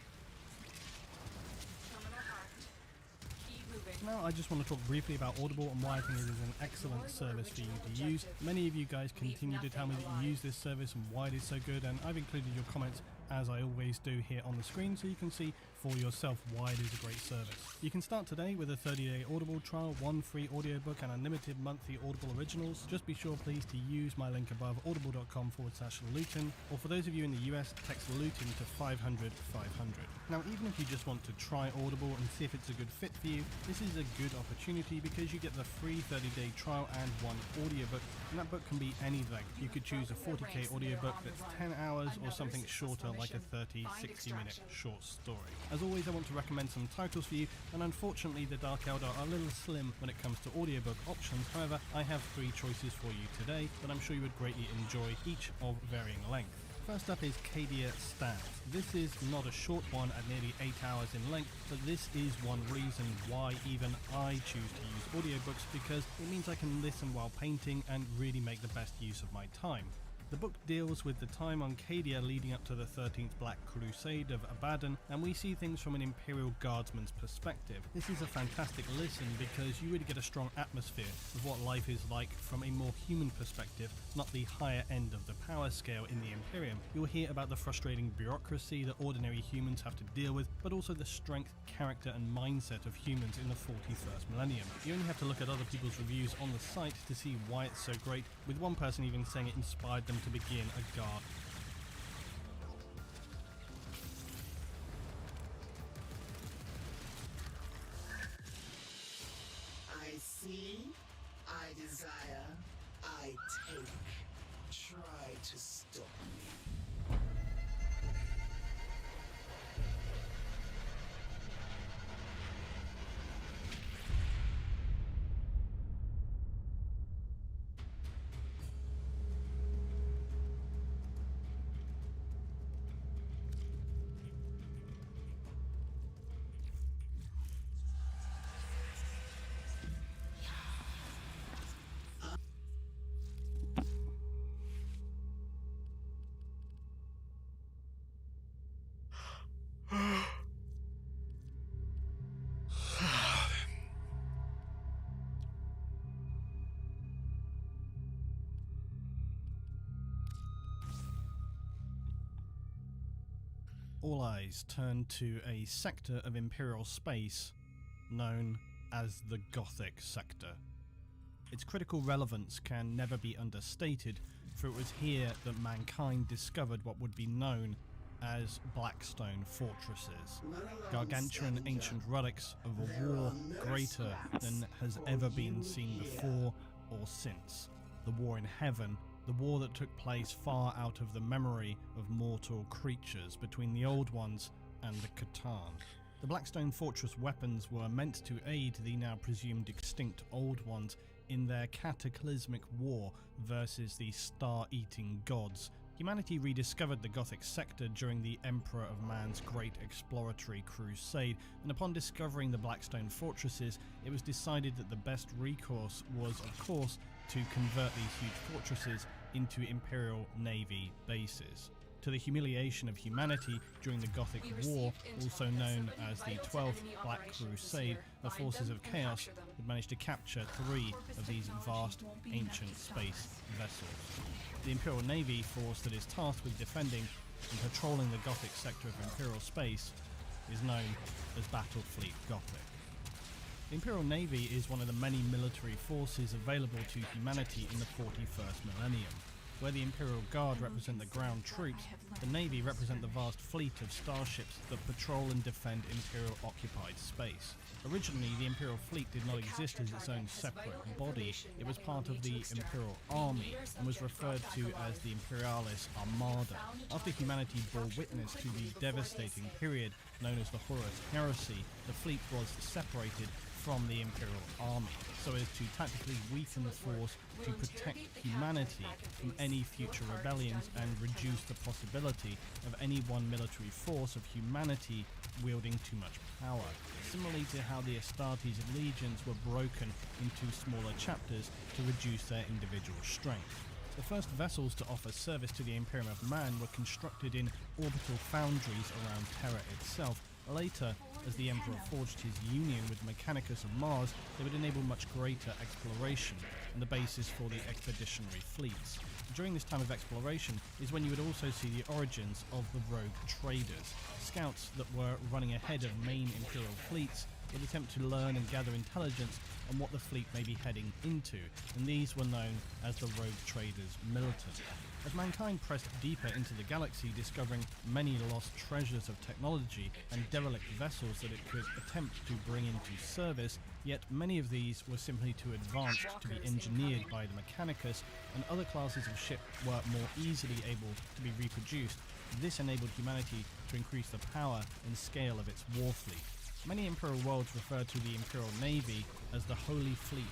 Now I just want to talk briefly about Audible and why I think it is an excellent service for you to use. Many of you guys continue to tell me that you use this service and why it is so good, and I've included your comments as I always do here on the screen so you can see for yourself why it is a great service. You can start today with a 30-day Audible trial, 1 free audiobook and unlimited monthly Audible originals. Just be sure please to use my link above, audible.com/Luetin, or for those of you in the US, text Luetin to 500 500. Now even if you just want to try Audible and see if it's a good fit for you, this is a good opportunity because you get the free 30-day trial and 1 audiobook, and that book can be any length. You could choose a 40k audiobook that's 10 hours or something shorter like a 30-60 minute short story. As always, I want to recommend some titles for you, and unfortunately the Dark Eldar are a little slim when it comes to audiobook options. However, I have 3 choices for you today that I'm sure you would greatly enjoy, each of varying length. First up is Cadia Stands. This is not a short one at nearly 8 hours in length, but this is one reason why even I choose to use audiobooks, because it means I can listen while painting and really make the best use of my time. The book deals with the time on Cadia leading up to the 13th Black Crusade of Abaddon, and we see things from an Imperial Guardsman's perspective. This is a fantastic listen because you really get a strong atmosphere of what life is like from a more human perspective, not the higher end of the power scale in the Imperium. You'll hear about the frustrating bureaucracy that ordinary humans have to deal with, but also the strength, character and mindset of humans in the 41st millennium. You only have to look at other people's reviews on the site to see why it's so great, with one person even saying it inspired them to begin a garden. I see, I desire, I take. Try to stop me. All eyes turn to a sector of Imperial space known as the Gothic Sector. Its critical relevance can never be understated, for it was here that mankind discovered what would be known as Blackstone fortresses, gargantuan ancient relics of a war greater than has ever been seen before or since. The war in heaven, the war that took place far out of the memory of mortal creatures between the Old Ones and the Catan. The Blackstone Fortress weapons were meant to aid the now presumed extinct Old Ones in their cataclysmic war versus the star-eating gods, Humanity rediscovered the Gothic sector during the Emperor of Man's Great Exploratory Crusade, and upon discovering the Blackstone fortresses, it was decided that the best recourse was, of course, to convert these huge fortresses into Imperial Navy bases. To the humiliation of humanity during the Gothic War, also known as the 12th Black Crusade, the forces of Chaos had managed to capture 3 of these vast, ancient space vessels. The Imperial Navy force that is tasked with defending and patrolling the Gothic sector of Imperial space is known as Battlefleet Gothic. The Imperial Navy is one of the many military forces available to humanity in the 41st millennium. Where the Imperial Guard represent the ground troops, the Navy represent the vast fleet of starships that patrol and defend Imperial-occupied space. Originally, the Imperial fleet did not exist as its own separate body. It was part of the Imperial Army and was referred to as the Imperialis Armada. After humanity bore witness to the devastating period known as the Horus Heresy, the fleet was separated from the Imperial Army, so as to tactically weaken the force to protect humanity from any future rebellions and reduce the possibility of any one military force of humanity wielding too much power, similarly to how the Astartes and legions were broken into smaller chapters to reduce their individual strength. The first vessels to offer service to the Imperium of Man were constructed in orbital foundries around Terra itself. Later, as the Emperor forged his union with Mechanicus of Mars, they would enable much greater exploration and the basis for the expeditionary fleets. During this time of exploration is when you would also see the origins of the rogue traders, scouts that were running ahead of main Imperial fleets would attempt to learn and gather intelligence on what the fleet may be heading into, and these were known as the rogue traders militant. As mankind pressed deeper into the galaxy, discovering many lost treasures of technology and derelict vessels that it could attempt to bring into service, yet many of these were simply too advanced to be engineered by the Mechanicus, and other classes of ship were more easily able to be reproduced. This enabled humanity to increase the power and scale of its war fleet. Many Imperial worlds refer to the Imperial Navy as the Holy Fleet,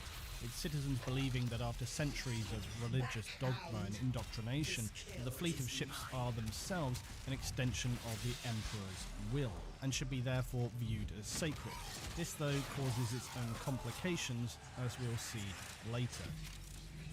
its citizens believing that after centuries of religious dogma and indoctrination, the fleet of ships are themselves an extension of the Emperor's will, and should be therefore viewed as sacred. This, though, causes its own complications, as we'll see later.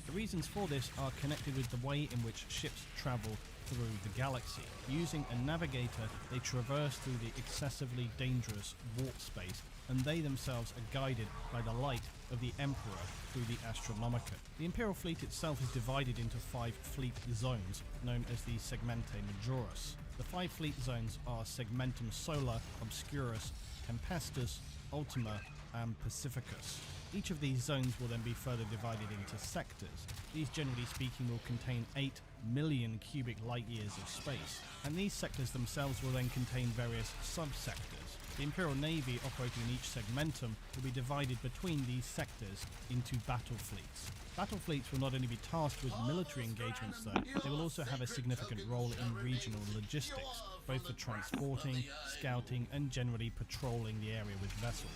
The reasons for this are connected with the way in which ships travel through the galaxy. Using a navigator, they traverse through the excessively dangerous warp space, and they themselves are guided by the light of the Emperor through the Astronomica. The Imperial fleet itself is divided into 5 fleet zones, known as the Segmente Majoris. The 5 fleet zones are Segmentum Solar, Obscurus, Tempestus, Ultima, and Pacificus. Each of these zones will then be further divided into sectors. These, generally speaking, will contain 8 million cubic light years of space, and these sectors themselves will then contain various subsectors. The Imperial Navy operating in each segmentum will be divided between these sectors into battle fleets. Battle fleets will not only be tasked with military engagements though, they will also have a significant role in regional logistics, both for transporting, scouting, and generally patrolling the area with vessels.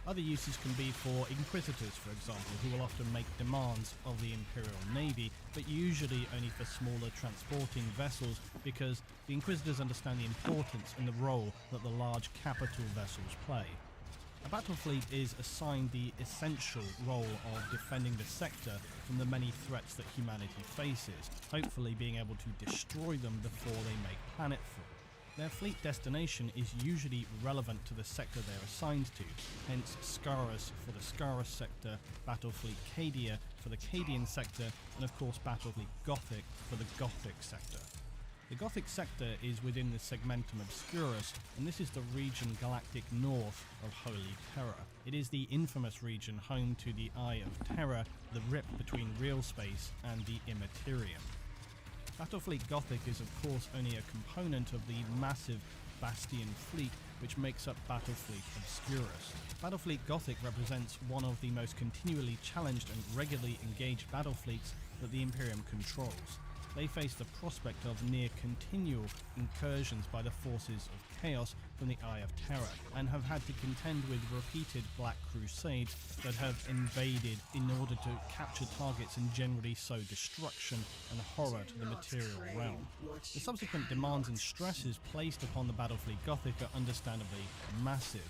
Other uses can be for Inquisitors, for example, who will often make demands of the Imperial Navy, but usually only for smaller transporting vessels, because the Inquisitors understand the importance and the role that the large capital vessels play. A battle fleet is assigned the essential role of defending the sector from the many threats that humanity faces, hopefully being able to destroy them before they make planetfall. Their fleet destination is usually relevant to the sector they're assigned to, hence Scarus for the Scarus sector, Battlefleet Cadia for the Cadian sector, and of course Battlefleet Gothic for the Gothic sector. The Gothic sector is within the Segmentum Obscurus, and this is the region galactic north of Holy Terra. It is the infamous region home to the Eye of Terror, the rip between real space and the Immaterium. Battlefleet Gothic is of course only a component of the massive Bastion fleet which makes up Battlefleet Obscurus. Battlefleet Gothic represents one of the most continually challenged and regularly engaged battle fleets that the Imperium controls. they face the prospect of near continual incursions by the forces of chaos from the Eye of Terror, and have had to contend with repeated Black Crusades that have invaded in order to capture targets and generally sow destruction and horror to the material realm. The subsequent demands and stresses placed upon the Battlefleet Gothic are understandably massive.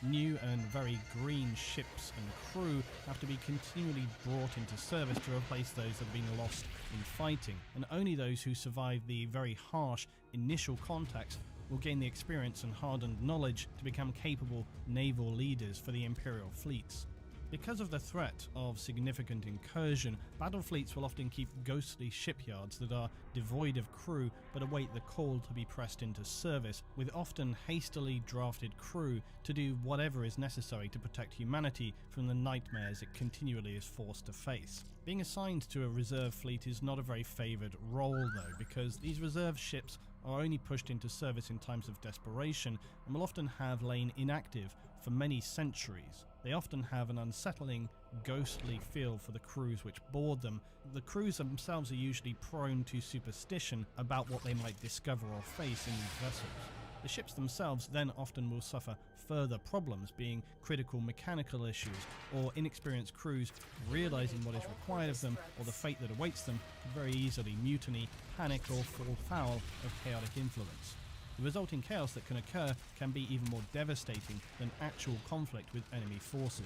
New and very green ships and crew have to be continually brought into service to replace those that have been lost in fighting, and only those who survive the very harsh initial contacts will gain the experience and hardened knowledge to become capable naval leaders for the Imperial fleets. Because of the threat of significant incursion, battle fleets will often keep ghostly shipyards that are devoid of crew but await the call to be pressed into service, with often hastily drafted crew to do whatever is necessary to protect humanity from the nightmares it continually is forced to face. Being assigned to a reserve fleet is not a very favoured role though, because these reserve ships are only pushed into service in times of desperation and will often have lain inactive for many centuries. They often have an unsettling, ghostly feel for the crews which board them. The crews themselves are usually prone to superstition about what they might discover or face in these vessels. The ships themselves then often will suffer further problems, being critical mechanical issues, or inexperienced crews realizing what is required of them or the fate that awaits them could very easily mutiny, panic, or fall foul of chaotic influence. The resulting chaos that can occur can be even more devastating than actual conflict with enemy forces.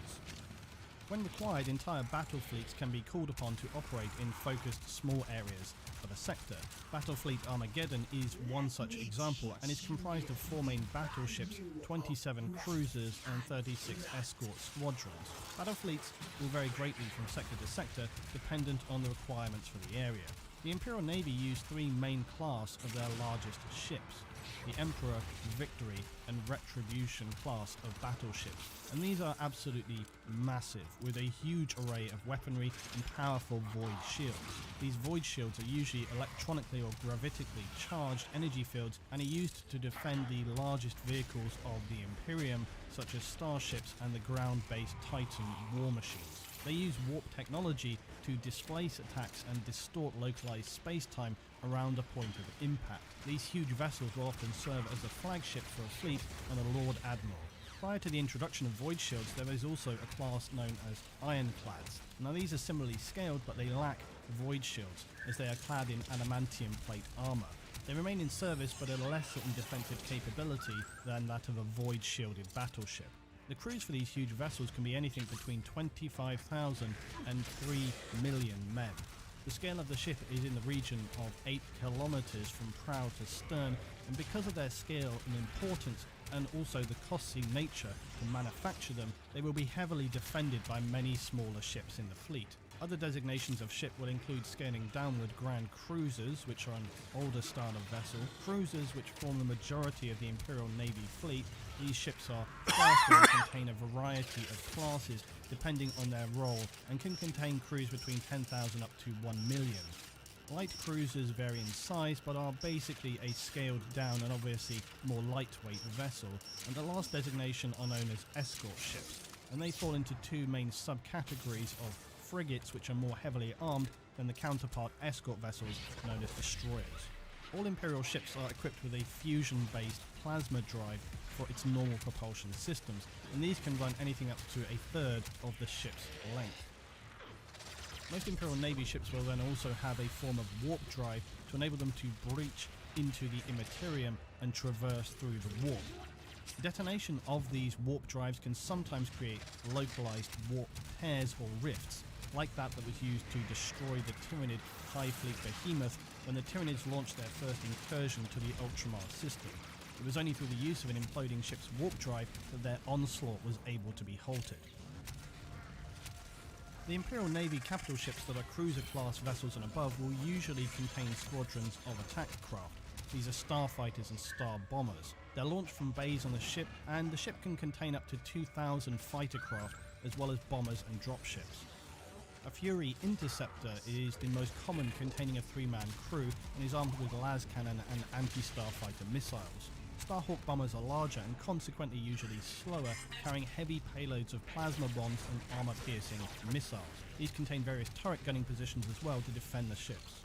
When required, entire battle fleets can be called upon to operate in focused small areas of a sector. Battlefleet Armageddon is one such example and is comprised of 4 main battleships, 27 cruisers and 36 escort squadrons. Battlefleets will vary greatly from sector to sector, dependent on the requirements for the area. The Imperial Navy used 3 main class of their largest ships: the Emperor, Victory and Retribution class of battleships, and these are absolutely massive, with a huge array of weaponry and powerful void shields. These void shields are usually electronically or gravitically charged energy fields and are used to defend the largest vehicles of the Imperium, such as starships and the ground-based Titan war machines. They use warp technology to displace attacks and distort localized space-time around a point of impact. These huge vessels will often serve as a flagship for a fleet and a Lord Admiral. Prior to the introduction of void shields, there is also a class known as ironclads. Now these are similarly scaled, but they lack void shields, as they are clad in adamantium plate armor. They remain in service but at a lesser in defensive capability than that of a void shielded battleship. The crews for these huge vessels can be anything between 25,000 and 3 million men. The scale of the ship is in the region of 8 kilometers from prow to stern, and because of their scale and importance, and also the costly nature to manufacture them, they will be heavily defended by many smaller ships in the fleet. Other designations of ship will include scaling downward Grand Cruisers, which are an older style of vessel, cruisers which form the majority of the Imperial Navy fleet. These ships are faster and contain a variety of classes depending on their role, and can contain crews between 10,000 up to 1 million. Light cruisers vary in size but are basically a scaled down and obviously more lightweight vessel, and the last designation are known as escort ships, and they fall into 2 main subcategories of frigates, which are more heavily armed than the counterpart escort vessels known as destroyers. All Imperial ships are equipped with a fusion-based plasma drive for its normal propulsion systems, and these can run anything up to a third of the ship's length. Most Imperial Navy ships will then also have a form of warp drive to enable them to breach into the immaterium and traverse through the warp. Detonation of these warp drives can sometimes create localized warp tears or rifts, like that was used to destroy the Tyranid TIE Fleet Behemoth when the Tyranids launched their first incursion to the Ultramar system. It was only through the use of an imploding ship's warp drive that their onslaught was able to be halted. The Imperial Navy capital ships that are cruiser-class vessels and above will usually contain squadrons of attack craft. These are starfighters and star bombers. They're launched from bays on the ship, and the ship can contain up to 2,000 fighter craft, as well as bombers and dropships. A Fury Interceptor is the most common, containing a 3-man crew, and is armed with las cannon and anti-starfighter missiles. Starhawk bombers are larger and consequently usually slower, carrying heavy payloads of plasma bombs and armor-piercing missiles. These contain various turret gunning positions as well to defend the ships.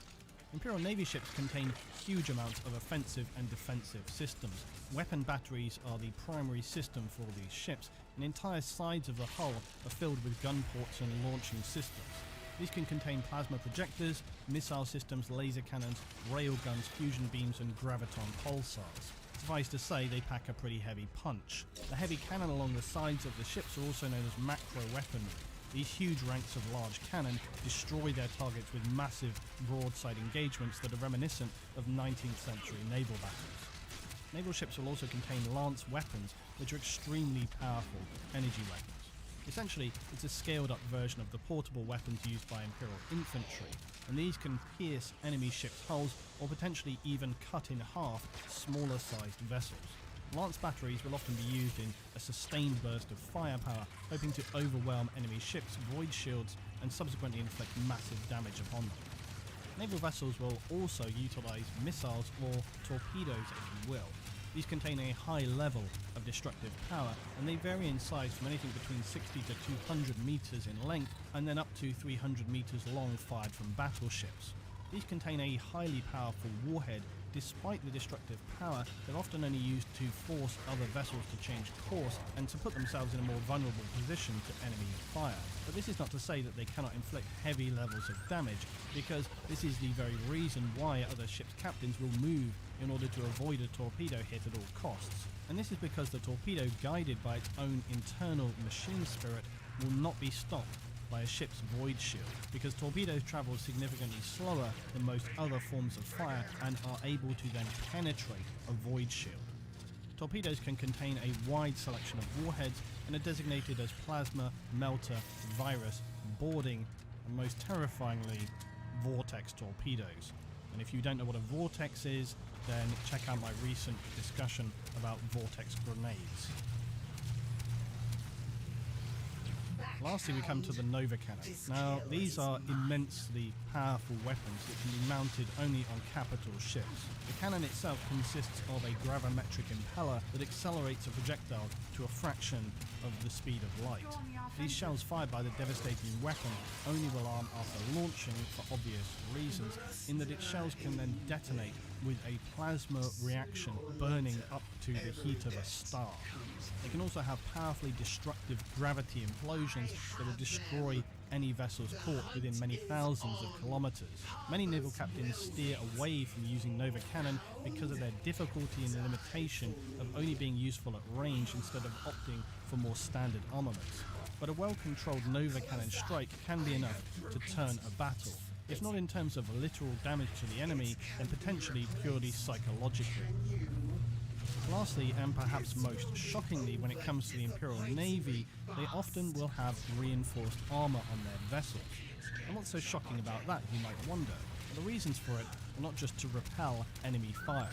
Imperial Navy ships contain huge amounts of offensive and defensive systems. Weapon batteries are the primary system for these ships, and entire sides of the hull are filled with gun ports and launching systems. These can contain plasma projectors, missile systems, laser cannons, railguns, fusion beams and graviton pulsars. Suffice to say, they pack a pretty heavy punch. The heavy cannon along the sides of the ships are also known as macro weaponry. These huge ranks of large cannon destroy their targets with massive broadside engagements that are reminiscent of 19th century naval battles. Naval ships will also contain lance weapons, which are extremely powerful energy weapons. Essentially, it's a scaled up version of the portable weapons used by Imperial infantry, and these can pierce enemy ships' hulls or potentially even cut in half smaller sized vessels. Lance batteries will often be used in a sustained burst of firepower, hoping to overwhelm enemy ships' void shields and subsequently inflict massive damage upon them. Naval vessels will also utilise missiles or torpedoes, if you will. These contain a high level of destructive power, and they vary in size from anything between 60 to 200 meters in length and then up to 300 meters long, fired from battleships. These contain a highly powerful warhead. Despite the destructive power, they're often only used to force other vessels to change course and to put themselves in a more vulnerable position to enemy fire. But this is not to say that they cannot inflict heavy levels of damage, because this is the very reason why other ships' captains will move in order to avoid a torpedo hit at all costs. And this is because the torpedo, guided by its own internal machine spirit, will not be stopped by a ship's void shield, because torpedoes travel significantly slower than most other forms of fire and are able to then penetrate a void shield. Torpedoes can contain a wide selection of warheads and are designated as plasma, melter, virus, boarding, and most terrifyingly, vortex torpedoes. And if you don't know what a vortex is, then check out my recent discussion about vortex grenades. Lastly, we come to the Nova Cannon. Now, these are immensely powerful weapons that can be mounted only on capital ships. The cannon itself consists of a gravimetric impeller that accelerates a projectile to a fraction of the speed of light. These shells fired by the devastating weapon only will arm after launching for obvious reasons, in that its shells can then detonate with a plasma reaction burning up to the heat of a star. They can also have powerfully destructive gravity implosions that will destroy any vessels caught within many thousands of kilometers. Many naval captains steer away from using Nova Cannon because of their difficulty and the limitation of only being useful at range instead of opting for more standard armaments. But a well-controlled Nova Cannon strike can be enough to turn a battle, if not in terms of literal damage to the enemy, then potentially purely psychologically. Lastly, and perhaps most shockingly, when it comes to the Imperial Navy, they often will have reinforced armour on their vessels. And what's so shocking about that, you might wonder? Well, the reasons for it are not just to repel enemy fire.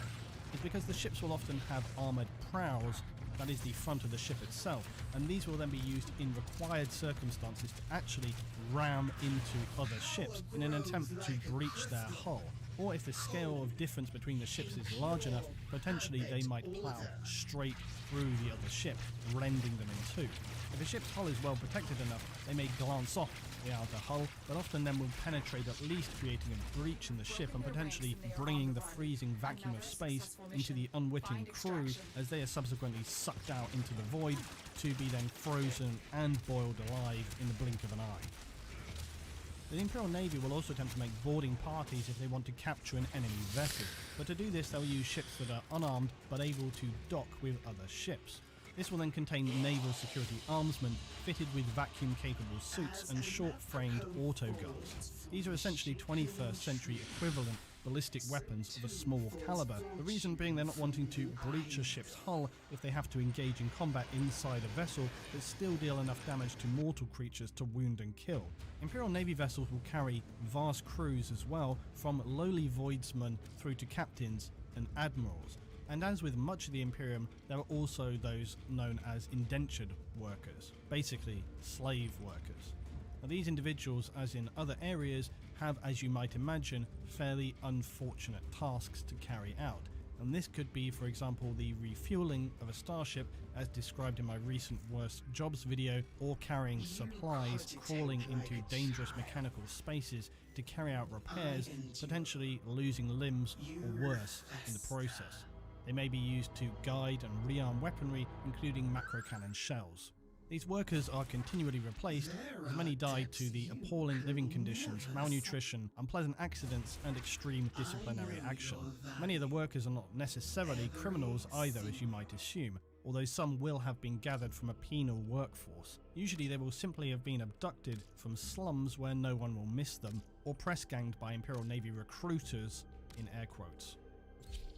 It's because the ships will often have armoured prows, that is the front of the ship itself, and these will then be used in required circumstances to actually ram into other ships in an attempt to breach their hull. Or if the scale of difference between the ships is large enough, potentially they might plough straight through the other ship, rending them in two. If a ship's hull is well protected enough, they may glance off the outer hull, but often then will penetrate, at least creating a breach in the ship and potentially bringing the freezing vacuum of space into the unwitting crew, as they are subsequently sucked out into the void to be then frozen and boiled alive in the blink of an eye. The Imperial Navy will also attempt to make boarding parties if they want to capture an enemy vessel, but to do this they'll use ships that are unarmed but able to dock with other ships. This will then contain naval security armsmen fitted with vacuum-capable suits and short-framed autoguns. These are essentially 21st century equivalent ballistic weapons of a small caliber, the reason being they're not wanting to breach a ship's hull if they have to engage in combat inside a vessel, but still deal enough damage to mortal creatures to wound and kill. Imperial Navy vessels will carry vast crews as well, from lowly voidsmen through to captains and admirals. And as with much of the Imperium, there are also those known as indentured workers, basically slave workers. Now, these individuals, as in other areas, have, as you might imagine, fairly unfortunate tasks to carry out. And this could be, for example, the refueling of a starship, as described in my recent Worst Jobs video, or carrying supplies, crawling into dangerous mechanical spaces to carry out repairs, potentially losing limbs or worse in the process. They may be used to guide and rearm weaponry, including macro cannon shells. These workers are continually replaced, as many die to the appalling living conditions, malnutrition, unpleasant accidents, and extreme disciplinary action. Many of the workers are not necessarily criminals either, as you might assume, although some will have been gathered from a penal workforce. Usually they will simply have been abducted from slums where no one will miss them, or press-ganged by Imperial Navy recruiters, in air quotes.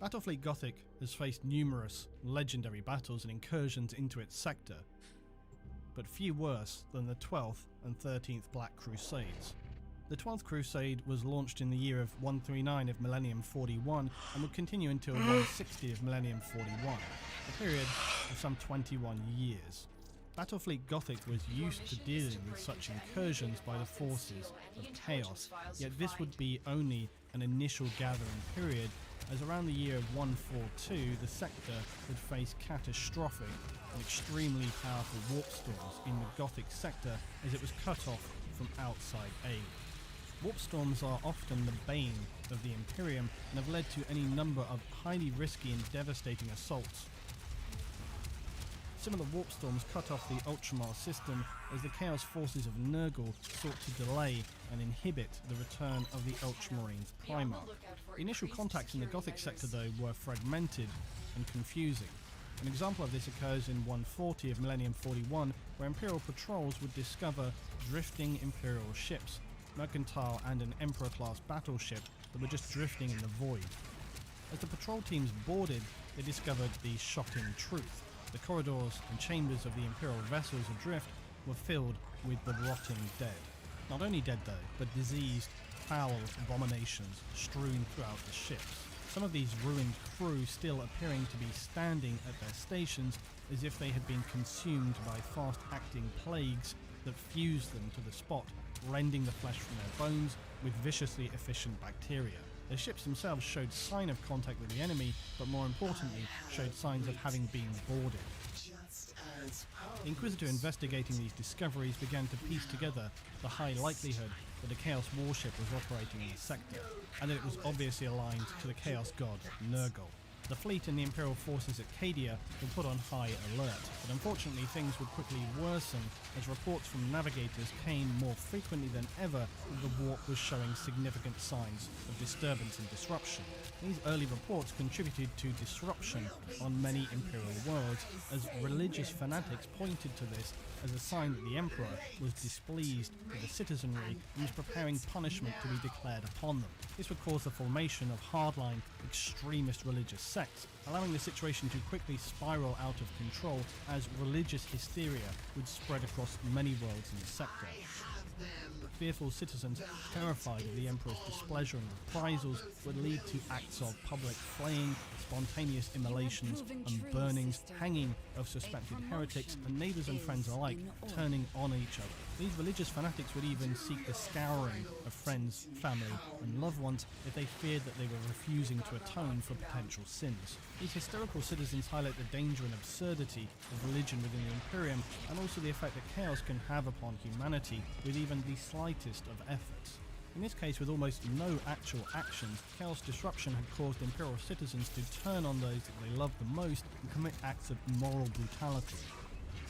Battlefleet Gothic has faced numerous legendary battles and incursions into its sector, but few worse than the 12th and 13th Black Crusades. The 12th Crusade was launched in the year of 139 of Millennium 41 and would continue until 160 of Millennium 41, a period of some 21 years. Battlefleet Gothic was used to dealing with such incursions by the forces of Chaos, yet this would be only an initial gathering period, as around the year 142 the sector would face catastrophic and extremely powerful warp storms in the Gothic sector as it was cut off from outside aid. Warp storms are often the bane of the Imperium and have led to any number of highly risky and devastating assaults. Similar warp storms cut off the Ultramar system as the Chaos forces of Nurgle sought to delay and inhibit the return of the Ultramarines Primarch. The initial contacts in the Gothic sector, though, were fragmented and confusing. An example of this occurs in 140 of Millennium 41, where Imperial patrols would discover drifting Imperial ships, mercantile and an Emperor-class battleship that were just drifting in the void. As the patrol teams boarded, they discovered the shocking truth. The corridors and chambers of the Imperial vessels adrift were filled with the rotting dead. Not only dead though, but diseased, foul abominations strewn throughout the ships. Some of these ruined crew still appearing to be standing at their stations as if they had been consumed by fast-acting plagues that fused them to the spot, rending the flesh from their bones with viciously efficient bacteria. The ships themselves showed sign of contact with the enemy, but more importantly, showed signs of having been boarded. The Inquisitor investigating these discoveries began to piece together the high likelihood that a Chaos warship was operating in the sector, and that it was obviously aligned to the Chaos god Nurgle. The fleet and the Imperial forces at Cadia were put on high alert, but unfortunately things would quickly worsen as reports from navigators came more frequently than ever that the warp was showing significant signs of disturbance and disruption. These early reports contributed to disruption on many Imperial worlds, as religious fanatics pointed to this as a sign that the Emperor was displeased with the citizenry and was preparing punishment to be declared upon them. This would cause the formation of hardline, extremist religious sects, allowing the situation to quickly spiral out of control as religious hysteria would spread across many worlds in the sector. Fearful citizens, terrified of the Emperor's displeasure and reprisals, would lead to acts of public flaying, spontaneous immolations and burnings, hanging of suspected heretics, and neighbours and friends alike turning on each other. These religious fanatics would even seek the scouring of friends, family and loved ones if they feared that they were refusing to atone for potential sins. These hysterical citizens highlight the danger and absurdity of religion within the Imperium, and also the effect that chaos can have upon humanity with even the slightest of efforts. In this case, with almost no actual actions, chaos disruption had caused Imperial citizens to turn on those that they loved the most and commit acts of immoral brutality.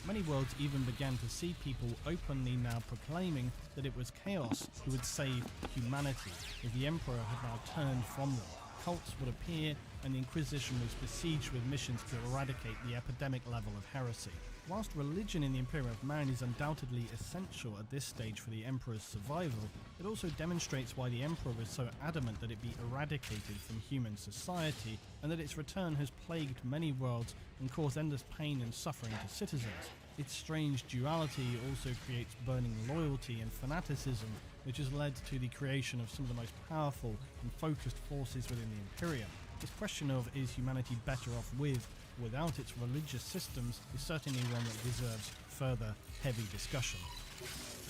Many worlds even began to see people openly now proclaiming that it was Chaos who would save humanity, as the Emperor had now turned from them. Cults would appear, and the Inquisition was besieged with missions to eradicate the epidemic level of heresy. Whilst religion in the Imperium of Man is undoubtedly essential at this stage for the Emperor's survival, it also demonstrates why the Emperor was so adamant that it be eradicated from human society, and that its return has plagued many worlds and caused endless pain and suffering to citizens. Its strange duality also creates burning loyalty and fanaticism, which has led to the creation of some of the most powerful and focused forces within the Imperium. This question of is humanity better off with or without its religious systems is certainly one that deserves further heavy discussion.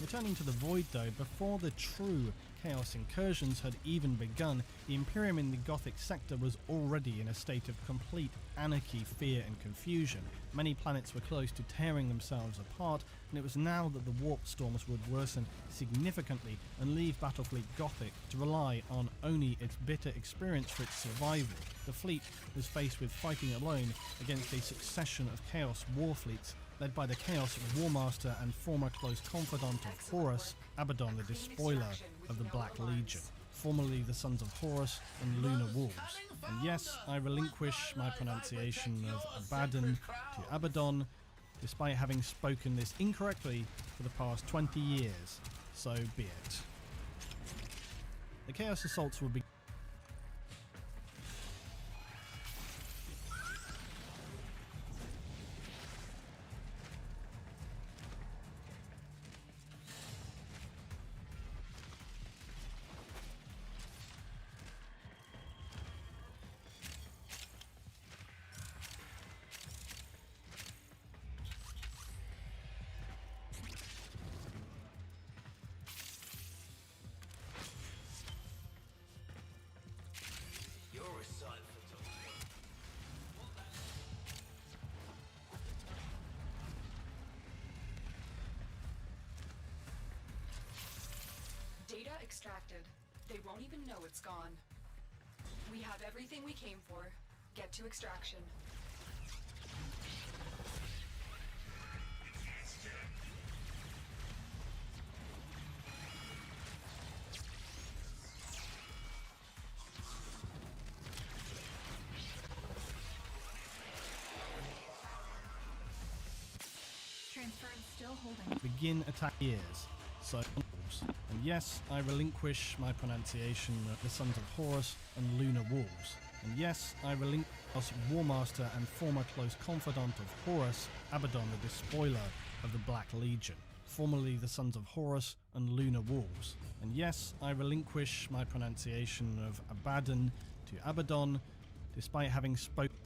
Returning to the Void though, before the true Chaos incursions had even begun, the Imperium in the Gothic sector was already in a state of complete anarchy, fear and confusion. Many planets were close to tearing themselves apart, and it was now that the warp storms would worsen significantly and leave Battlefleet Gothic to rely on only its bitter experience for its survival. The fleet was faced with fighting alone against a succession of Chaos warfleets led by the Chaos Warmaster and former close confidant of Horus, Abaddon the Despoiler of the Black Legion, formerly the Sons of Horus and Lunar Wolves. And yes, I relinquish my pronunciation of Abaddon to Abaddon, despite having spoken this incorrectly for the past 20 years, so be it. The Chaos Assaults will be Data extracted. They won't even know it's gone. We have everything we came for. Get to extraction. Transference still holding. begin attack years, so and yes, I relinquish my pronunciation of the Sons of Horus and Lunar Wolves. And yes, I relinquish Warmaster and former close confidant of Horus, Abaddon the Despoiler of the Black Legion, formerly the Sons of Horus and Lunar Wolves. And yes, I relinquish my pronunciation of Abaddon to Abaddon, despite having spoken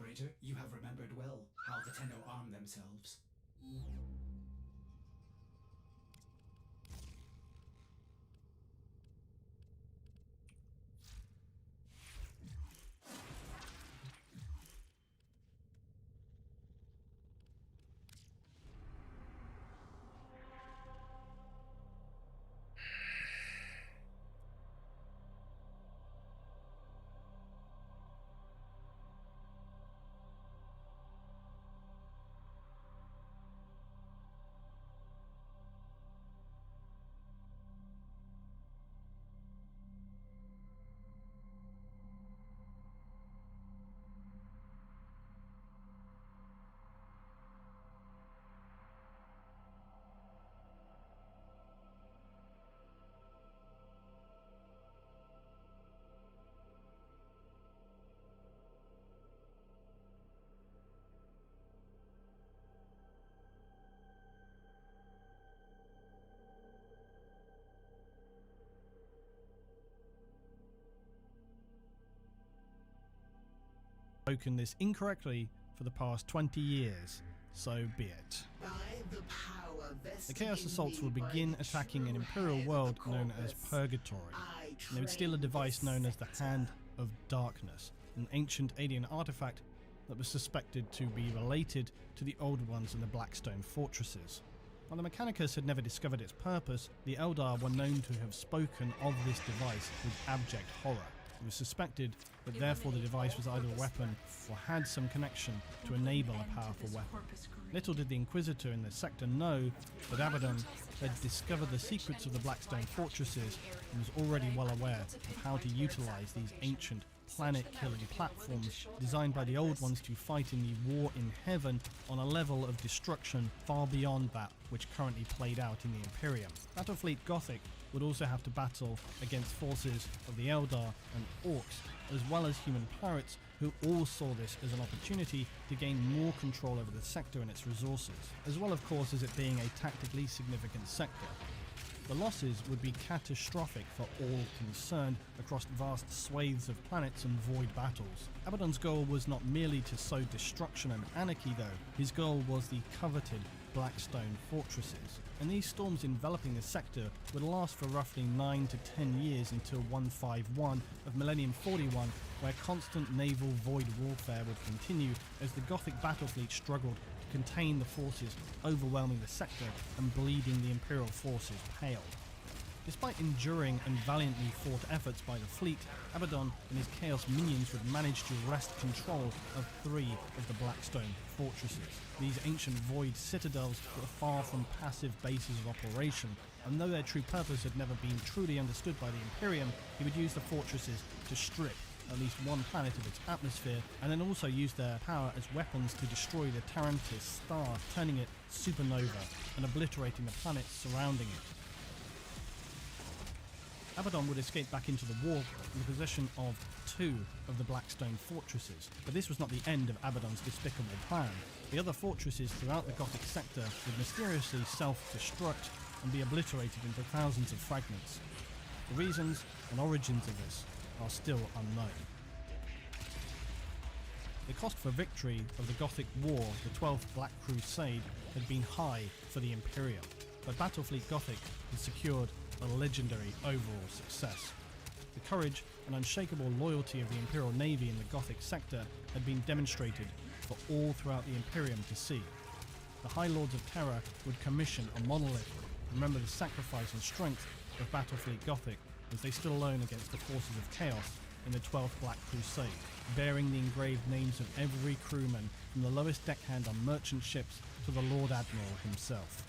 Operator, you have remembered well how the Tenno arm themselves. spoken this incorrectly for the past 20 years, so be it. By the power The Chaos Assaults will begin attacking an Imperial world known as Purgatory, and they would steal a device known as the Hand of Darkness, an ancient alien artifact that was suspected to be related to the Old Ones in the Blackstone fortresses. While the Mechanicus had never discovered its purpose, the Eldar were known to have spoken of this device with abject horror. It was suspected that therefore the device was either a weapon or had some connection to enable a powerful weapon. Little did the Inquisitor in the sector know that Abaddon had discovered the secrets of the Blackstone fortresses and was already well aware of how to utilize these ancient planet-killing platforms designed by the Old Ones to fight in the War in Heaven on a level of destruction far beyond that which currently played out in the Imperium. Battlefleet Gothic would also have to battle against forces of the Eldar and Orcs, as well as human pirates who all saw this as an opportunity to gain more control over the sector and its resources, as well of course as it being a tactically significant sector. The losses would be catastrophic for all concerned across vast swathes of planets and void battles. Abaddon's goal was not merely to sow destruction and anarchy though, his goal was the coveted Blackstone fortresses, and these storms enveloping the sector would last for roughly 9 to 10 years until 151 of Millennium 41, where constant naval void warfare would continue as the Gothic battle fleet struggled to contain the forces overwhelming the sector and bleeding the Imperial forces pale. Despite enduring and valiantly fought efforts by the fleet, Abaddon and his Chaos minions would manage to wrest control of 3 of the Blackstone fortresses. These ancient void citadels were far from passive bases of operation, and though their true purpose had never been truly understood by the Imperium, he would use the fortresses to strip at least one planet of its atmosphere, and then also use their power as weapons to destroy the Tarantis star, turning it supernova and obliterating the planets surrounding it. Abaddon would escape back into the war in the possession of 2 of the Blackstone fortresses, but this was not the end of Abaddon's despicable plan. The other fortresses throughout the Gothic sector would mysteriously self-destruct and be obliterated into thousands of fragments. The reasons and origins of this are still unknown. The cost for victory of the Gothic War, the 12th Black Crusade, had been high for the Imperium, but Battlefleet Gothic had secured a legendary overall success. The courage and unshakable loyalty of the Imperial Navy in the Gothic sector had been demonstrated for all throughout the Imperium to see. The High Lords of Terror would commission a monolith to remember the sacrifice and strength of Battlefleet Gothic as they stood alone against the forces of chaos in the 12th Black Crusade, bearing the engraved names of every crewman from the lowest deckhand on merchant ships to the Lord Admiral himself.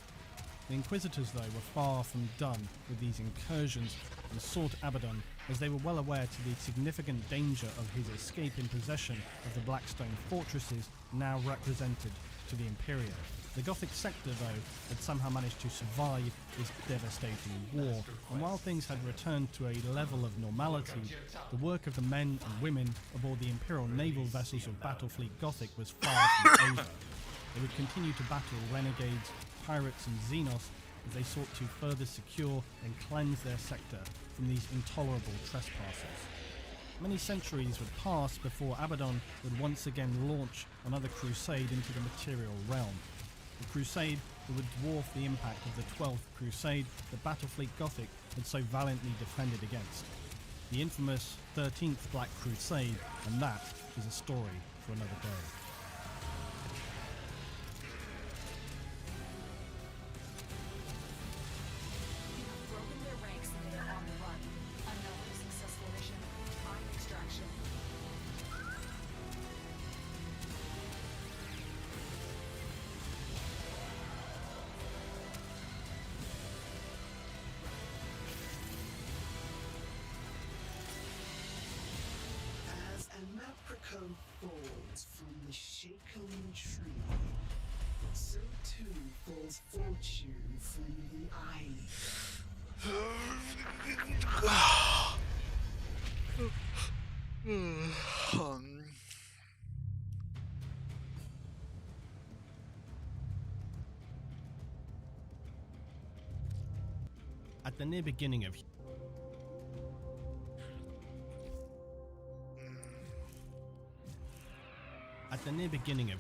The Inquisitors, though, were far from done with these incursions and sought Abaddon, as they were well aware to the significant danger of his escape in possession of the Blackstone fortresses now represented to the Imperium. The Gothic sector, though, had somehow managed to survive this devastating war, and while things had returned to a level of normality, the work of the men and women aboard the Imperial naval vessels of Battlefleet Gothic was far from over. They would continue to battle renegades, pirates and Xenos as they sought to further secure and cleanse their sector from these intolerable trespassers. Many centuries would pass before Abaddon would once again launch another crusade into the material realm. The crusade that would dwarf the impact of the 12th Crusade that Battlefleet Gothic had so valiantly defended against. The infamous 13th Black Crusade, and that is a story for another day. Broken their ranks and they are on the run. Another successful mission. Mine extraction. As an apricot falls from the shaken tree, so too falls fortune from the eye. At the near beginning of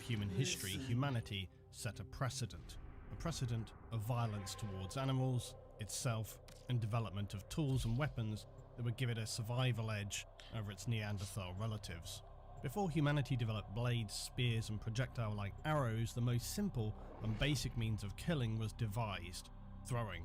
human history, humanity set a precedent of violence towards animals, itself, and development of tools and weapons that would give it a survival edge over its Neanderthal relatives. Before humanity developed blades, spears, and projectile-like arrows, the most simple and basic means of killing was devised: throwing.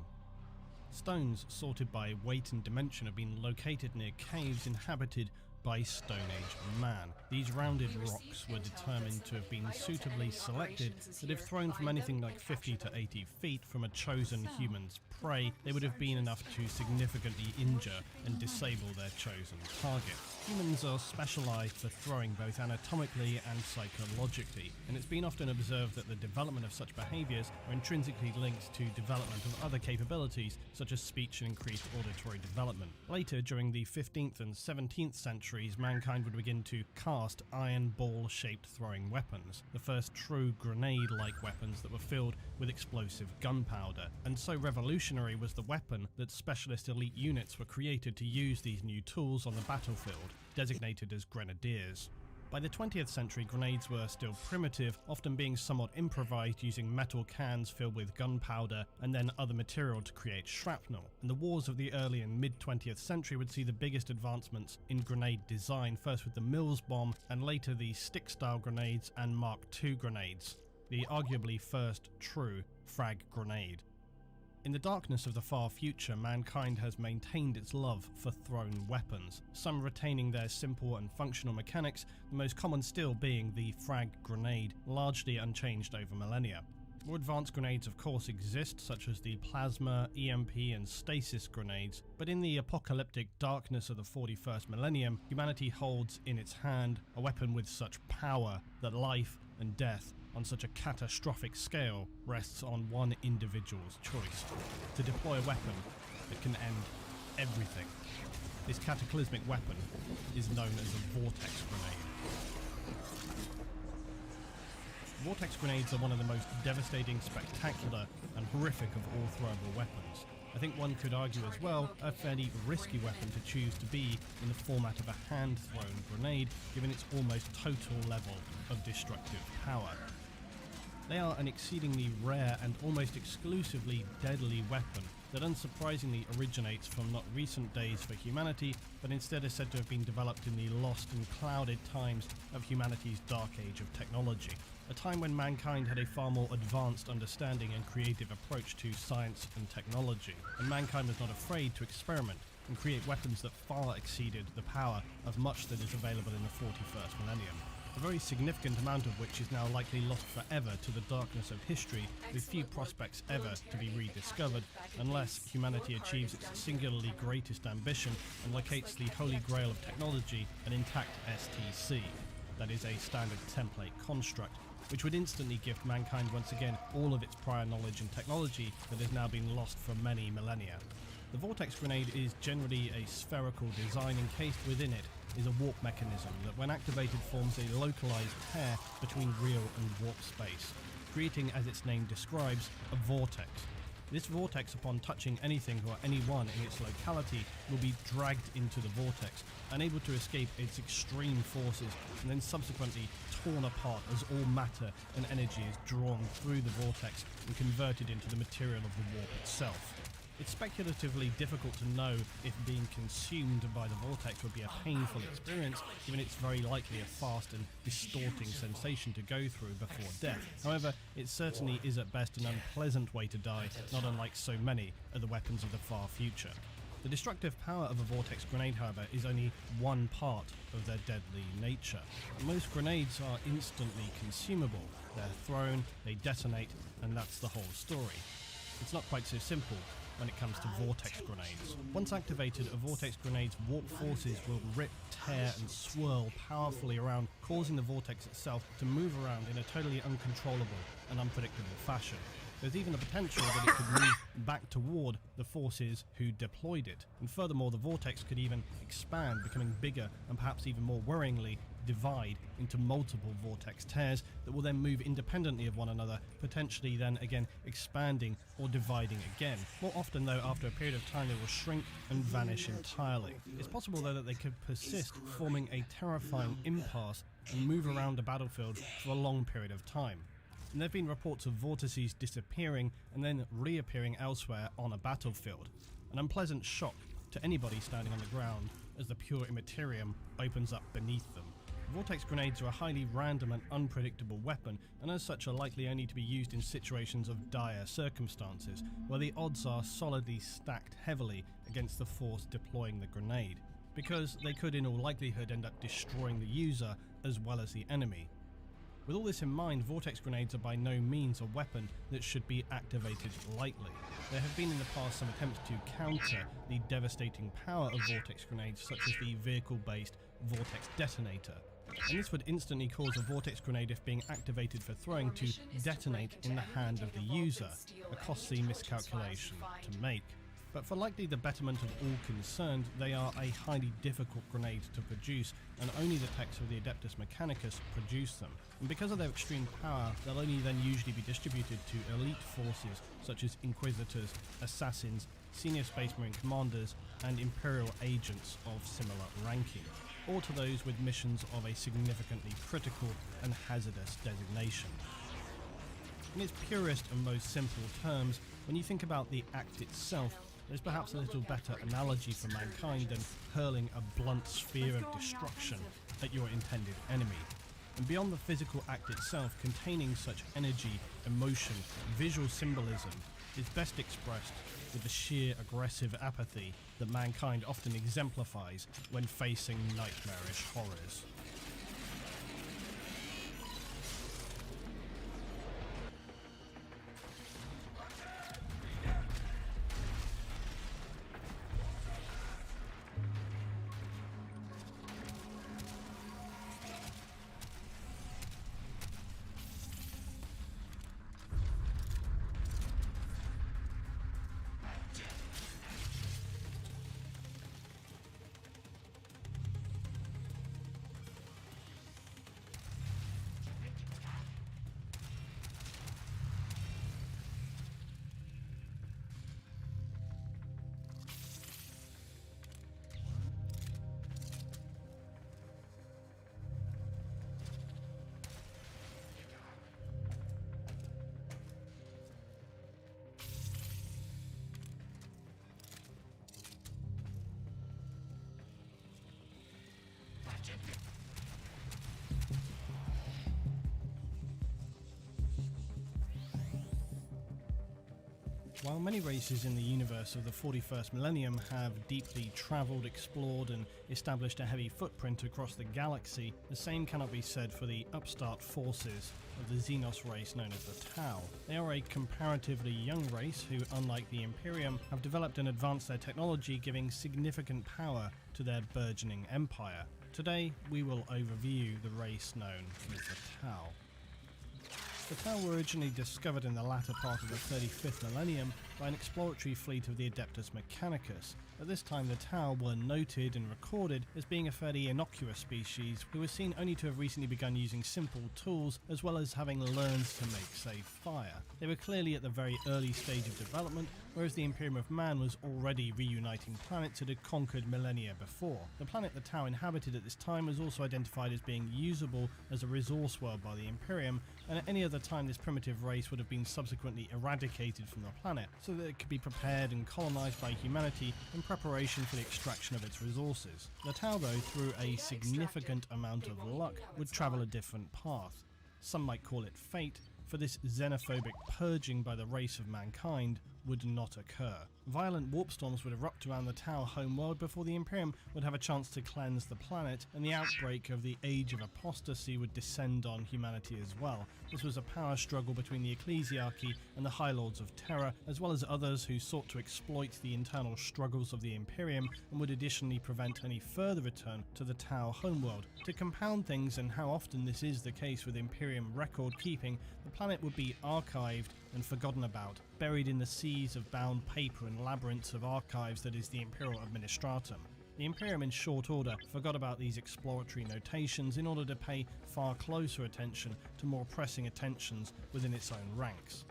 Stones sorted by weight and dimension have been located near caves inhabited by Stone Age man. These rounded rocks were determined to have been suitably selected that if thrown from anything like 50 to 80 feet from a chosen human's prey, they would have been enough to significantly injure and disable their chosen target. Humans are specialised for throwing both anatomically and psychologically, and it's been often observed that the development of such behaviours are intrinsically linked to development of other capabilities such as speech and increased auditory development. Later, during the 15th and 17th centuries, mankind would begin to cast iron ball-shaped throwing weapons, the first true grenade-like weapons that were filled with explosive gunpowder, and so revolutionary was the weapon that specialist elite units were created to use these new tools on the battlefield, designated as grenadiers. By the 20th century, grenades were still primitive, often being somewhat improvised using metal cans filled with gunpowder and then other material to create shrapnel. And the wars of the early and mid-20th century would see the biggest advancements in grenade design, first with the Mills bomb and later the stick-style grenades and Mark II grenades, the arguably first true frag grenade. In the darkness of the far future, mankind has maintained its love for thrown weapons, some retaining their simple and functional mechanics, the most common still being the frag grenade, largely unchanged over millennia. More advanced grenades of course exist, such as the plasma, EMP and stasis grenades, but in the apocalyptic darkness of the 41st millennium, humanity holds in its hand a weapon with such power that life and death on such a catastrophic scale rests on one individual's choice: to deploy a weapon that can end everything. This cataclysmic weapon is known as a vortex grenade. Vortex grenades are one of the most devastating, spectacular and horrific of all throwable weapons. I think one could argue as well a fairly risky weapon to choose to be in the format of a hand-thrown grenade, given its almost total level of destructive power. They are an exceedingly rare and almost exclusively deadly weapon that unsurprisingly originates from not recent days for humanity, but instead is said to have been developed in the lost and clouded times of humanity's dark age of technology, a time when mankind had a far more advanced understanding and creative approach to science and technology, and mankind was not afraid to experiment and create weapons that far exceeded the power of much that is available in the 41st millennium. A very significant amount of which is now likely lost forever to the darkness of history, with few prospects ever to be rediscovered, unless humanity achieves its singularly greatest ambition and locates the holy grail of technology, an intact STC, that is a standard template construct, which would instantly gift mankind once again all of its prior knowledge and technology that has now been lost for many millennia. The vortex grenade is generally a spherical design. Encased within it is a warp mechanism that when activated forms a localized pair between real and warp space, creating, as its name describes, a vortex. This vortex, upon touching anything or anyone in its locality, will be dragged into the vortex, unable to escape its extreme forces, and then subsequently torn apart as all matter and energy is drawn through the vortex and converted into the material of the warp itself. It's speculatively difficult to know if being consumed by the vortex would be a painful experience, given it's very likely a fast and distorting sensation to go through before death. However, it certainly is at best an unpleasant way to die, not unlike so many of the weapons of the far future. The destructive power of a vortex grenade, however, is only one part of their deadly nature. Most grenades are instantly consumable. They're thrown, they detonate, and that's the whole story. It's not quite so simple when it comes to vortex grenades. Once activated, a vortex grenade's warp forces will rip, tear and swirl powerfully around, causing the vortex itself to move around in a totally uncontrollable and unpredictable fashion. There's even the potential that it could move back toward the forces who deployed it. And furthermore, the vortex could even expand, becoming bigger and perhaps even more worryingly divide into multiple vortex tears that will then move independently of one another, potentially then again expanding or dividing again. More often though, after a period of time, they will shrink and vanish entirely. It's possible though that they could persist, forming a terrifying impasse and move around a battlefield for a long period of time. And there have been reports of vortices disappearing and then reappearing elsewhere on a battlefield, an unpleasant shock to anybody standing on the ground as the pure immaterium opens up beneath them. Vortex grenades are a highly random and unpredictable weapon, and as such are likely only to be used in situations of dire circumstances, where the odds are solidly stacked heavily against the force deploying the grenade. because they could in all likelihood end up destroying the user as well as the enemy. With all this in mind, vortex grenades are by no means a weapon that should be activated lightly. There have been in the past some attempts to counter the devastating power of vortex grenades, such as the vehicle-based vortex detonator. And this would instantly cause a vortex grenade, if being activated for throwing, to detonate in the hand of the user, a costly miscalculation to make. But for likely the betterment of all concerned, they are a highly difficult grenade to produce, and only the techs of the Adeptus Mechanicus produce them. And because of their extreme power, they'll only then usually be distributed to elite forces such as Inquisitors, Assassins, Senior Space Marine Commanders, and Imperial agents of similar ranking, or to those with missions of a significantly critical and hazardous designation. In its purest and most simple terms, when you think about the act itself, there's perhaps a little better analogy for mankind than hurling a blunt sphere of destruction at your intended enemy. And beyond the physical act itself, containing such energy, emotion, visual symbolism is best expressed with the sheer aggressive apathy that mankind often exemplifies when facing nightmarish horrors. While many races in the universe of the 41st millennium have deeply travelled, explored and established a heavy footprint across the galaxy, the same cannot be said for the upstart forces of the Xenos race known as the Tau. They are a comparatively young race who, unlike the Imperium, have developed and advanced their technology, giving significant power to their burgeoning empire. Today, we will overview the race known as the Tau. The Tau were originally discovered in the latter part of the 35th millennium by an exploratory fleet of the Adeptus Mechanicus. At this time, the Tau were noted and recorded as being a fairly innocuous species who were seen only to have recently begun using simple tools as well as having learned to make safe fire. They were clearly at the very early stage of development, whereas the Imperium of Man was already reuniting planets it had conquered millennia before. The planet the Tau inhabited at this time was also identified as being usable as a resource world by the Imperium, and at any other time this primitive race would have been subsequently eradicated from the planet, so that it could be prepared and colonized by humanity in preparation for the extraction of its resources. The Tau, though, through a significant amount of luck, would travel a different path. Some might call it fate, for this xenophobic purging by the race of mankind would not occur. Violent warp storms would erupt around the Tau homeworld before the Imperium would have a chance to cleanse the planet, and the outbreak of the Age of Apostasy would descend on humanity as well. This was a power struggle between the Ecclesiarchy and the High Lords of Terror, as well as others who sought to exploit the internal struggles of the Imperium and would additionally prevent any further return to the Tau homeworld. To compound things, and how often this is the case with Imperium record keeping, the planet would be archived and forgotten about, buried in the seas of bound paper and labyrinths of archives that is the Imperial Administratum. The Imperium in short order forgot about these exploratory notations in order to pay far closer attention to more pressing attentions within its own ranks.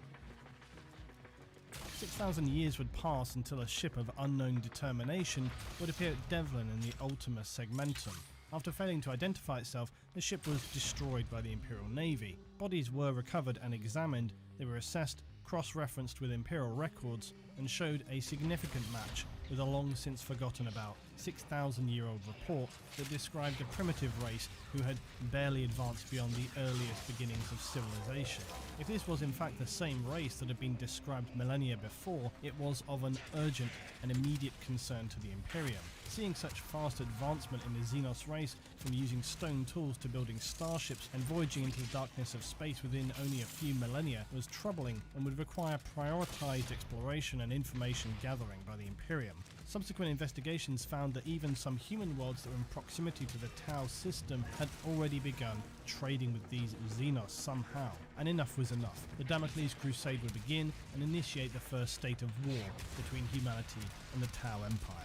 6,000 years would pass until a ship of unknown determination would appear at Devlin in the Ultima Segmentum. After failing to identify itself, the ship was destroyed by the Imperial Navy. Bodies were recovered and examined, they were assessed, cross-referenced with Imperial records, and showed a significant match with a long since forgotten about 6,000-year-old report that described a primitive race who had barely advanced beyond the earliest beginnings of civilization. If this was in fact the same race that had been described millennia before, it was of an urgent and immediate concern to the Imperium. Seeing such fast advancement in the Xenos race, from using stone tools to building starships and voyaging into the darkness of space within only a few millennia, was troubling and would require prioritized exploration and information gathering by the Imperium. Subsequent investigations found that even some human worlds that were in proximity to the Tau system had already begun trading with these Xenos somehow. And enough was enough. The Damocles Crusade would begin and initiate the first state of war between humanity and the Tau Empire.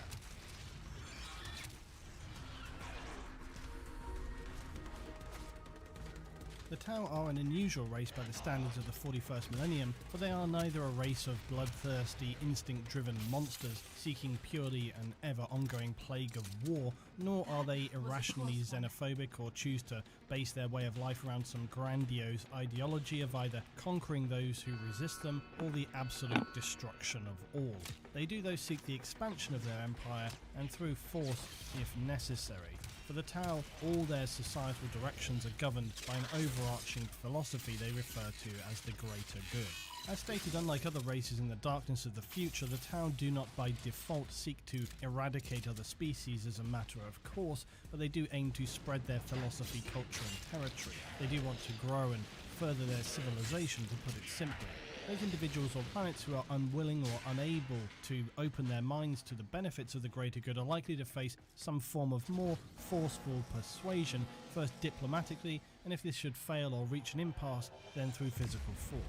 The Tau are an unusual race by the standards of the 41st millennium, for they are neither a race of bloodthirsty, instinct-driven monsters seeking purely an ever-ongoing plague of war, nor are they irrationally xenophobic or choose to base their way of life around some grandiose ideology of either conquering those who resist them or the absolute destruction of all. They do though seek the expansion of their empire, and through force if necessary. For the Tau, all their societal directions are governed by an overarching philosophy they refer to as the greater good. As stated, unlike other races in the darkness of the future, the Tau do not by default seek to eradicate other species as a matter of course, but they do aim to spread their philosophy, culture and territory. They do want to grow and further their civilization, to put it simply. Those individuals or planets who are unwilling or unable to open their minds to the benefits of the greater good are likely to face some form of more forceful persuasion, first diplomatically, and if this should fail or reach an impasse, then through physical force.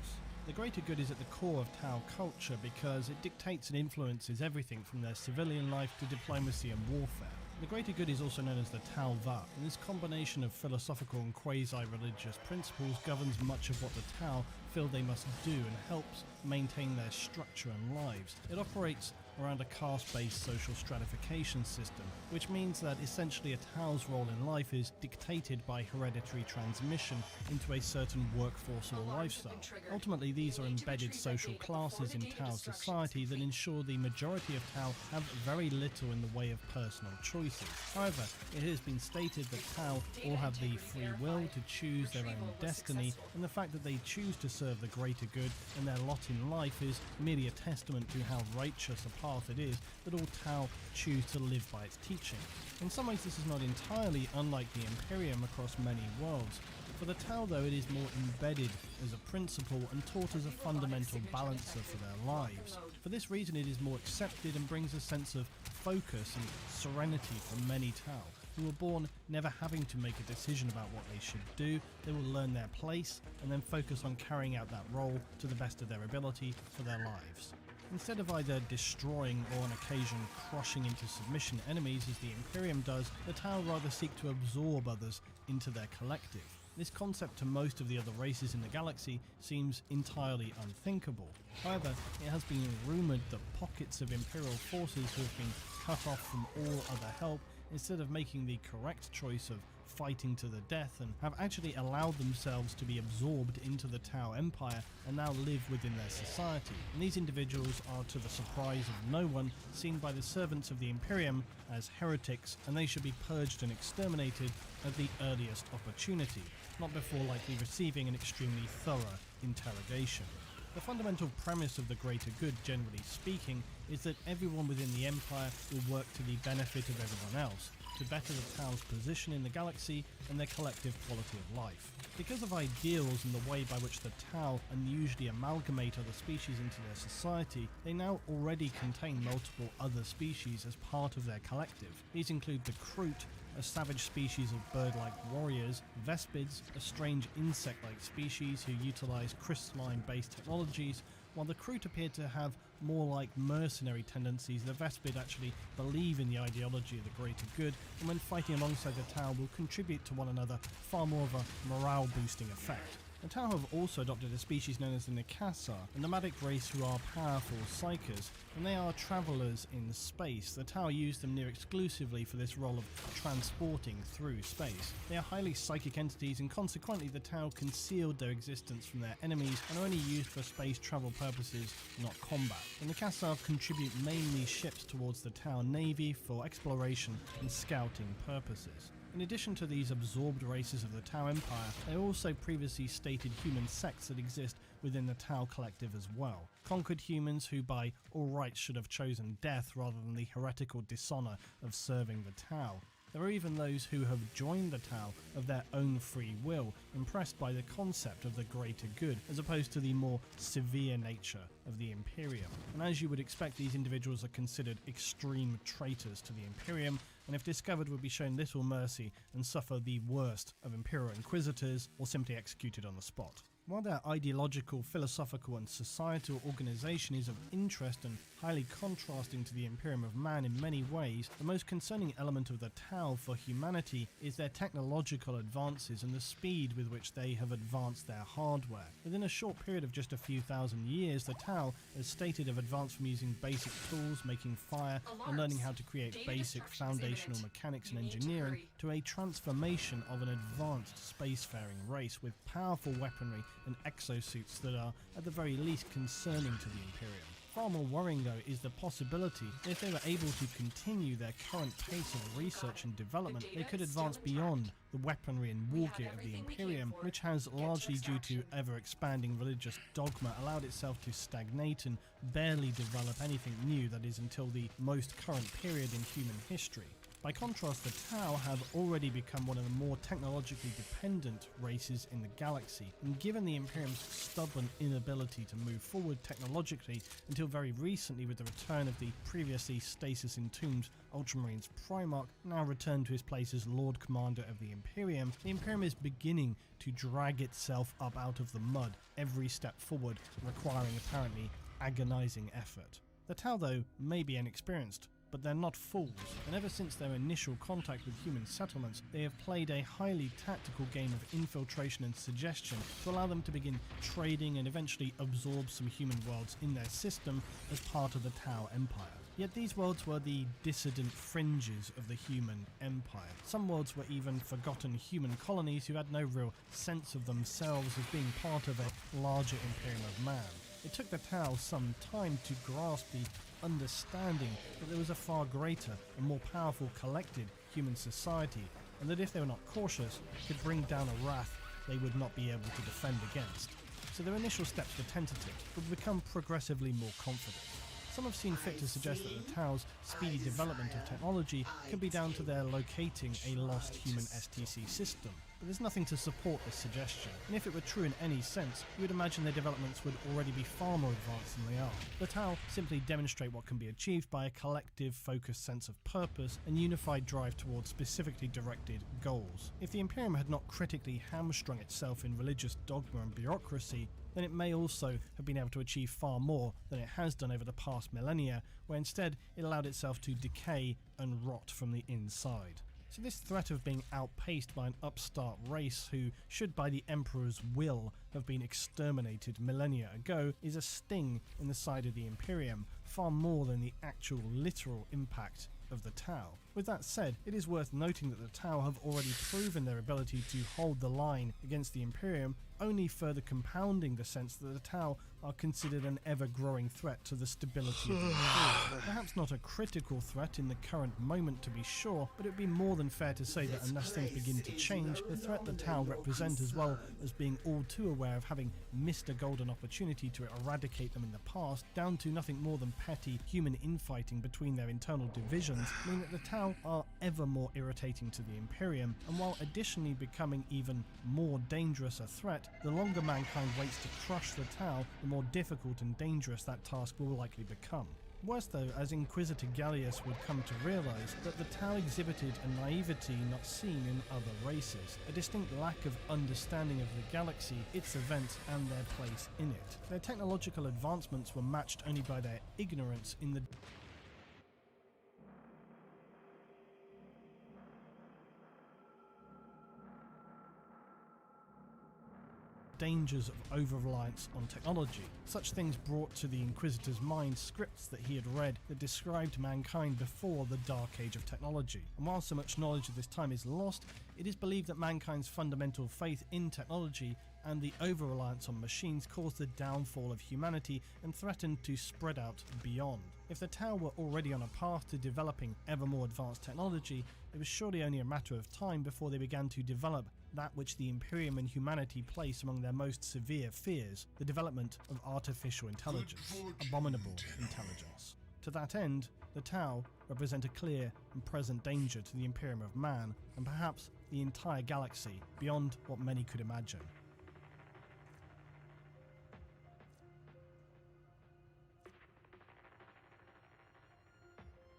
The greater good is at the core of Tau culture because it dictates and influences everything from their civilian life to diplomacy and warfare. The greater good is also known as the Tau Va, and this combination of philosophical and quasi-religious principles governs much of what the Tau feel they must do and helps maintain their structure and lives. It operates around a caste-based social stratification system, which means that essentially a Tau's role in life is dictated by hereditary transmission into a certain workforce or lifestyle. Ultimately, these are embedded social classes in Tau society that ensure the majority of Tau have very little in the way of personal choices. However, it has been stated that Tau all have the free will to choose their own destiny, and the fact that they choose to serve the greater good and their lot in life is merely a testament to how righteous a path it is that all Tau choose to live by its teaching. In some ways this is not entirely unlike the Imperium across many worlds. For the Tau though, it is more embedded as a principle and taught as a fundamental balancer for their lives. For this reason it is more accepted and brings a sense of focus and serenity for many Tau, who were born never having to make a decision about what they should do. They will learn their place and then focus on carrying out that role to the best of their ability for their lives. Instead of either destroying or on occasion crushing into submission enemies as the Imperium does, the Tau rather seek to absorb others into their collective. This concept to most of the other races in the galaxy seems entirely unthinkable. However, it has been rumoured that pockets of Imperial forces who have been cut off from all other help, instead of making the correct choice of fighting to the death, and have actually allowed themselves to be absorbed into the Tau Empire and now live within their society. And these individuals are, to the surprise of no one, seen by the servants of the Imperium as heretics, and they should be purged and exterminated at the earliest opportunity, not before likely receiving an extremely thorough interrogation. The fundamental premise of the greater good, generally speaking, is that everyone within the Empire will work to the benefit of everyone else, to better the Tau's position in the galaxy and their collective quality of life. Because of ideals and the way by which the Tau unusually amalgamate other species into their society, they now already contain multiple other species as part of their collective. These include the Kroot, a savage species of bird-like warriors, Vespids, a strange insect-like species who utilize crystalline-based technologies. While the Kroot appear to have more like mercenary tendencies, the Vespid actually believe in the ideology of the greater good, and when fighting alongside the Tau will contribute to one another far more of a morale-boosting effect. The Tau have also adopted a species known as the Nikasa, a nomadic race who are powerful psychers, and they are travelers in space. The Tau use them near exclusively for this role of transporting through space. They are highly psychic entities, and consequently the Tau concealed their existence from their enemies and are only used for space travel purposes, not combat. The Nikasa contribute mainly ships towards the Tau Navy for exploration and scouting purposes. In addition to these absorbed races of the Tau Empire, there are also previously stated human sects that exist within the Tau Collective as well. Conquered humans who by all rights should have chosen death rather than the heretical dishonour of serving the Tau. There are even those who have joined the Tau of their own free will, impressed by the concept of the greater good, as opposed to the more severe nature of the Imperium. And as you would expect, these individuals are considered extreme traitors to the Imperium, and if discovered would be shown little mercy and suffer the worst of Imperial Inquisitors, or simply executed on the spot. While their ideological, philosophical and societal organisation is of interest and highly contrasting to the Imperium of Man in many ways, the most concerning element of the Tau for humanity is their technological advances and the speed with which they have advanced their hardware. Within a short period of just a few thousand years, the Tau, as stated, have advanced from using basic tools, making fire, and learning how to create basic foundational mechanics and engineering, to a transformation of an advanced spacefaring race with powerful weaponry and exosuits that are, at the very least, concerning to the Imperium. Far more worrying, though, is the possibility that if they were able to continue their current pace of research and development, they could advance beyond the weaponry and war gear of the Imperium, which has, largely due to ever-expanding religious dogma, allowed itself to stagnate and barely develop anything new, that is, until the most current period in human history. By contrast, the Tau have already become one of the more technologically dependent races in the galaxy, and given the Imperium's stubborn inability to move forward technologically until very recently with the return of the previously stasis-entombed Ultramarines Primarch, now returned to his place as Lord Commander of the Imperium is beginning to drag itself up out of the mud, every step forward requiring apparently agonizing effort. The Tau, though, may be inexperienced, but they're not fools, and ever since their initial contact with human settlements, they have played a highly tactical game of infiltration and suggestion to allow them to begin trading and eventually absorb some human worlds in their system as part of the Tau Empire. Yet these worlds were the dissident fringes of the human empire. Some worlds were even forgotten human colonies who had no real sense of themselves as being part of a larger Imperium of Man. It took the Tau some time to grasp the understanding that there was a far greater and more powerful collected human society, and that if they were not cautious, could bring down a wrath they would not be able to defend against. So their initial steps were tentative, but would become progressively more confident. Some have seen fit to suggest that the Tau's speedy development of technology could be down to their locating a lost human STC system, but there's nothing to support this suggestion, and if it were true in any sense, you would imagine their developments would already be far more advanced than they are. The Tau simply demonstrate what can be achieved by a collective, focused sense of purpose and unified drive towards specifically directed goals. If the Imperium had not critically hamstrung itself in religious dogma and bureaucracy, then it may also have been able to achieve far more than it has done over the past millennia, where instead it allowed itself to decay and rot from the inside. So this threat of being outpaced by an upstart race who should by the Emperor's will have been exterminated millennia ago is a sting in the side of the Imperium, far more than the actual literal impact of the Tau. With that said, it is worth noting that the Tau have already proven their ability to hold the line against the Imperium, only further compounding the sense that the Tau are considered an ever-growing threat to the stability of the Imperium. Perhaps not a critical threat in the current moment to be sure, but it would be more than fair to say that unless things begin to change, the threat the Tau represent, as well as being all too aware of having missed a golden opportunity to eradicate them in the past, down to nothing more than petty human infighting between their internal divisions, mean that the Tau are ever more irritating to the Imperium, and while additionally becoming even more dangerous a threat, the longer mankind waits to crush the Tau, the more difficult and dangerous that task will likely become. Worse though, as Inquisitor Gallius would come to realise that the Tau exhibited a naivety not seen in other races, a distinct lack of understanding of the galaxy, its events and their place in it. Their technological advancements were matched only by their ignorance in the dangers of over-reliance on technology. Such things brought to the Inquisitor's mind scripts that he had read that described mankind before the Dark Age of technology. And while so much knowledge of this time is lost, it is believed that mankind's fundamental faith in technology and the over-reliance on machines caused the downfall of humanity and threatened to spread out beyond. If the Tau were already on a path to developing ever more advanced technology, it was surely only a matter of time before they began to develop that which the Imperium and humanity place among their most severe fears, the development of artificial intelligence, abominable intelligence. To that end, the Tau represent a clear and present danger to the Imperium of Man, and perhaps the entire galaxy, beyond what many could imagine.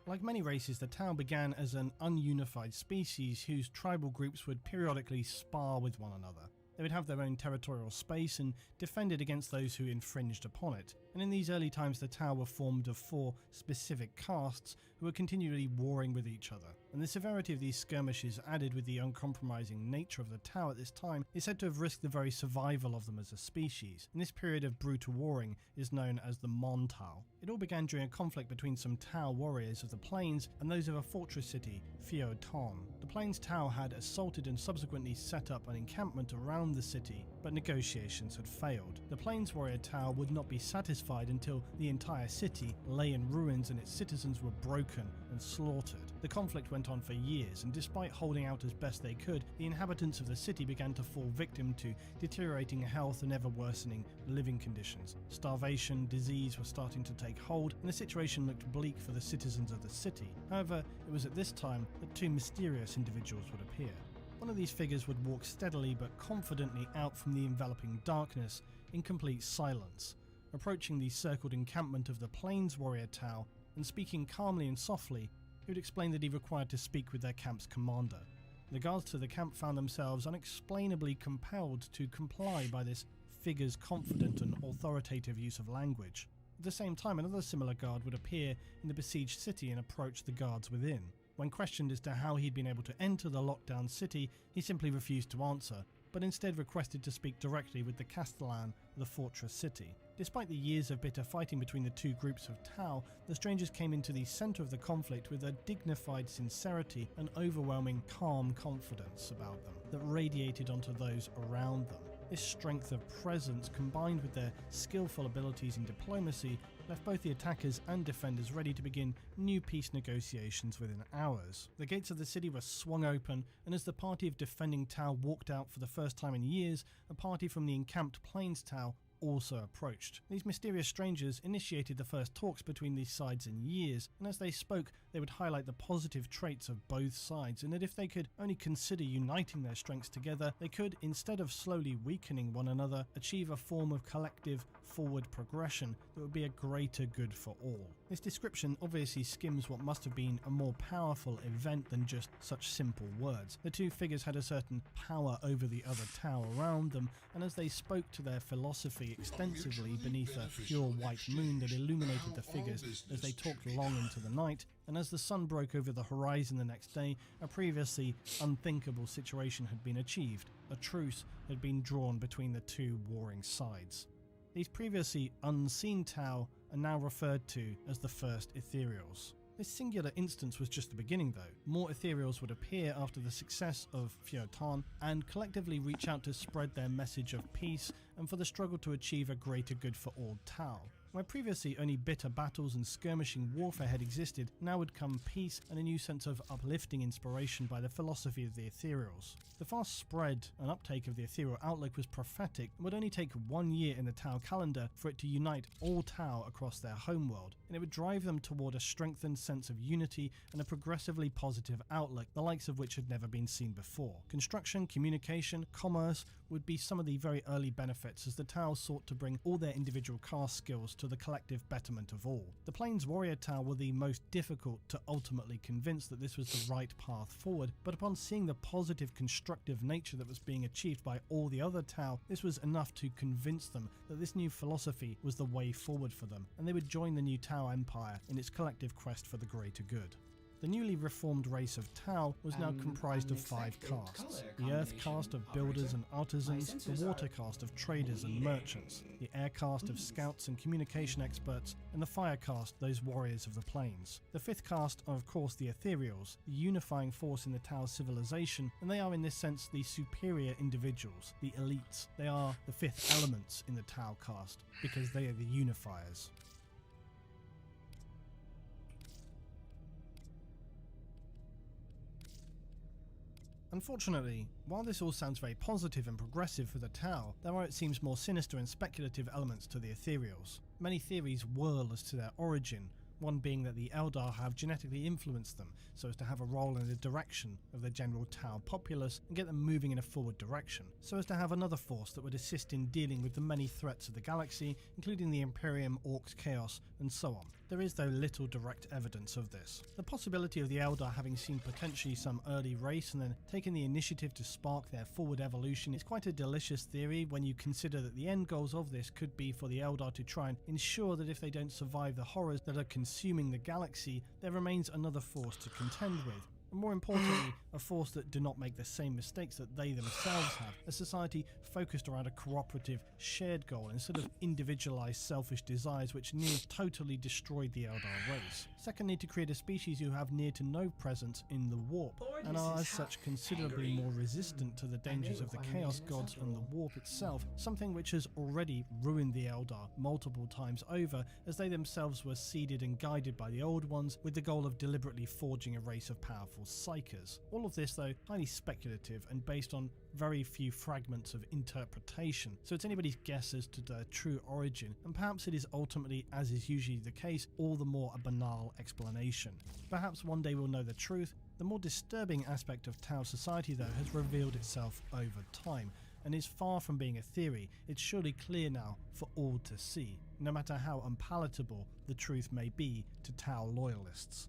Like many races, the Tau began as an ununified species whose tribal groups would periodically spar with one another. They would have their own territorial space and defended against those who infringed upon it. And in these early times, the Tau were formed of 4 specific castes who were continually warring with each other. And the severity of these skirmishes, added with the uncompromising nature of the Tau at this time, is said to have risked the very survival of them as a species. And this period of brutal warring is known as the Mon Tau. It all began during a conflict between some Tau warriors of the plains and those of a fortress city, Luetin. The plains Tau had assaulted and subsequently set up an encampment around the city, but negotiations had failed. The plains warrior Tau would not be satisfied until the entire city lay in ruins and its citizens were broken and slaughtered. The conflict went on for years, and despite holding out as best they could, the inhabitants of the city began to fall victim to deteriorating health and ever worsening living conditions. Starvation, disease were starting to take hold, and the situation looked bleak for the citizens of the city. However, it was at this time that 2 mysterious individuals would appear. One of these figures would walk steadily but confidently out from the enveloping darkness in complete silence, approaching the circled encampment of the Plains Warrior Tau, and speaking calmly and softly, he would explain that he required to speak with their camp's commander. The guards to the camp found themselves unexplainably compelled to comply by this figure's confident and authoritative use of language. At the same time, another similar guard would appear in the besieged city and approach the guards within. When questioned as to how he'd been able to enter the lockdown city, he simply refused to answer, but instead requested to speak directly with the Castellan of the fortress city. Despite the years of bitter fighting between the 2 groups of Tau, the strangers came into the centre of the conflict with a dignified sincerity and overwhelming calm confidence about them that radiated onto those around them. This strength of presence, combined with their skillful abilities in diplomacy, left both the attackers and defenders ready to begin new peace negotiations within hours. The gates of the city were swung open, and as the party of defending Tau walked out for the first time in years, a party from the encamped Plains Tau also approached. These mysterious strangers initiated the first talks between these sides in years, and as they spoke, they would highlight the positive traits of both sides, and that if they could only consider uniting their strengths together, they could, instead of slowly weakening one another, achieve a form of collective forward progression that would be a greater good for all. This description obviously skims what must have been a more powerful event than just such simple words. The 2 figures had a certain power over the other Tau around them, and as they spoke to their philosophy extensively beneath a pure white moon that illuminated the figures as they talked long into the night, and as the sun broke over the horizon the next day, a previously unthinkable situation had been achieved. A truce had been drawn between the 2 warring sides. These previously unseen Tau are now referred to as the First Ethereals. This singular instance was just the beginning though. More Ethereals would appear after the success of Luetin and collectively reach out to spread their message of peace and for the struggle to achieve a greater good for all Tau. Where previously only bitter battles and skirmishing warfare had existed, now would come peace and a new sense of uplifting inspiration by the philosophy of the Ethereals. The fast spread and uptake of the ethereal outlook was prophetic and would only take 1 year in the Tau calendar for it to unite all Tau across their homeworld, and it would drive them toward a strengthened sense of unity and a progressively positive outlook, the likes of which had never been seen before. Construction, communication, commerce would be some of the very early benefits as the Tau sought to bring all their individual caste skills to the collective betterment of all. The Plains Warrior Tau were the most difficult to ultimately convince that this was the right path forward, but upon seeing the positive constructive nature that was being achieved by all the other Tau, this was enough to convince them that this new philosophy was the way forward for them, and they would join the new Tau Empire in its collective quest for the greater good. The newly reformed race of Tau was now comprised of 5 castes: the Earth caste of builders and artisans, the Water caste of traders and merchants, the Air caste of scouts and communication experts, and the Fire caste, those warriors of the plains. The 5th caste are of course the Ethereals, the unifying force in the Tau civilization, and they are in this sense the superior individuals, the elites. They are the 5th elements in the Tau caste, because they are the unifiers. Unfortunately, while this all sounds very positive and progressive for the Tau, there are, it seems, more sinister and speculative elements to the Ethereals. Many theories whirl as to their origin, one being that the Eldar have genetically influenced them so as to have a role in the direction of the general Tau populace and get them moving in a forward direction, so as to have another force that would assist in dealing with the many threats of the galaxy, including the Imperium, Orcs, Chaos, and so on. There is, though, little direct evidence of this. The possibility of the Eldar having seen potentially some early race and then taken the initiative to spark their forward evolution is quite a delicious theory when you consider that the end goals of this could be for the Eldar to try and ensure that if they don't survive the horrors that are consuming the galaxy, there remains another force to contend with. And more importantly, a force that do not make the same mistakes that they themselves have, a society focused around a cooperative, shared goal instead of individualized, selfish desires which near totally destroyed the Eldar race. Secondly, to create a species who have near to no presence in the warp, and are as such considerably more resistant to the dangers of the Chaos Gods and the warp itself, something which has already ruined the Eldar multiple times over, as they themselves were seeded and guided by the Old Ones with the goal of deliberately forging a race of powerful psychers. All of this, though, highly speculative and based on very few fragments of interpretation, so it's anybody's guess as to their true origin, and perhaps it is ultimately, as is usually the case, all the more a banal explanation. Perhaps one day we'll know the truth. The more disturbing aspect of Tau society, though, has revealed itself over time, and is far from being a theory. It's surely clear now for all to see, no matter how unpalatable the truth may be to Tau loyalists.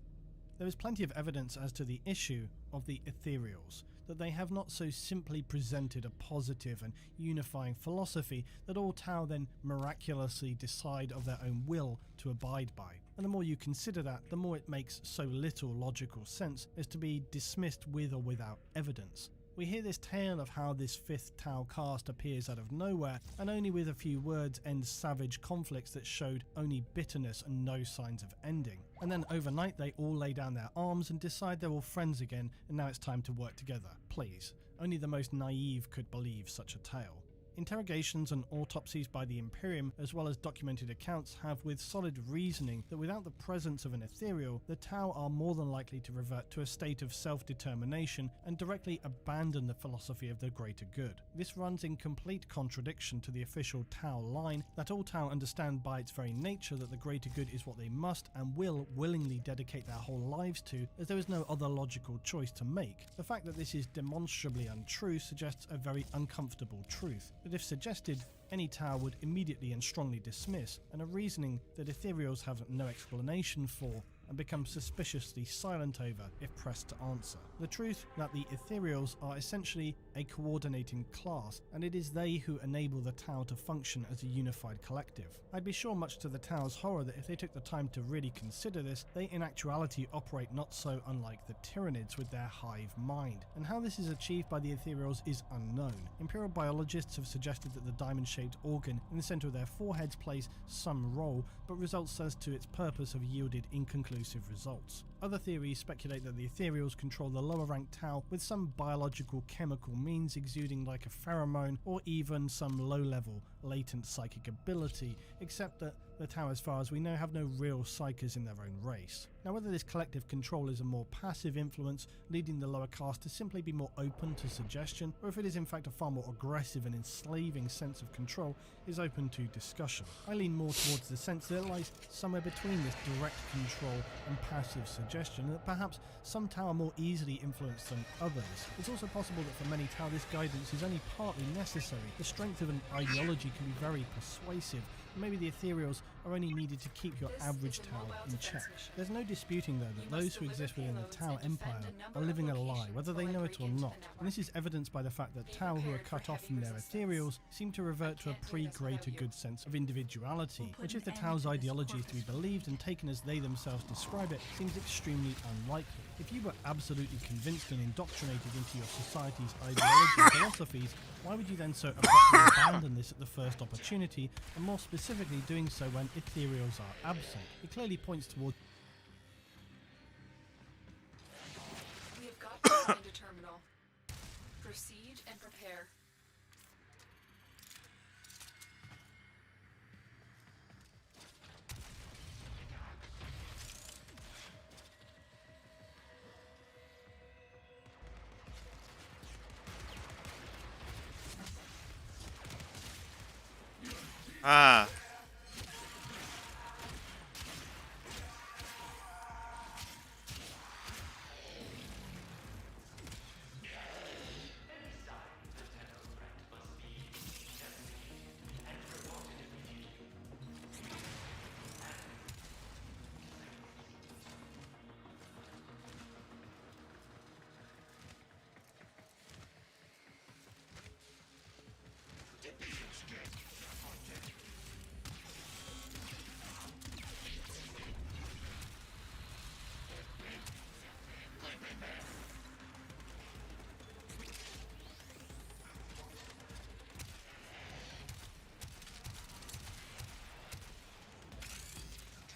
There is plenty of evidence as to the issue of the Ethereals, that they have not so simply presented a positive and unifying philosophy that all Tau then miraculously decide of their own will to abide by. And the more you consider that, the more it makes so little logical sense as to be dismissed with or without evidence. We hear this tale of how this 5th Tau caste appears out of nowhere and only with a few words ends savage conflicts that showed only bitterness and no signs of ending. And then overnight they all lay down their arms and decide they're all friends again and now it's time to work together. Please. Only the most naive could believe such a tale. Interrogations and autopsies by the Imperium, as well as documented accounts, have with solid reasoning that without the presence of an ethereal, the Tau are more than likely to revert to a state of self-determination and directly abandon the philosophy of the greater good. This runs in complete contradiction to the official Tau line that all Tau understand by its very nature that the greater good is what they must and will willingly dedicate their whole lives to, as there is no other logical choice to make. The fact that this is demonstrably untrue suggests a very uncomfortable truth, that if suggested, any Tau would immediately and strongly dismiss, and a reasoning that Ethereals have no explanation for and become suspiciously silent over if pressed to answer. The truth that the Ethereals are essentially a coordinating class, and it is they who enable the Tau to function as a unified collective. I'd be sure, much to the Tau's horror, that if they took the time to really consider this, they in actuality operate not so unlike the Tyranids with their hive mind, and how this is achieved by the Ethereals is unknown. Imperial biologists have suggested that the diamond-shaped organ in the centre of their foreheads plays some role, but results as to its purpose have yielded inconclusive results. Other theories speculate that the Ethereals control the lower ranked Tau with some biological chemical means exuding like a pheromone, or even some low-level latent psychic ability, except that the Tau, as far as we know, have no real psychers in their own race. Now, whether this collective control is a more passive influence, leading the lower caste to simply be more open to suggestion, or if it is in fact a far more aggressive and enslaving sense of control, is open to discussion. I lean more towards the sense that it lies somewhere between this direct control and passive suggestion, that perhaps some Tau are more easily influenced than others. It's also possible that for many Tau this guidance is only partly necessary. The strength of an ideology can be very persuasive, Maybe the ethereals are only needed to keep your This average is a Tau mobile in defense check. mission. There's no disputing though that You those must who deliver exist within the payloads Tau and defend Empire a number are of living a lie, locations whether they while I know break it or into the not. And this is evidenced by the fact that Be Tau who are prepared for cut off heavy from their resistance. ethereals seem to revert to a can't do this pre-greater without you. good sense of individuality, We'll put which an if the end Tau's to this ideology is to be corpus believed and taken as they themselves describe it, seems extremely unlikely. If you were absolutely convinced and indoctrinated into your society's ideology and philosophies, why would you then so abruptly abandon this at the first opportunity, and more specifically doing so when ethereals are absent? It clearly points towards We have got to find a terminal. Proceed and prepare. Ah.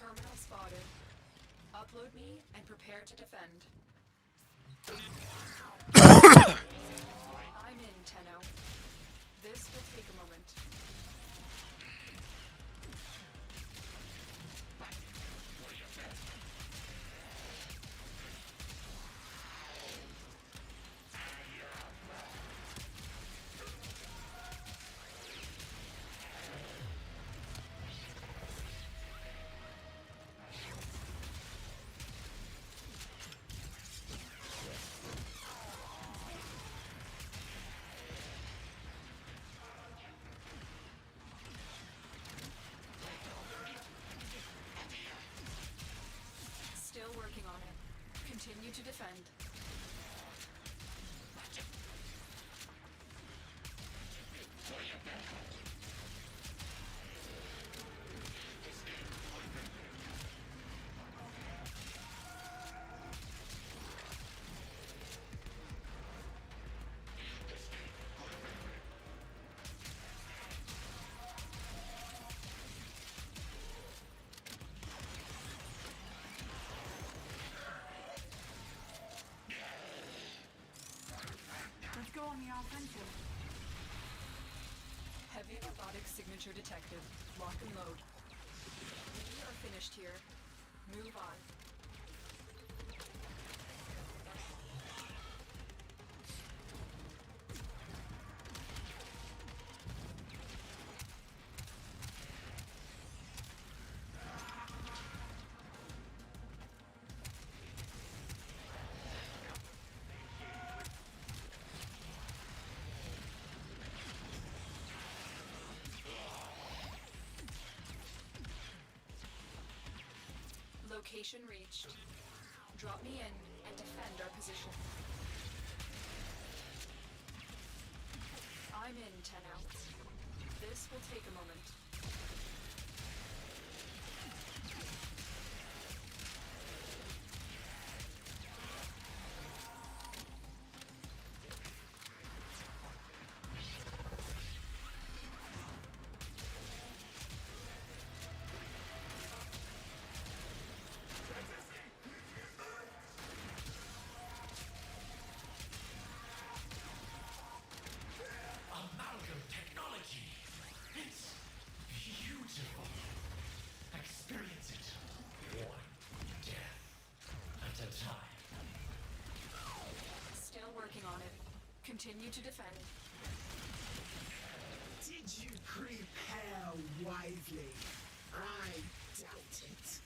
Terminal spotted. Upload me and prepare to defend. I'm in, Tenno. This will take a moment. Still working on it. Continue to defend. Let's go on the offensive. Heavy robotic signature detected. Lock and load. We are finished here. Move on. Location reached. Drop me in and defend our position. I'm in, Tenno. This will take a moment. Amalgam technology. It's beautiful. Experience it. One death at a time. Still working on it. Continue to defend. Did you prepare wisely? I doubt it.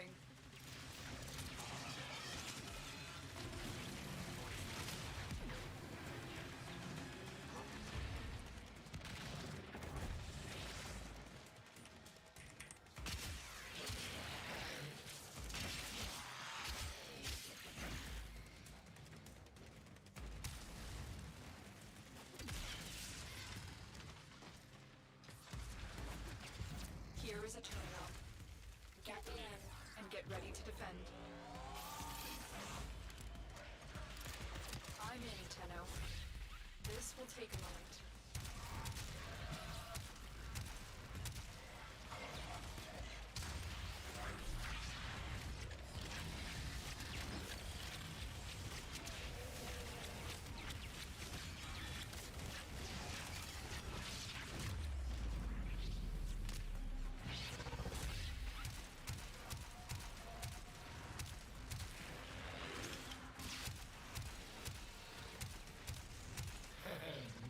moving. Here is a turnout. Get in and get ready to defend. I'm in, Tenno. This will take a moment.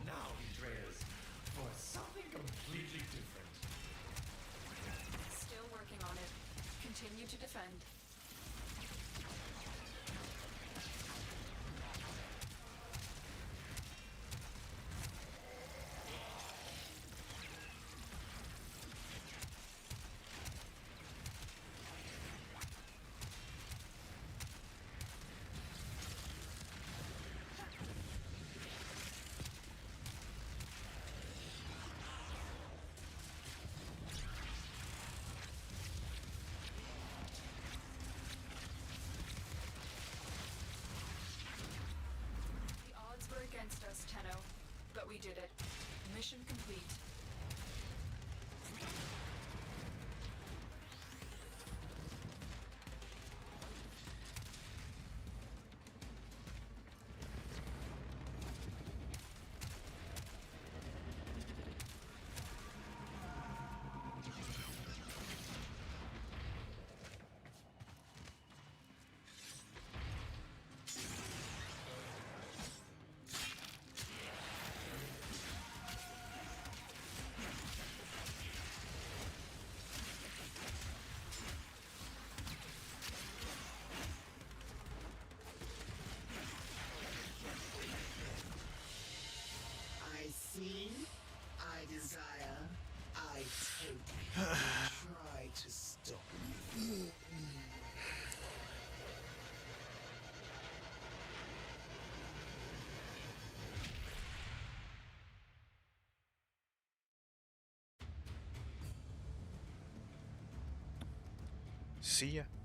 Now he trails for something completely different. Still working on it. Continue to defend. The odds were against us, Tenno, but we did it. Mission complete. I see, I desire, I take. Try to stop me. See ya.